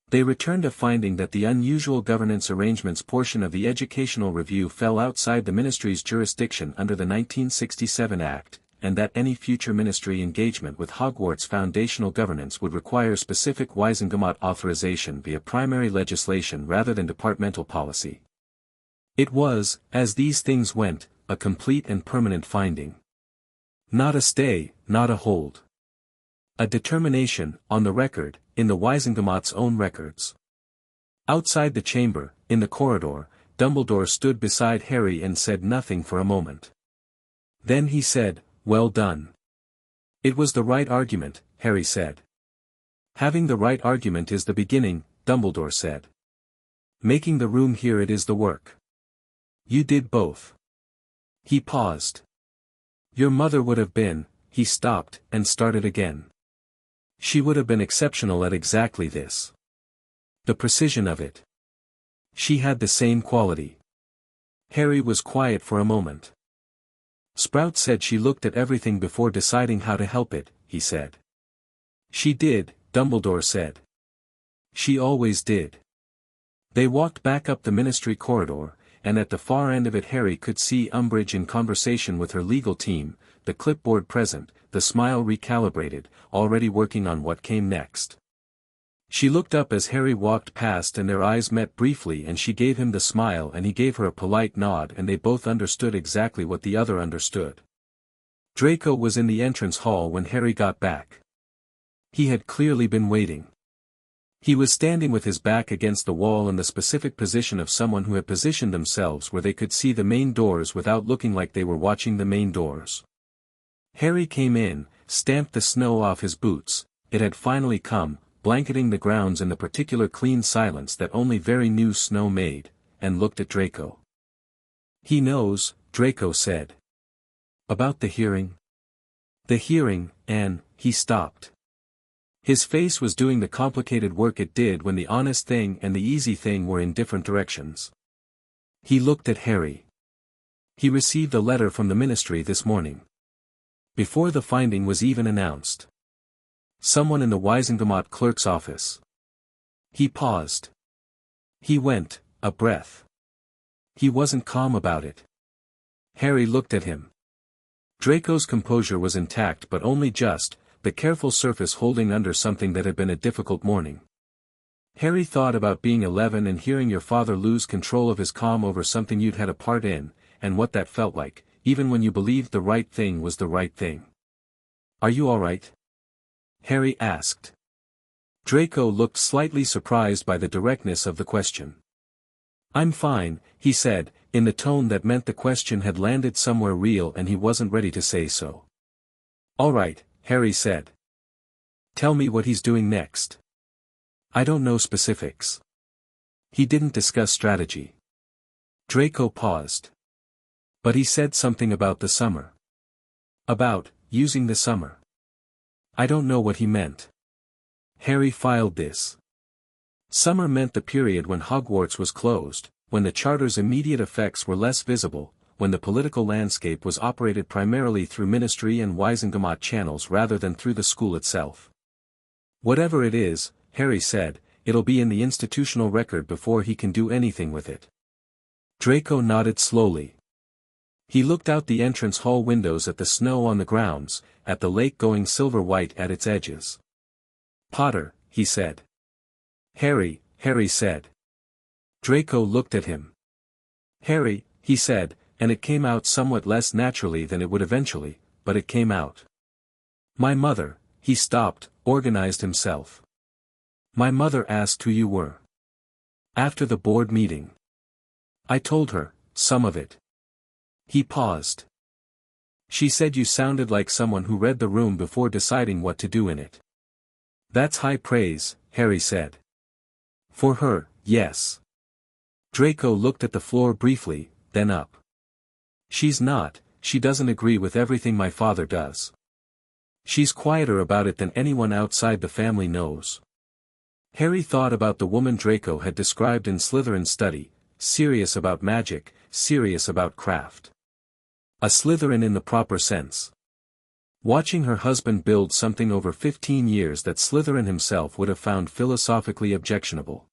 A: They returned a finding that the unusual governance arrangements portion of the educational review fell outside the ministry's jurisdiction under the 1967 Act, and that any future ministry engagement with Hogwarts foundational governance would require specific Wisengamot authorization via primary legislation rather than departmental policy. It was, as these things went, a complete and permanent finding. Not a stay, not a hold. A determination, on the record, in the Wisengamot's own records. Outside the chamber, in the corridor, Dumbledore stood beside Harry and said nothing for a moment. Then he said, "Well done." "It was the right argument," Harry said. "Having the right argument is the beginning," Dumbledore said. "Making the room hear it is the work. You did both." He paused. "Your mother would have been," he stopped, and started again. "She would have been exceptional at exactly this. The precision of it. She had the same quality." Harry was quiet for a moment. "Sprout said she looked at everything before deciding how to help it," he said. "She did," Dumbledore said. "She always did." They walked back up the ministry corridor, and at the far end of it Harry could see Umbridge in conversation with her legal team, the clipboard present, the smile recalibrated, already working on what came next. She looked up as Harry walked past and their eyes met briefly and she gave him the smile and he gave her a polite nod and they both understood exactly what the other understood. Draco was in the entrance hall when Harry got back. He had clearly been waiting. He was standing with his back against the wall in the specific position of someone who had positioned themselves where they could see the main doors without looking like they were watching the main doors. Harry came in, stamped the snow off his boots, it had finally come, blanketing the grounds in the particular clean silence that only very new snow made, and looked at Draco. "He knows," Draco said. "About the hearing?" "The hearing, and," he stopped. His face was doing the complicated work it did when the honest thing and the easy thing were in different directions. He looked at Harry. He received a letter from the ministry this morning. Before the finding was even announced. Someone in the Wisengamot clerk's office. He paused. He went, a breath. He wasn't calm about it. Harry looked at him. Draco's composure was intact but only just, the careful surface holding under something that had been a difficult morning. Harry thought about being 11 and hearing your father lose control of his calm over something you'd had a part in, and what that felt like, even when you believed the right thing was the right thing. "Are you all right?" Harry asked. Draco looked slightly surprised by the directness of the question. "I'm fine," he said, in the tone that meant the question had landed somewhere real and he wasn't ready to say so. "All right," Harry said. "Tell me what he's doing next." "I don't know specifics." "He didn't discuss strategy." Draco paused. "But he said something about the summer. About, using the summer." "I don't know what he meant." Harry filed this. Summer meant the period when Hogwarts was closed, when the charter's immediate effects were less visible, when the political landscape was operated primarily through ministry and Wisengamot channels rather than through the school itself. "Whatever it is," Harry said, "it'll be in the institutional record before he can do anything with it." Draco nodded slowly. He looked out the entrance hall windows at the snow on the grounds, at the lake going silver-white at its edges. "Potter," he said. "Harry," Harry said. Draco looked at him. "Harry," he said, and it came out somewhat less naturally than it would eventually, but it came out. "My mother," he stopped, organized himself. "My mother asked who you were. After the board meeting. I told her, some of it." He paused. "She said you sounded like someone who read the room before deciding what to do in it." "That's high praise," Harry said. "For her, yes." Draco looked at the floor briefly, then up. "She's not, she doesn't agree with everything my father does. She's quieter about it than anyone outside the family knows." Harry thought about the woman Draco had described in Slytherin's study, serious about magic, serious about craft. A Slytherin in the proper sense. Watching her husband build something over 15 years that Slytherin himself would have found philosophically objectionable.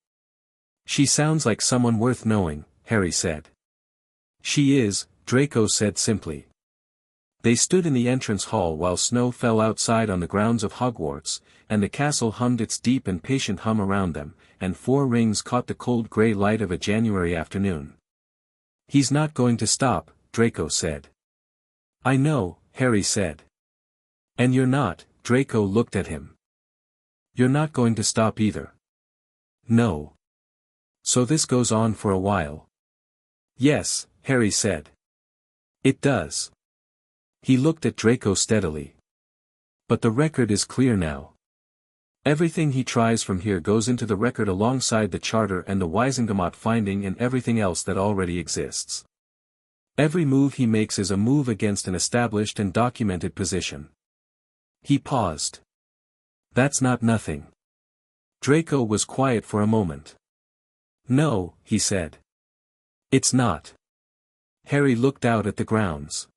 A: "She sounds like someone worth knowing," Harry said. "She is," Draco said simply. They stood in the entrance hall while snow fell outside on the grounds of Hogwarts, and the castle hummed its deep and patient hum around them, and 4 rings caught the cold grey light of a January afternoon. "He's not going to stop," Draco said. "I know," Harry said. "And you're not," Draco looked at him. "You're not going to stop either." "No. So this goes on for a while." "Yes," Harry said. "It does." He looked at Draco steadily. "But the record is clear now. Everything he tries from here goes into the record alongside the charter and the Wisengamot finding and everything else that already exists. Every move he makes is a move against an established and documented position." He paused. "That's not nothing." Draco was quiet for a moment. "No," he said. "It's not." Harry looked out at the grounds.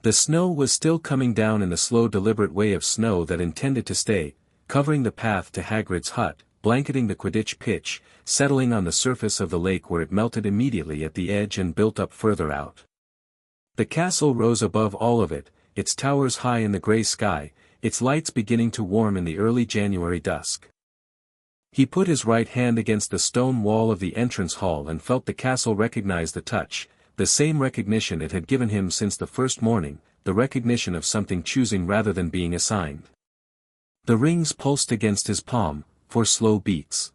A: The snow was still coming down in the slow deliberate way of snow that intended to stay, covering the path to Hagrid's hut, blanketing the Quidditch pitch, settling on the surface of the lake where it melted immediately at the edge and built up further out. The castle rose above all of it, its towers high in the grey sky, its lights beginning to warm in the early January dusk. He put his right hand against the stone wall of the entrance hall and felt the castle recognize the touch, the same recognition it had given him since the first morning, the recognition of something choosing rather than being assigned. The rings pulsed against his palm, for slow beats.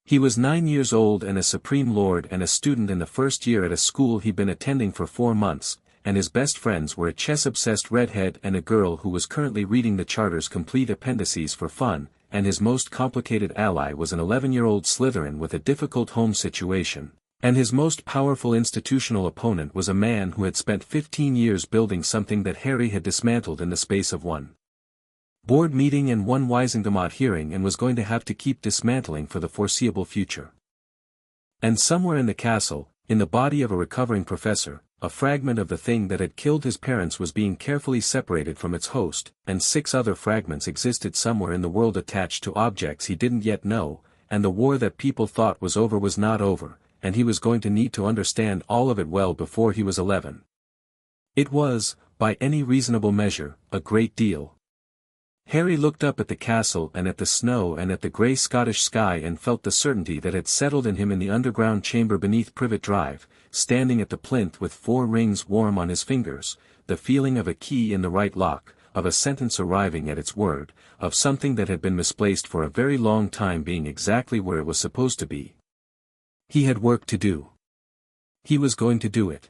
A: He was 9 years old and a Supreme Lord and a student in the first year at a school he'd been attending for 4 months, and his best friends were a chess-obsessed redhead and a girl who was currently reading the Charter's complete appendices for fun, and his most complicated ally was an 11-year-old Slytherin with a difficult home situation, and his most powerful institutional opponent was a man who had spent 15 years building something that Harry had dismantled in the space of 1 board meeting and 1 Wisengamot hearing and was going to have to keep dismantling for the foreseeable future. And somewhere in the castle, in the body of a recovering professor, a fragment of the thing that had killed his parents was being carefully separated from its host, and 6 other fragments existed somewhere in the world attached to objects he didn't yet know, and the war that people thought was over was not over, and he was going to need to understand all of it well before he was 11. It was, by any reasonable measure, a great deal. Harry looked up at the castle and at the snow and at the grey Scottish sky and felt the certainty that had settled in him in the underground chamber beneath Privet Drive, standing at the plinth with 4 rings warm on his fingers, the feeling of a key in the right lock, of a sentence arriving at its word, of something that had been misplaced for a very long time being exactly where it was supposed to be. He had work to do. He was going to do it.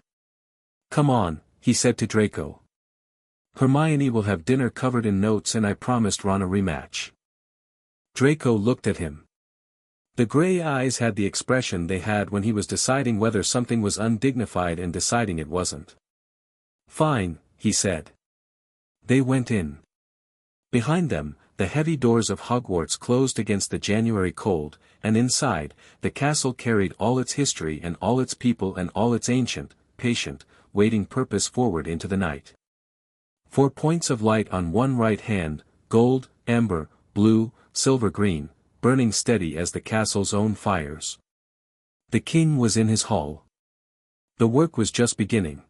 A: "Come on," he said to Draco. "Hermione will have dinner covered in notes and I promised Ron a rematch." Draco looked at him. The grey eyes had the expression they had when he was deciding whether something was undignified and deciding it wasn't. "Fine," he said. They went in. Behind them, the heavy doors of Hogwarts closed against the January cold, and inside, the castle carried all its history and all its people and all its ancient, patient, waiting purpose forward into the night. 4 points of light on one right hand, gold, amber, blue, silver green, burning steady as the castle's own fires. The king was in his hall. The work was just beginning.